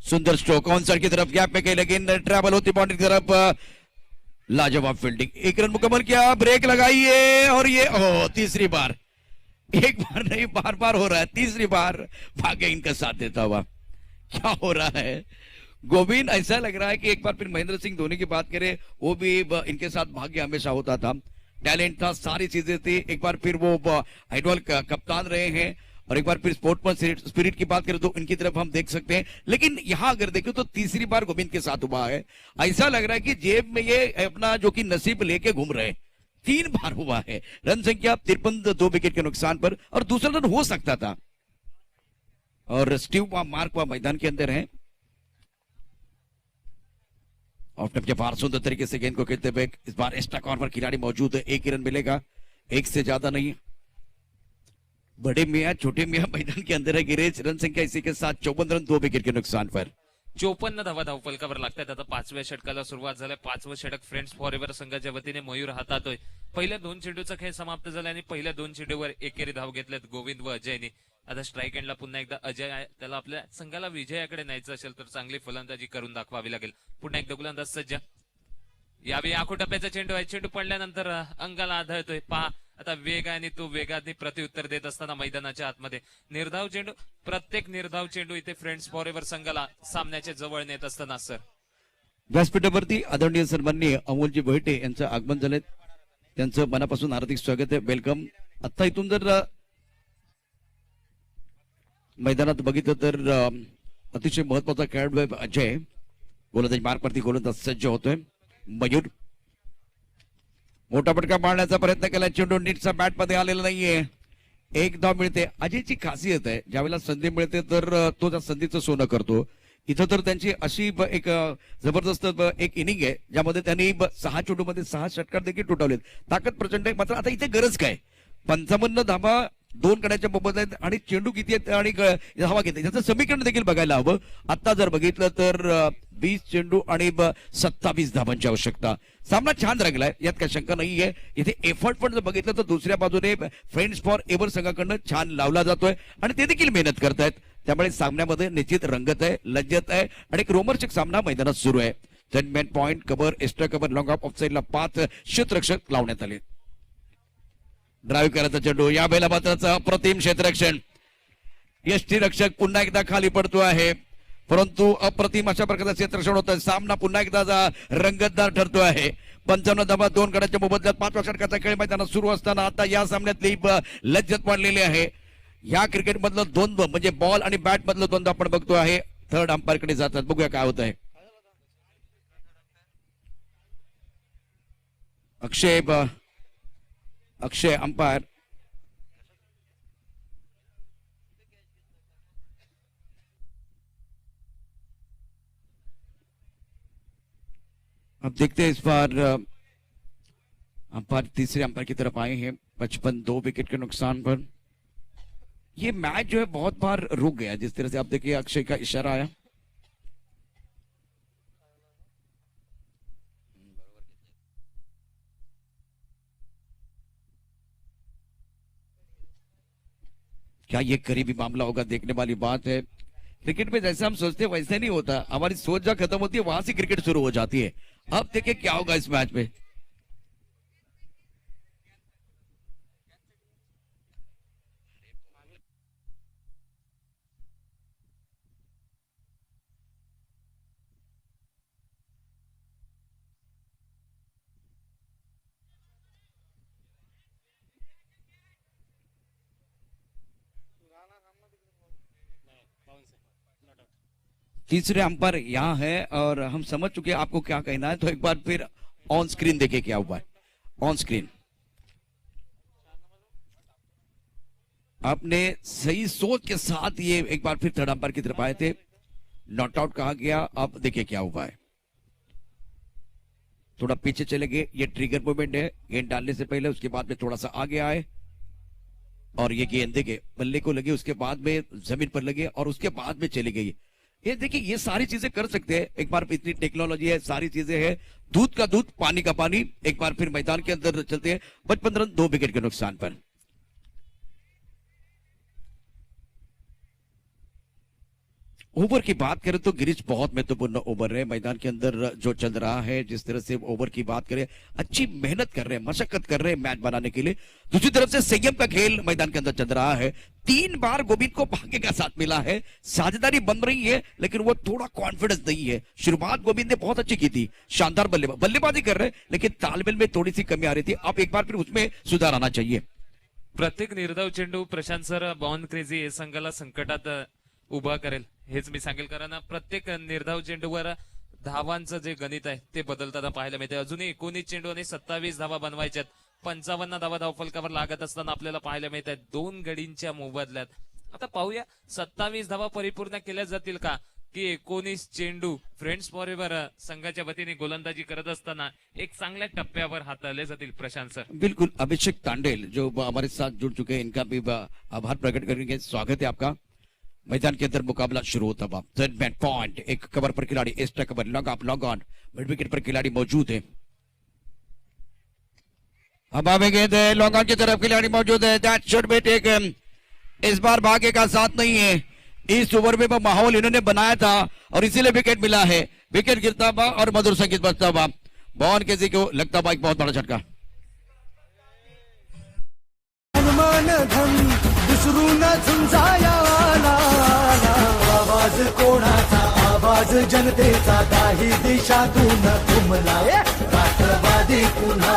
सुंदर स्ट्रोक ऑन साइड की तरफ, गैप में कहीं लेकिन ट्रैवल होती बाउंड्री की तरफ, लाजवाब फील्डिंग, एक रन मुकम्मल किया, ब्रेक लगाइए और ये तीसरी बार, एक बार नहीं बार बार हो रहा है, तीसरी बार भाग्य इनका साथ देता हुआ। क्या हो रहा है गोविंद? ऐसा लग रहा है कि एक बार फिर महेंद्र सिंह धोनी की बात करें, वो भी इनके साथ भाग्य हमेशा होता था, टैलेंट था, सारी चीजें थी। एक बार फिर वो आइडल कप्तान रहे हैं, और एक बार फिर स्पोर्ट्समैन स्पिरिट की बात करें तो इनकी तरफ हम देख सकते हैं। लेकिन यहां अगर देखें तो तीसरी बार गोविंद के साथ हुआ है। ऐसा लग रहा है कि जेब में ये अपना जो कि नसीब लेके घूम रहे हैं। 3 बार हुआ है। रन संख्या 53 2 विकेट के नुकसान पर, और दूसरा रन हो सकता था। और स्टीव मार्क वह मैदान के अंदर है। ऑफ के बाहर सुंदर तरीके से गेंद को खेलते हुए, इस बार एक्स्ट्रा कॉर्नर खिलाड़ी मौजूद है, 1 ही रन मिलेगा, 1 से ज्यादा नहीं। बड़े मियां छोटे मियां मैदान के अंदर है। गिरीश, रन संख्या इसी के साथ 54 रन 2 विकेट के नुकसान पर। 54 धावा धावफलकावर लागतात। आता 5व्या षटकाला सुरुवात झाली। 5वं षटक फ्रेंड्स फॉरएव्हर संघाच्या वतीने मयूर हातातोय। पहिल्या 2 चेंडूचा खेळ समाप्त झाला आणि पहिल्या 2 चेंडूवर एकेरी धाव घेतल्यात गोविंद व अजयने। आता स्ट्राईक एंडला पुन्हा एकदा अजय आहे, त्याला आपल्या संघाला विजयाकडे न्यायचं असेल तर चांगली फलंदाजी करून दाखवावी लागेल। पुन्हा एकदा गोलंदाज सज्ज, यावेळी आखो टप्प्याचा चेंडू आहे, चेंडू पडल्यानंतर अंगाला आदळतोय। पहा आता वेग आणि तो वेगाने प्रत्युत्तर देत असताना मैदानाच्या आतमध्ये निर्धाव चेंडू, प्रत्येक निर्धाव चेंडू इथे फ्रेंड्स फॉरएव्हर संघाला सामन्याच्या जवळ नेत असताना सर व्यासपीठावरती आदरणीय सन्माननीय अमोलजी भोईटे यांचं आगमन झालंय, त्यांचं मनापासून हार्दिक स्वागत आहे, वेलकम। आता इथून जर मैदानात बघितलं तर अतिशय महत्वाचा खेळाडू आहे अजय, गोलंदाज मार्कवरती गोलंदाज सज्ज होतोय। मयूर मोठा फटका मारण्याचा प्रयत्न केला, चेंडू नीटचा बॅट मध्ये आलेला नाहीये, 1 धाव मिळते। अजयची खासियत आहे, ज्यावेळेला संधी मिळते तर तो त्या संधीचं सोनं करतो। इथं तर त्यांची अशी एक जबरदस्त एक इनिंग आहे, ज्यामध्ये त्यांनी 6 चेंडूमध्ये 6 षटकार देखील तुटवलेत। ताकद प्रचंड आहे, मात्र आता इथे गरज काय? 55 धावा 2 गड्याच्या मोबदल्यात आहेत, आणि चेंडू किती आहेत आणि धावा किती, त्याचं समीकरण देखील बघायला हवं। आता जर बघितलं तर 20 चेंडू आणि 27 धावांची आवश्यकता। सामना छान रंगलाय, यात काही शंका नाहीये। इथे एफर्ट पण जर बघितलं तर दुसऱ्या बाजूने फ्रेंड्स फॉर एव्हर संघाकडनं छान लावला जातोय, आणि ते देखील मेहनत करतायत। त्यामुळे सामन्यामध्ये निश्चित रंगत आहे, लज्जत आहे, आणि एक रोमर्चक सामना मैदानात सुरू आहे। सेटमॅन point, cover, extra cover, long off साईडला 5 क्षेत्ररक्षक लावण्यात आले। ड्राईव्ह करायचा चेंडू, या बेला मात्राचा अप्रतिम क्षेत्ररक्षण, यष्टीरक्षक पुन्हा एकदा खाली पडतो आहे, परंतु अप्रतिम अशा प्रकारचा क्षेत्ररक्षण होत आहे। सामना पुन्हा एकदा रंगतदार ठरतो आहे। 55 धावा 2 गड्याच्या मोबदल्यात 5व्या षटकाचा खेळ मैदानात सुरू असताना आता या सामन्यातली लज्जत वाढलेली आहे। या क्रिकेट मधलं द्वंद्व म्हणजे बॉल आणि बॅट मधलं द्वंद्व आपण बघतो आहे। थर्ड अंपायर कडे जातात, बघूया काय होत आहे। अक्षय अंपायर, अब देखते हैं इस बार अंपायर तीसरे अंपायर की तरफ आए हैं। 55 2 विकेट के नुकसान पर ये मैच जो है बहुत बार रुक गया। जिस तरह से आप देखिए अक्षय का इशारा आया, क्या ये करीबी मामला होगा, देखने वाली बात है। क्रिकेट में जैसे हम सोचते हैं वैसे नहीं होता, हमारी सोच जहां खत्म होती है वहां से क्रिकेट शुरू हो जाती है। अब देखिए क्या होगा इस मैच में। तीसरे अंपायर यहाँ है और हम समझ चुके हैं आपको क्या कहना है, तो एक बार फिर ऑन स्क्रीन देखिए क्या हुआ है। ऑन स्क्रीन आपने सही सोच के साथ ये एक बार फिर थर्ड अंपायर की तरफ आए थे, नॉट आउट कहा गया। अब देखिए क्या हुआ है, थोड़ा पीछे चले गए, ये ट्रिगर मूवमेंट है गेंद डालने से पहले, उसके बाद में थोड़ा सा आगे आए और ये गेंद देखे बल्ले को लगे, उसके बाद में जमीन पर लगे और उसके बाद में चली गई। ये देखिए ये सारी चीजें कर सकते हैं, एक बार इतनी टेक्नोलॉजी है, सारी चीजें हैं, दूध का दूध पानी का पानी। एक बार फिर मैदान के अंदर चलते हैं, 55 रन 2 विकेट के नुकसान पर। ओवर की बात करें तो गिरीश बहुत महत्वपूर्ण ओवर है मैदान के अंदर जो चल रहा है। जिस तरह से ओवर की बात करें, अच्छी मेहनत कर रहे हैं, मशक्कत कर रहे हैं मैच बनाने के लिए। दूसरी तरफ से संयम का खेल मैदान के अंदर चल रहा है। 3 बार गोविंद को भाग्य का साथ मिला है, साझेदारी बन रही है, लेकिन वो थोड़ा कॉन्फिडेंस नहीं है। शुरुआत गोविंद ने बहुत अच्छी की थी, शानदार बल्लेबाजी कर रहे हैं, लेकिन तालमेल में थोड़ी सी कमी आ रही थी। अब एक बार फिर उसमें सुधार आना चाहिए। प्रत्येक निर्धाव चेंडू प्रशांत सर बॉर्न क्रेझी हे संघाला संकटात उभा करेल हेच मी सांगेल, कारण प्रत्येक निर्धाव चेंडूवर धावांचं जे गणित आहे ते बदलताना पाहायला मिळते। अजूनही 19 चेंडू आणि 27 धावा बनवायच्यात, 55 धावा धावफलकावर लागत असताना आपल्याला पाहायला मिळत आहेत 2 गडींच्या मोबदल्यात। आता पाहूया 27 धावा परिपूर्ण केल्या जातील का, की 19 चेंडू फ्रेंड्स फॉरएव्हर संघाच्या वतीने गोलंदाजी करत असताना एक चांगल्या टप्प्यावर हाताळले जातील। प्रशांत सर बिल्कुल, अभिषेक तांडेल जो हमारे साथ जुड़ चुके हैं, इनका भी आभार प्रकट करेंगे। स्वागत है आपका। मैदान के अंदर मुकाबला शुरू होता हुआ, थर्ड मैच पॉइंट, एक कवर पर खिलाड़ी, extra cover, log of log on, mid wicket पर खिलाड़ी मौजूद है। अब आवेंगे लॉग ऑन की तरफ खिलाड़ी मौजूद है। That should be taken. इस बार भाग्य का साथ नहीं है, इस ओवर में वो माहौल इन्होंने बनाया था और इसीलिए विकेट मिला है। विकेट गिरता हुआ और मधुर संगीत बजता हुआ, बॉन किसी को लगता हुआ एक बहुत बड़ा झटका। हनुमान धन विसरून झुंजाया आला, आवाज कोणाचा, आवाज जनतेचा, काही दिशातून उमलाय राष्ट्रवादी पुन्हा।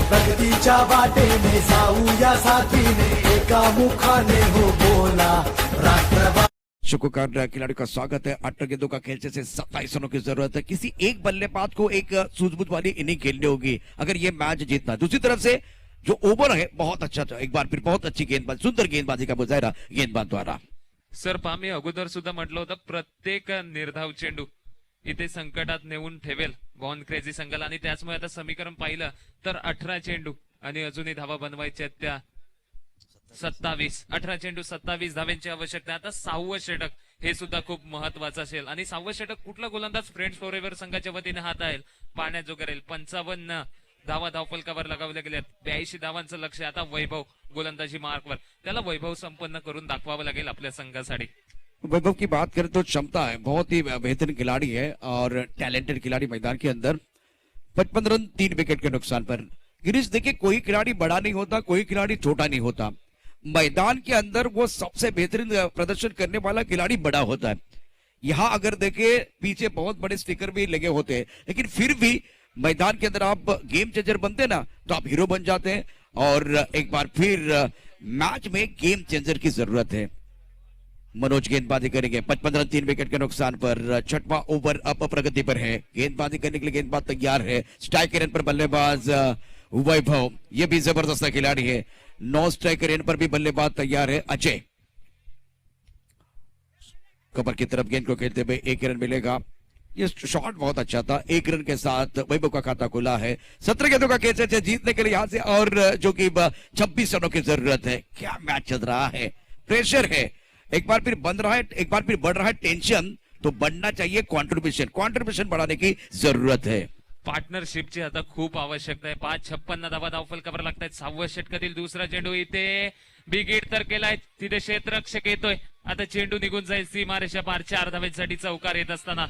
प्रगतीच्या वाटेने जाऊया साथीने, एका मुखाने हो बोला राष्ट्रवादी। शुक्रकार खिलाड़ी का स्वागत है। 8 गेंदों का खेल से 27 रनों की जरूरत है। किसी एक बल्लेबाज को एक सूझबूझ वाली इनिंग खेलनी होगी अगर ये मैच जीतना है। दूसरी तरफ से जो ओवर है बहुत अच्छा था, एक बार फिर बहुत अच्छी गेंदबाजी, सुंदर गेंदबाजी का मुजाहरा गेंदबाज द्वारा। सर पहा, मी अगोदर सुद्धा म्हटलं होतं प्रत्येक निर्धाव चेंडू इथे संकटात नेऊन ठेवेल बॉर्न क्रेझी संघाला, आणि त्याचमुळे आता समीकरण पाहिलं तर 18 चेंडू आणि अजूनही धावा बनवायच्या त्या 27, 18 चेंडू 27 धाव्यांची आवश्यकता। आता 6वं षटक हे सुद्धा खूप महत्वाचं असेल, आणि 6वं षटक कुठला गोलंदाज फ्रेंड्स फॉरएव्हर संघाच्या वतीने हाताळेल पाहण्याजोग करेल। 55 धावा धावफलकावर लगावल्या गेल्यात, 82 धावांचं लक्ष आता वैभव गोलंदाजी मार्कवर, त्याला वैभव संपन्न करून दाखवावं लागेल आपल्या संघासाठी। वैभव की बात करें तो क्षमता है, बहुत ही बेहतरीन खिलाड़ी है और टैलेंटेड खिलाड़ी मैदान के अंदर। 55 रन 3 विकेट के नुकसान पर। गिरीश देखिए, कोई खिलाड़ी बड़ा नहीं होता, कोई खिलाड़ी छोटा नहीं होता, मैदान के अंदर वो सबसे बेहतरीन प्रदर्शन करने वाला खिलाड़ी बड़ा होता है। यहाँ अगर देखे पीछे बहुत बड़े स्टिकर भी लगे होते हैं, लेकिन फिर भी मैदान के अंदर आप गेम चेंजर बनते हैं ना, तो आप हीरो बन जाते हैं और एक बार फिर मैच में गेम चेंजर की जरूरत है। मनोज गेंदबाजी करेंगे 55 रन 3 विकेट के नुकसान पर। 6वां ओवर अब प्रगति पर है, गेंदबाजी करने के लिए गेंदबाज तैयार है। स्ट्राइक रेन पर बल्लेबाज वैभव, ये भी जबरदस्त खिलाड़ी है। 9 स्ट्राइक रेन पर भी बल्लेबाज तैयार है अजय। कवर की तरफ गेंद को खेलते हुए 1 रन मिलेगा। ये शॉट बहुत अच्छा था, 1 रन के साथ वैभव का खाता खुला है। 17 गेंदों का खेल से जीतने के लिए यहां से और जो कि 26 रनों की जरूरत है। क्या मैच चल रहा है, प्रेशर है, एक बार फिर बन रहा है, एक बार फिर बढ़ रहा है टेंशन, तो बढ़ना चाहिए कॉन्ट्रीब्यूशन बढ़ाने की जरूरत है। पार्टनरशिपची आता खूप आवश्यकता आहे। 5-56 धावा धावफलकावर लागतात। 6व्या षटकातील दुसरा चेंडू इथे बिग हिट तर केलाय, तिथे क्षेत्ररक्षक येतोय, आता चेंडू निघून जाईल सीमारेषा पार। 4 धावेसाठी चौकार येत असताना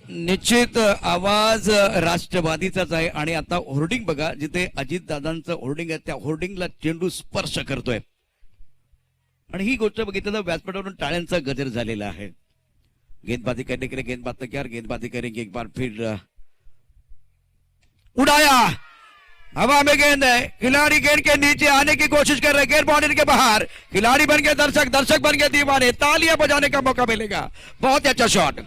निश्चित आवाज राष्ट्रवादीचाच आहे आणि आता होर्डिंग बघा, जिथे अजित दादांचं होर्डिंग आहे त्या होर्डिंगला चेंडू स्पर्श करतोय। आणि ही गोष्ट बघितलं तर व्यासपीठावरून टाळ्यांचा गजर झालेला आहे. गेंदबाजी करने के लिए गेंदबाज तैयार, गेंदबाजी करेंगे एक बार फिर. उड़ाया, हवा में गेंद है, खिलाड़ी गेंद के नीचे आने की कोशिश कर रहे हैं, गेंद बाउंड्री के बाहर. खिलाड़ी बन गए दर्शक, दर्शक बन गए दीवाने, तालियां बजाने का मौका मिलेगा. बहुत ही अच्छा शॉट.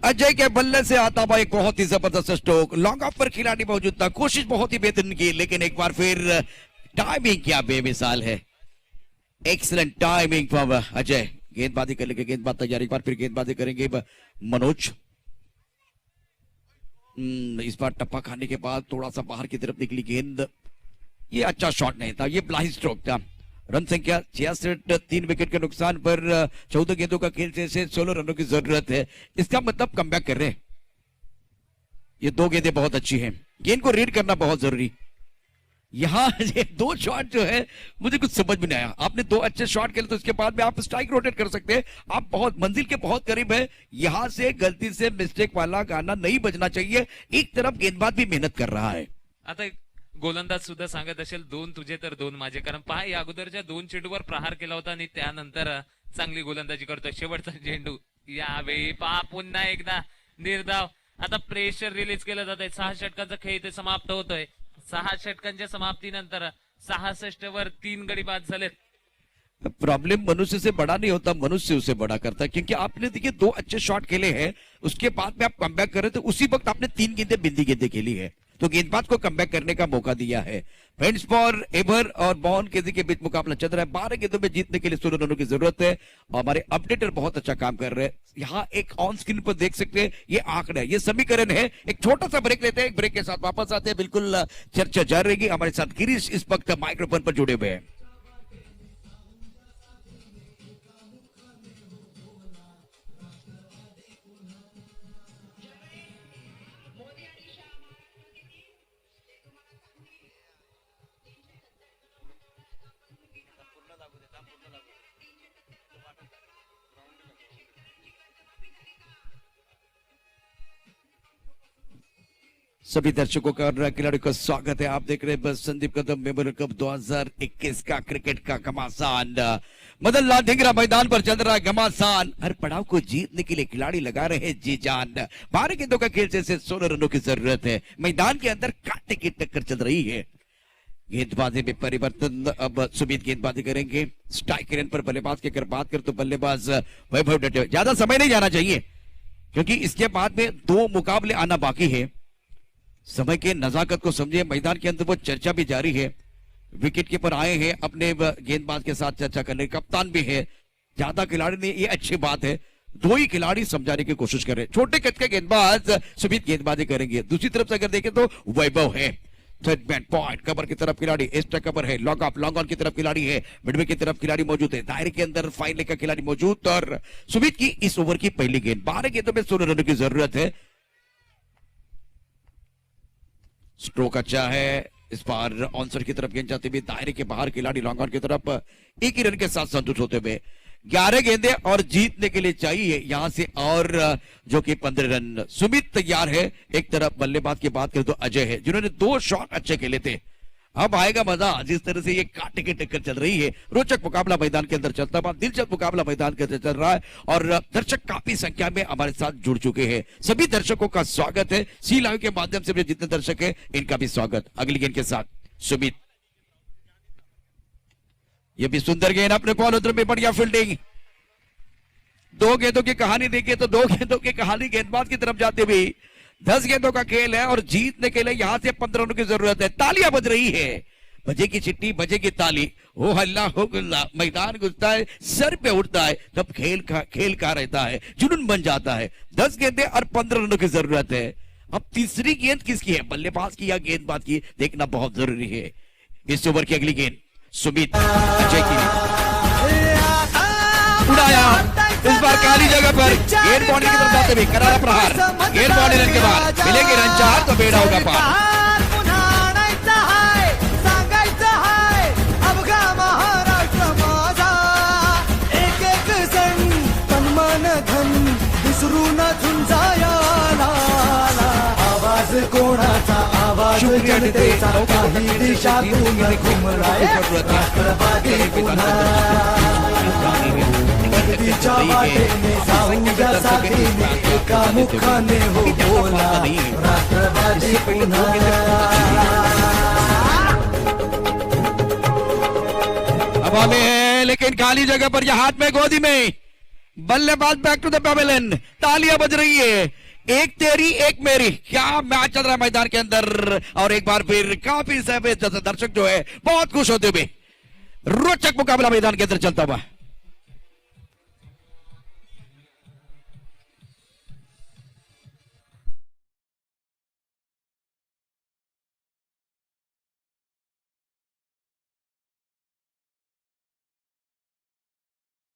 अजय के बल्ले से आता हुआ एक बहुत ही जबरदस्त स्ट्रोक. लॉन्ग ऑफ पर खिलाड़ी मौजूद था, कोशिश बहुत ही बेहतरीन की, लेकिन एक बार फिर टाइमिंग क्या बेमिसाल है. Excellent timing from Ajay. गेंदबाजी कर लेंगे, गेंदबाज तैयार, एक बार फिर गेंदबाजी करेंगे मनोज. इस बार टप्पा खाने के बाद थोड़ा सा बाहर की तरफ निकली गेंद. ये अच्छा शॉट नहीं था, ये ब्लाइंड स्ट्रोक था. रन संख्या 66, 3 विकेट के नुकसान पर 14 गेंदों का खेल से 16 रनों की जरूरत है. इसका मतलब कमबैक कर रहे हैं. ये 2 गेंदें बहुत अच्छी हैं, गेंद को रीड करना बहुत जरूरी. यहाँ ये 2 शॉट जो है मुझे कुछ समझ में नहीं आया. आपने 2 अच्छे शॉट खेले तो इसके बाद में आप स्ट्राइक रोटेट कर सकते हैं. आप बहुत मंजिल के बहुत करीब है. यहां से गलती से मिस्टेक वाला गाना नहीं बजना चाहिए. एक तरफ गेंदबाज भी मेहनत कर रहा है. आता एक गोलंदाज सुद्धा सांगत असेल 2 तुझे तर 2 माझे, कारण पहा या अगोदरच्या 2 चेंडूवर प्रहार केला होता आणि त्यानंतर चांगली गोलंदाजी करतोय. शेवटचा चेंडू यावेळी पहा पुन्हा एकदा निर्धाव. आता प्रेशर रिलीज केलं जात आहे. 6 षटकांचा खेळ इथे समाप्त होतोय. 6 षटकांच्या समाप्तीनंतर 66 वर 3 गडी बाद झालेत. प्रॉब्लम मनुष्य से बड़ा नहीं होता, मनुष्य उसे बड़ा करता है. क्योंकि आपने देखिए 2 अच्छे शॉट खेले हैं, उसके बाद में आप कमबैक कर रहे थे. उसी वक्त आपने 3 गेंदें बिंदी गेंदें खेली है, तो गेंदबाज को कमबैक करने का मौका दिया है. फ्रेंड्स फॉर एवर और बॉन के बीच मुकाबला चल रहा है. 12 गेंदों में जीतने के लिए 16 रनों की जरूरत है. और हमारे अपडेटर बहुत अच्छा काम कर रहे हैं. यहाँ एक ऑन स्क्रीन पर देख सकते हैं, ये आंकड़ा है, ये समीकरण है. एक छोटा सा ब्रेक लेते हैं, एक ब्रेक के साथ वापस आते हैं. बिल्कुल चर्चा जारी रहेगी. हमारे साथ गिरीश इस वक्त माइक्रोफोन पर जुड़े हुए हैं. सभी दर्शकों का और खिलाड़ियों का स्वागत है. आप देख रहे हैं संदीप कदम मेमोरियल कप 2021 का क्रिकेट का घमासान. मदन लाल ढींगरा मैदान पर चल रहा है घमासान. हर पड़ाव को जीतने के लिए खिलाड़ी लगा रहे हैं जी जान. 12 गेंदों का खेल से 16 रनों की जरूरत है. मैदान के अंदर कांटे की टक्कर चल रही है. गेंदबाजी में परिवर्तन. अब सुमित गेंदबाजी करेंगे. स्ट्राइक रेट पर बल्लेबाज की अगर बात करें तो बल्लेबाज वैभव डटे. ज्यादा समय नहीं जाना चाहिए, क्योंकि इसके बाद में 2 मुकाबले आना बाकी है. समय के नजाकत को समझे. मैदान के अंदर वो चर्चा भी जारी है. विकेट कीपर आए हैं अपने गेंदबाज के साथ चर्चा करने. कप्तान भी है. ज्यादा खिलाड़ी नहीं, ये अच्छी बात है. 2 ही खिलाड़ी समझाने की कोशिश कर रहे हैं. छोटे कद के गेंदबाज सुमित गेंदबाजी करेंगे. दूसरी तरफ से अगर देखें तो वैभव है. थर्ड मैन पॉइंट कवर की तरफ खिलाड़ी, एक्स्ट्रा कवर है. लॉन्ग ऑफ लॉन्ग ऑन की तरफ खिलाड़ी है. मिडवे की तरफ खिलाड़ी मौजूद है. दायरे के अंदर फाइन लेकर खिलाड़ी मौजूद. और सुमित की इस ओवर की पहली गेंद. 12 गेंदों में 16 रनों की जरूरत है. स्ट्रोक अच्छा है. इस बार ऑनसर की तरफ गेंद जाते हुए दायरे के बाहर खिलाड़ी लॉन्ग ऑन की तरफ 1 ही रन के साथ संतुष्ट होते हुए. 11 गेंदें और जीतने के लिए चाहिए यहां से, और जो कि 15 रन. सुमित तैयार है. एक तरफ बल्लेबाज की बात करें तो अजय है, जिन्होंने 2 शॉट अच्छे खेले थे. अब आएगा मजा. जिस तरह से ये कांटे की टक्कर चल रही है, रोचक मुकाबला मैदान के अंदर चलता हुआ, दिलचस्प मुकाबला मैदान के अंदर चल रहा है. और दर्शक काफी संख्या में हमारे साथ जुड़ चुके हैं. सभी दर्शकों का स्वागत है. सी लाइव के माध्यम से जितने दर्शक हैं इनका भी स्वागत. अगली गेंद के साथ सुमित. ये भी सुंदर गेंद अपने फॉलोथ्रू में. बढ़िया फील्डिंग. 2 गेंदों की कहानी देखिए तो 2 गेंदों की कहानी गेंदबाज की तरफ जाते हुए. 10 गेंदों का खेल है और जीतने के लिए यहां से 15 रनों की जरूरत है. तालियां बज रही है. बजेगी चिट्टी, बजेगी ताली. हो हल्ला हो गुल्ला. मैदान घुसता है, सर पे उठता है, तब खेल का रहता है, जुनून बन जाता है. 10 गेंदें और 15 रनों की जरूरत है. अब तीसरी गेंद किसकी है, बल्लेबाज की या गेंदबाज की, देखना बहुत जरूरी है. इस ओवर की अगली गेंद सुमित अजय की. उड़ाया. इस बार काली जगह पर गेंद बाउंड्री की तरफ जाते हुए करारा प्रहार. गेंद बाउंड्री रन के बाद मिलेंगे रन 4 तो बेड़ा होगा पार. पुन्हा आणायचा हाय, सांगायचं हाय, अवघा महाराष्ट्र माझा. एक एक सण तन मन धन विसरून झुंजायाला. जनतेचा काही दिशातून घुमलाय राष्ट्रवादी पुन्हा प्रगतीच्या वाटेने जाऊया साथीने एका मुखाने हो बोला राष्ट्रवादी पुन्हा हवा में है लेकिन खाली जगह पर यह हाथ में गोदी में बल्लेबाज बैक टू द पवेलियन तालियां बज रही है एक तेरी एक मेरी क्या मैच चल रहा है मैदान के अंदर और एक बार फिर काफी सभी दर्शक जो है बहुत खुश होते हुए रोचक मुकाबला मैदान के अंदर चलता हुआ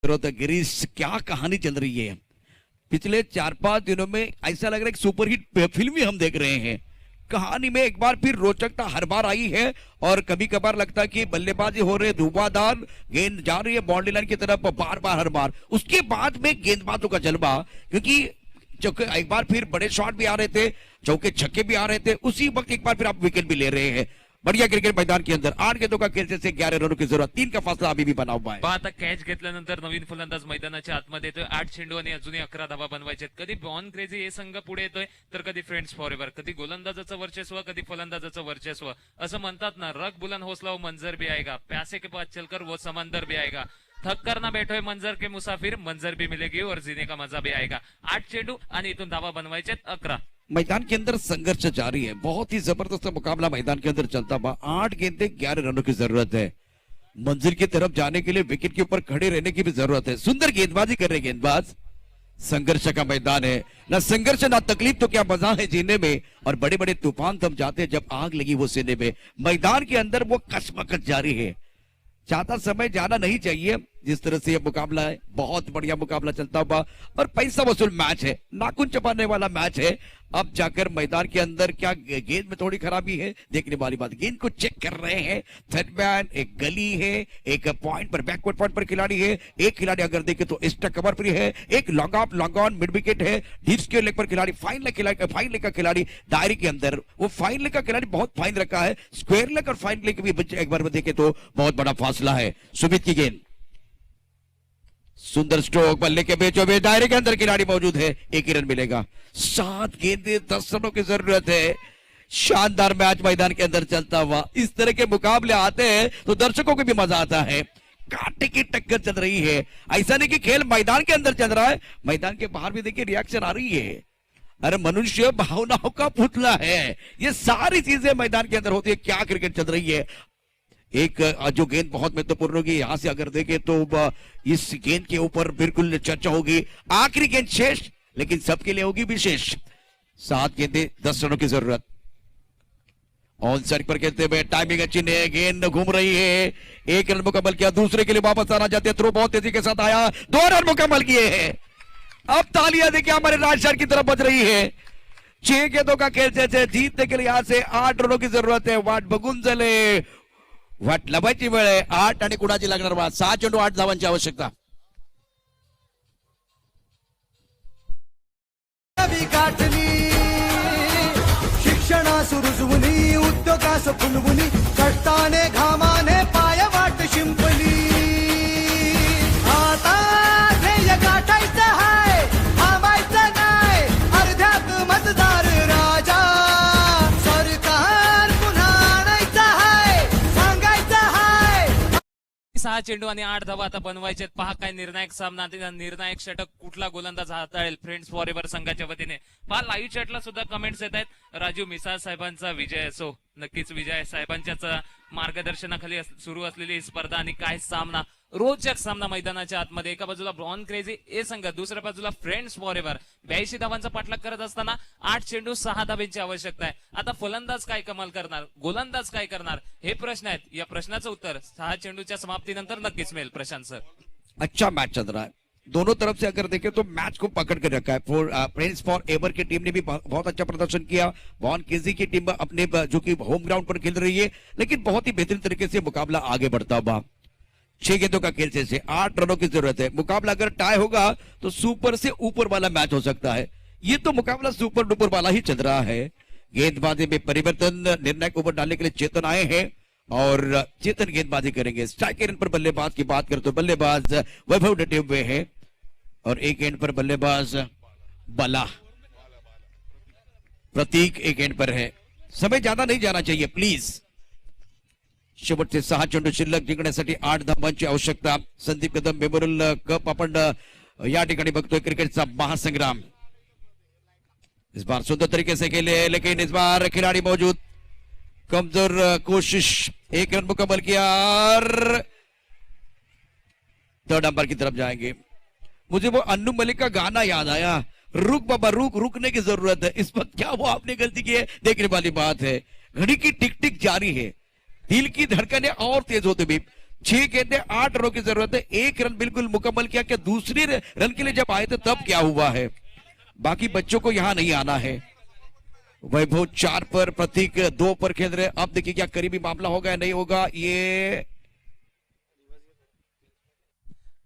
गिरीश क्या कहानी चल रही है पिछले 4-5 दिनों में ऐसा लग रहा है कि सुपरहिट फिल्म ही हम देख रहे हैं कहानी में एक बार फिर रोचकता हर बार आई है और कभी कभार लगता है कि बल्लेबाजी हो रहे धुआंधार गेंद जा रही है बाउंड्री लाइन की तरफ बार बार हर बार उसके बाद में गेंदबाजों का जलवा क्योंकि चौके एक बार फिर बड़े शॉट भी आ रहे थे चौके छक्के भी आ रहे थे उसी वक्त एक बार फिर आप विकेट भी ले रहे हैं बढ़िया क्रिकेट मैदान के अंदर 8 गेंदों का खेल से 11 रनों की जरूरत 3 का फासला अभी भी बना हुआ है आता कॅच घेतल्यानंतर नवीन फलंदाज मैदानाच्या आतमध्ये येतोय 8 चेंडू आणि अजूनही 11 धावा बनवायचे कधी बॉर्न क्रेझी हे संघ पुढे येतोय तर कधी फ्रेंड्स फॉरएव्हर कधी गोलंदाजाचं वर्चस्व कधी फलंदाजाचं वर्चस्व असं म्हणतात ना रग बुलंद हौसला वो मंजर भी आएगा प्यासे के पास चलकर वो समंदर भी आएगा थक कर ना बैठो है मंजर के मुसाफिर मंजर भी मिलेगी और जीने का मजा भी आएगा 8 चेंडू आणि इथून धावा बनवायचे 11 मैदान के अंदर संघर्ष जारी है बहुत ही जबरदस्त मुकाबला मैदान के अंदर चलता हुआ 8 गेंदे 11 रनों की जरूरत है मंजिल की तरफ जाने के लिए विकेट के ऊपर खड़े रहने की भी जरूरत है सुंदर गेंदबाजी कर रहे गेंदबाज संघर्ष का मैदान है ना संघर्ष ना तकलीफ तो क्या मजा है जीने में और बड़े बड़े तूफान थम जाते हैं जब आग लगी वो सीने में मैदान के अंदर वो कशमकश जारी है ज्यादा समय जाना नहीं चाहिए जिस तरह से ये मुकाबला है बहुत बढ़िया मुकाबला चलता हुआ और पैसा वसूल मैच है नाखून चबाने वाला मैच है अब जाकर मैदान के अंदर क्या गेंद में थोड़ी खराबी है देखने वाली बात गेंद को चेक कर रहे हैं थर्ड मैन एक गली है एक पॉइंट पर बैकवर्ड पॉइंट पर खिलाड़ी है एक खिलाड़ी अगर देखे तो एक्स्ट्रा कवर फ्री है एक long off long on mid wicket है डीप स्क्वायर लेग पर खिलाड़ी फाइन लेग का खिलाड़ी दायरे के अंदर वो फाइन लेग का खिलाड़ी बहुत फाइन रखा है स्क्वायर लेग और फाइन लेग भी एक बार देखे तो बहुत बड़ा फासला है सुमित की गेंद सुंदर स्ट्रोक बल्ले के बीचों बीच दायरे के अंदर खिलाड़ी मौजूद है एक ही रन मिलेगा 7 गेंदे 10 रनों की जरूरत है शानदार मैच मैदान के अंदर चलता हुआ इस तरह के मुकाबले आते हैं तो दर्शकों को भी मजा आता है कांटे की टक्कर चल रही है ऐसा नहीं कि खेल मैदान के अंदर चल रहा है मैदान के बाहर भी देखिए रिएक्शन आ रही है अरे मनुष्य भावनाओं का पुतला है ये सारी चीजें मैदान के अंदर होती है क्या क्रिकेट चल रही है एक जो गेंद बहुत महत्वपूर्ण होगी यहां से अगर देखें तो इस गेंद के ऊपर बिल्कुल चर्चा होगी आखिरी गेंद शेष लेकिन सबके लिए होगी विशेष 7 गेंदे 10 रनों की जरूरत ऑन साइड पर खेलते हुए टाइमिंग अच्छी नहीं है गेंद घूम रही है 1 रन मुकम्मल किया दूसरे के लिए वापस आना चाहते थ्रो बहुत तेजी के साथ आया 2 रन मुकम्मल किए हैं अब तालियां देखिए हमारे राजशाह की तरफ बज रही है 6 गेंदों का खेल जैसे जीतने के लिए यहां से 8 रनों की जरूरत है वाट बघून चले वाट लबायची वेळ आहे 8 आणि कुणाची लागणार 6 चेंडू 8 धावांची आवश्यकता गाठली शिक्षणास रुजवुनी उद्योगास फुलवुनी कष्टाने घामाने पाय वाट शिंपली आता ध्येय गाठायचं हाय थांबायचं नाही अर्ध्यात मतदार राजा सरकार पुन्हा आणायचं हाय सांगायचं हाय 6 चेंडू आणि 8 धावा आता बनवायचे पहा काय निर्णायक सामना निर्णायक षटक कुठला गोलंदाज हाताळेल फ्रेंड्स फॉरएव्हर संघाच्या वतीने पहा लाईव्ह चॅटला सुद्धा कमेंट्स येत आहेत राजू मिसाळ साहेबांचा विजय असो नक्कीच विजय साहेबांच्याच मार्गदर्शनाखाली सुरू असलेली ही स्पर्धा आणि काय सामना रोचक सामना मैदानाच्या आतमध्ये एका बाजूला ब्रॉन क्रेझी ए संघ दुसऱ्या बाजूला फ्रेंड्स फॉरएव्हर 82 धावांचा पाठलाग करत असताना 8 चेंडू 6 धाब्यांची आवश्यकता आहे आता फलंदाज काय कमाल करणार गोलंदाज काय करणार हे प्रश्न आहेत या प्रश्नाचं उत्तर 6 चेंडूच्या समाप्तीनंतर नक्कीच मिळेल प्रशांत सर अच्छा मैच चल रहा है दोनों तरफ से अगर देखें तो मैच को पकड़ कर रखा है फ्रेंड्स फॉर एवर की टीम ने भी बहुत अच्छा प्रदर्शन किया बॉन केजी की टीम अपने जो कि होम ग्राउंड पर खेल रही है लेकिन बहुत ही बेहतरीन तरीके से मुकाबला आगे बढ़ता हुआ 6 गेंदों का खेल से 8 रनों की जरूरत है मुकाबला अगर टाई होगा तो सुपर से ऊपर वाला मैच हो सकता है ये तो मुकाबला सुपर डुपर वाला ही चल रहा है गेंदबाजी में परिवर्तन, निर्णायक ओवर डालने के लिए चेतन आए हैं और चेतन गेंदबाजी करेंगे। स्ट्राइक एंड पर बल्लेबाज की बात करें तो बल्लेबाज वैभव डटे हुए हैं और एक एंड पर बल्लेबाज बला प्रतीक एक एंड पर है। समय ज्यादा नाही जाना चाहिए प्लीज। शेवटचे 6 चेंडू शिल्लक, जिंकण्यासाठी 8 धावांची आवश्यकता। संदीप कदम मेमोरियल कप आपण या ठिकाणी बघतोय, क्रिकेटचा महासंग्राम। इस बार सुंदर तरीके से खेले, लेकिन इस बार खिलाड़ी मौजूद, कमजोर कोशिश, 1 रन मुकम्मल किया और थर्ड अंपायर की तरफ जाएंगे। मुझे वो अन्नू मलिक का गाना याद आया, रुक बाबा रुक, रुकने की जरूरत है। इस वक्त क्या वो आपने गलती की है, देखने वाली बात है। घड़ी की टिक टिक जारी है, दिल की धड़कनें और तेज होते भी। 6 गेंदे 8 रनों की जरूरत है, 1 रन बिल्कुल मुकम्मल किया। क्या दूसरी रन के लिए जब आए थे तब क्या हुआ है, बाकी बच्चों को यहां नहीं आना है। वैभव 4 पर, प्रतीक 2 पर खेल रहे। अब देखिए क्या करीबी मामला होगा या नहीं होगा, ये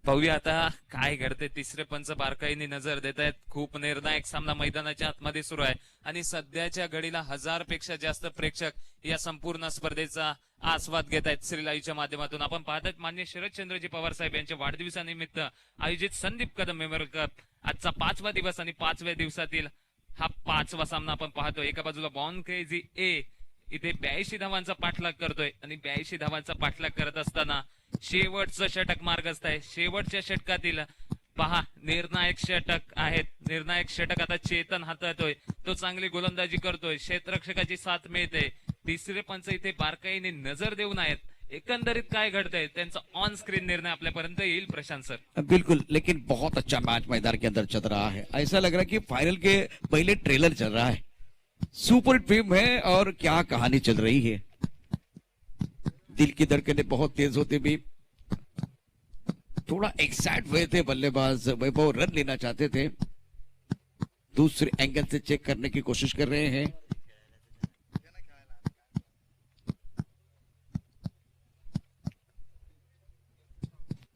पाहूया आता काय घडते। तिसरे पंच बारकाईने नजर देत आहेत। खूप निर्णायक सामना मैदानाच्या आतमध्ये सुरू आहे आणि सध्याच्या घडीला 1000 पेक्षा जास्त प्रेक्षक या संपूर्ण स्पर्धेचा आस्वाद घेत आहेत श्रीलाईच्या माध्यमातून। आपण पाहतात मान्य शरदचंद्रजी पवार साहेब यांच्या वाढदिवसानिमित्त आयोजित संदीप कदम मेमोरियल कप आजचा 5वा दिवस आणि 5व्या दिवसातील हा 5वा सामना आपण पाहतोय। एका बाजूला बॉन क्रेझी ए इथे 82 धावांचा पाठलाग करतोय आणि 82 धावांचा पाठलाग करत असताना शेवटचं षटक मार्गस्थ आहे। शेवटच्या षटकातील पहा निर्णायक षटक आहेत। निर्णायक षटक आता चेतन हाताळतोय, तो चांगली गोलंदाजी करतोय, क्षेत्ररक्षकाची साथ मिळते। तिसरे पंच इथे बारकाईने नजर देऊन आहेत। एकंदरीत काय घडतंय त्यांचा ऑन स्क्रीन निर्णय आपल्यापर्यंत येईल प्रशांत सर। बिल्कुल, लेकिन बहुत अच्छा मैच मैदान के अंदर चल रहा है। ऐसा लग रहा है कि फाइनल के पहले ट्रेलर चल रहा है। सुपर फिल्म है और क्या कहानी चल रही है। दिल की धड़कनें बहुत तेज होते भी, थोड़ा एक्साइट हुए थे बल्लेबाज वैभव, रन लेना चाहते थे, दूसरे एंगल से चेक करने की कोशिश कर रहे हैं।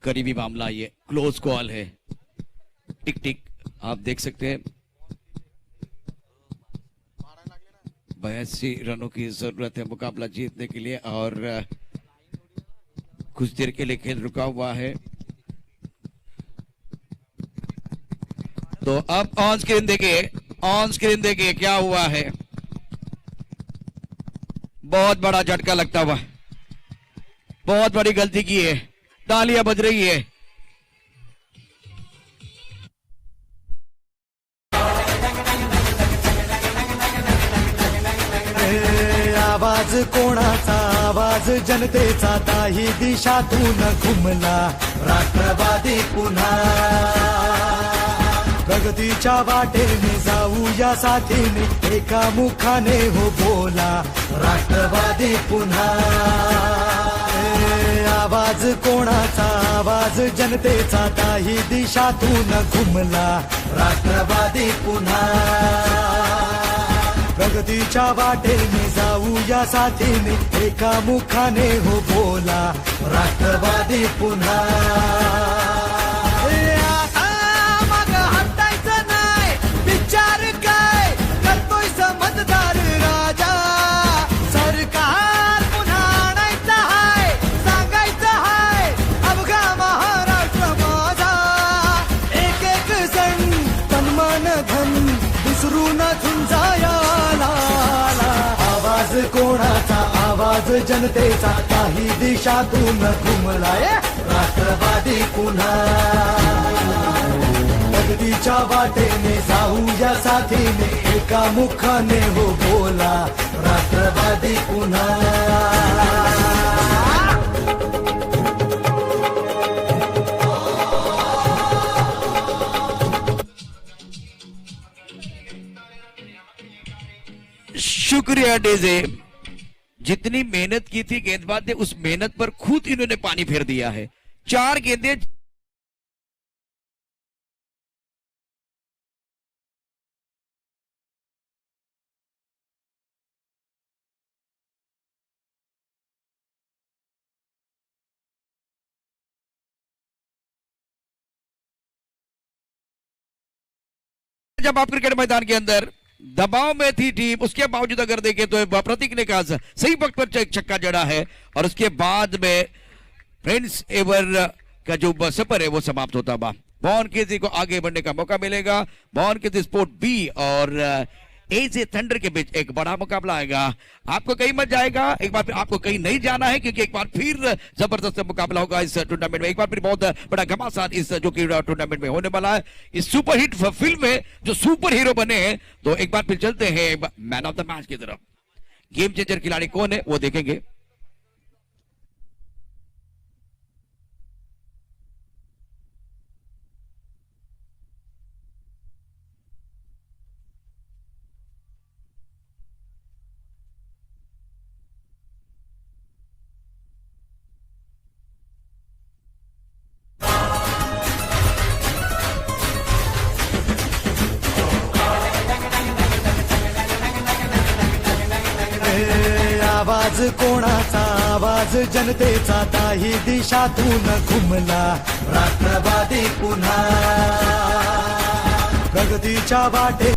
करीबी मामला, ये क्लोज कॉल है। टिक टिक आप देख सकते हैं। 82 रनों की जरूरत है मुकाबला जीतने के लिए और कुछ देर के लिए खेल रुका हुआ है। तो अब ऑन स्क्रीन देखिए, ऑन स्क्रीन देखिए क्या हुआ है। बहुत बड़ा झटका लगता हुआ, बहुत बड़ी गलती की है। तालियां बज रही है। आवाज कोणाचा, आवाज जनतेचा, ताही दिशातून घुमला राष्ट्रवादी पुन्हा। प्रगतीच्या वाटेने जाऊया साथीने, एका मुखाने हो बोला राष्ट्रवादी पुन्हा। आवाज कोणाचा, आवाज जनतेचा, ताही दिशातून घुमला राष्ट्रवादी पुन्हा। प्रगतीच्या वाटेने जाऊया साथीने, एका मुखाने हो बोला राष्ट्रवादी पुन्हा। आता मग हटायचं नाही, विचार काय करतोय समजदार राजा। सरकार पुन्हा आणायचं हाय, सांगायचं हाय अवघा महाराष्ट्र माझा। एक एक जण तन मन धन विसरून झुंजाया। आवाज कोणाचा, आवाज जनतेचा, काही दिशातून घुमलाय राष्ट्रवादी पुन्हा। प्रगतीच्या वाटेने जाऊया साथीने, एका मुखाने हो बोला राष्ट्रवादी पुन्हा। शुक्रिया डीजे, जितनी मेहनत की थी गेंदबाज ने, उस मेहनत पर खुद इन्होंने पानी फेर दिया है। 4 गेंदें जब आप क्रिकेट मैदान के अंदर दबाव में थी टीम, उसके बावजूद अगर देखें तो प्रतीक ने कहा सही वक्त पर छक्का जड़ा है और उसके बाद में फ्रेंड्स एवर का जो सफर है वो समाप्त होता हुआ बॉन केजी को आगे बढ़ने का मौका मिलेगा। बॉन केजी स्पोर्ट बी और एजे थंडर के बीच एक बड़ा मुकाबला आएगा। आपको कहीं मत जाएगा, एक बार फिर आपको कहीं नहीं जाना है क्योंकि एक बार फिर जबरदस्त मुकाबला होगा इस टूर्नामेंट में। एक बार फिर बहुत बड़ा घमासान इस जो कि टूर्नामेंट में होने वाला है। इस सुपरहिट फिल्म में जो सुपर हीरो बने हैं, तो एक बार फिर चलते हैं मैन ऑफ द मैच की तरफ। गेम चेंजर खिलाड़ी कौन है वो देखेंगे। आवाज कोणाचा, आवाज जनतेचा, ताही दिशातून घुमला राष्ट्रवादी पुन्हा प्रगतीच्या वाटे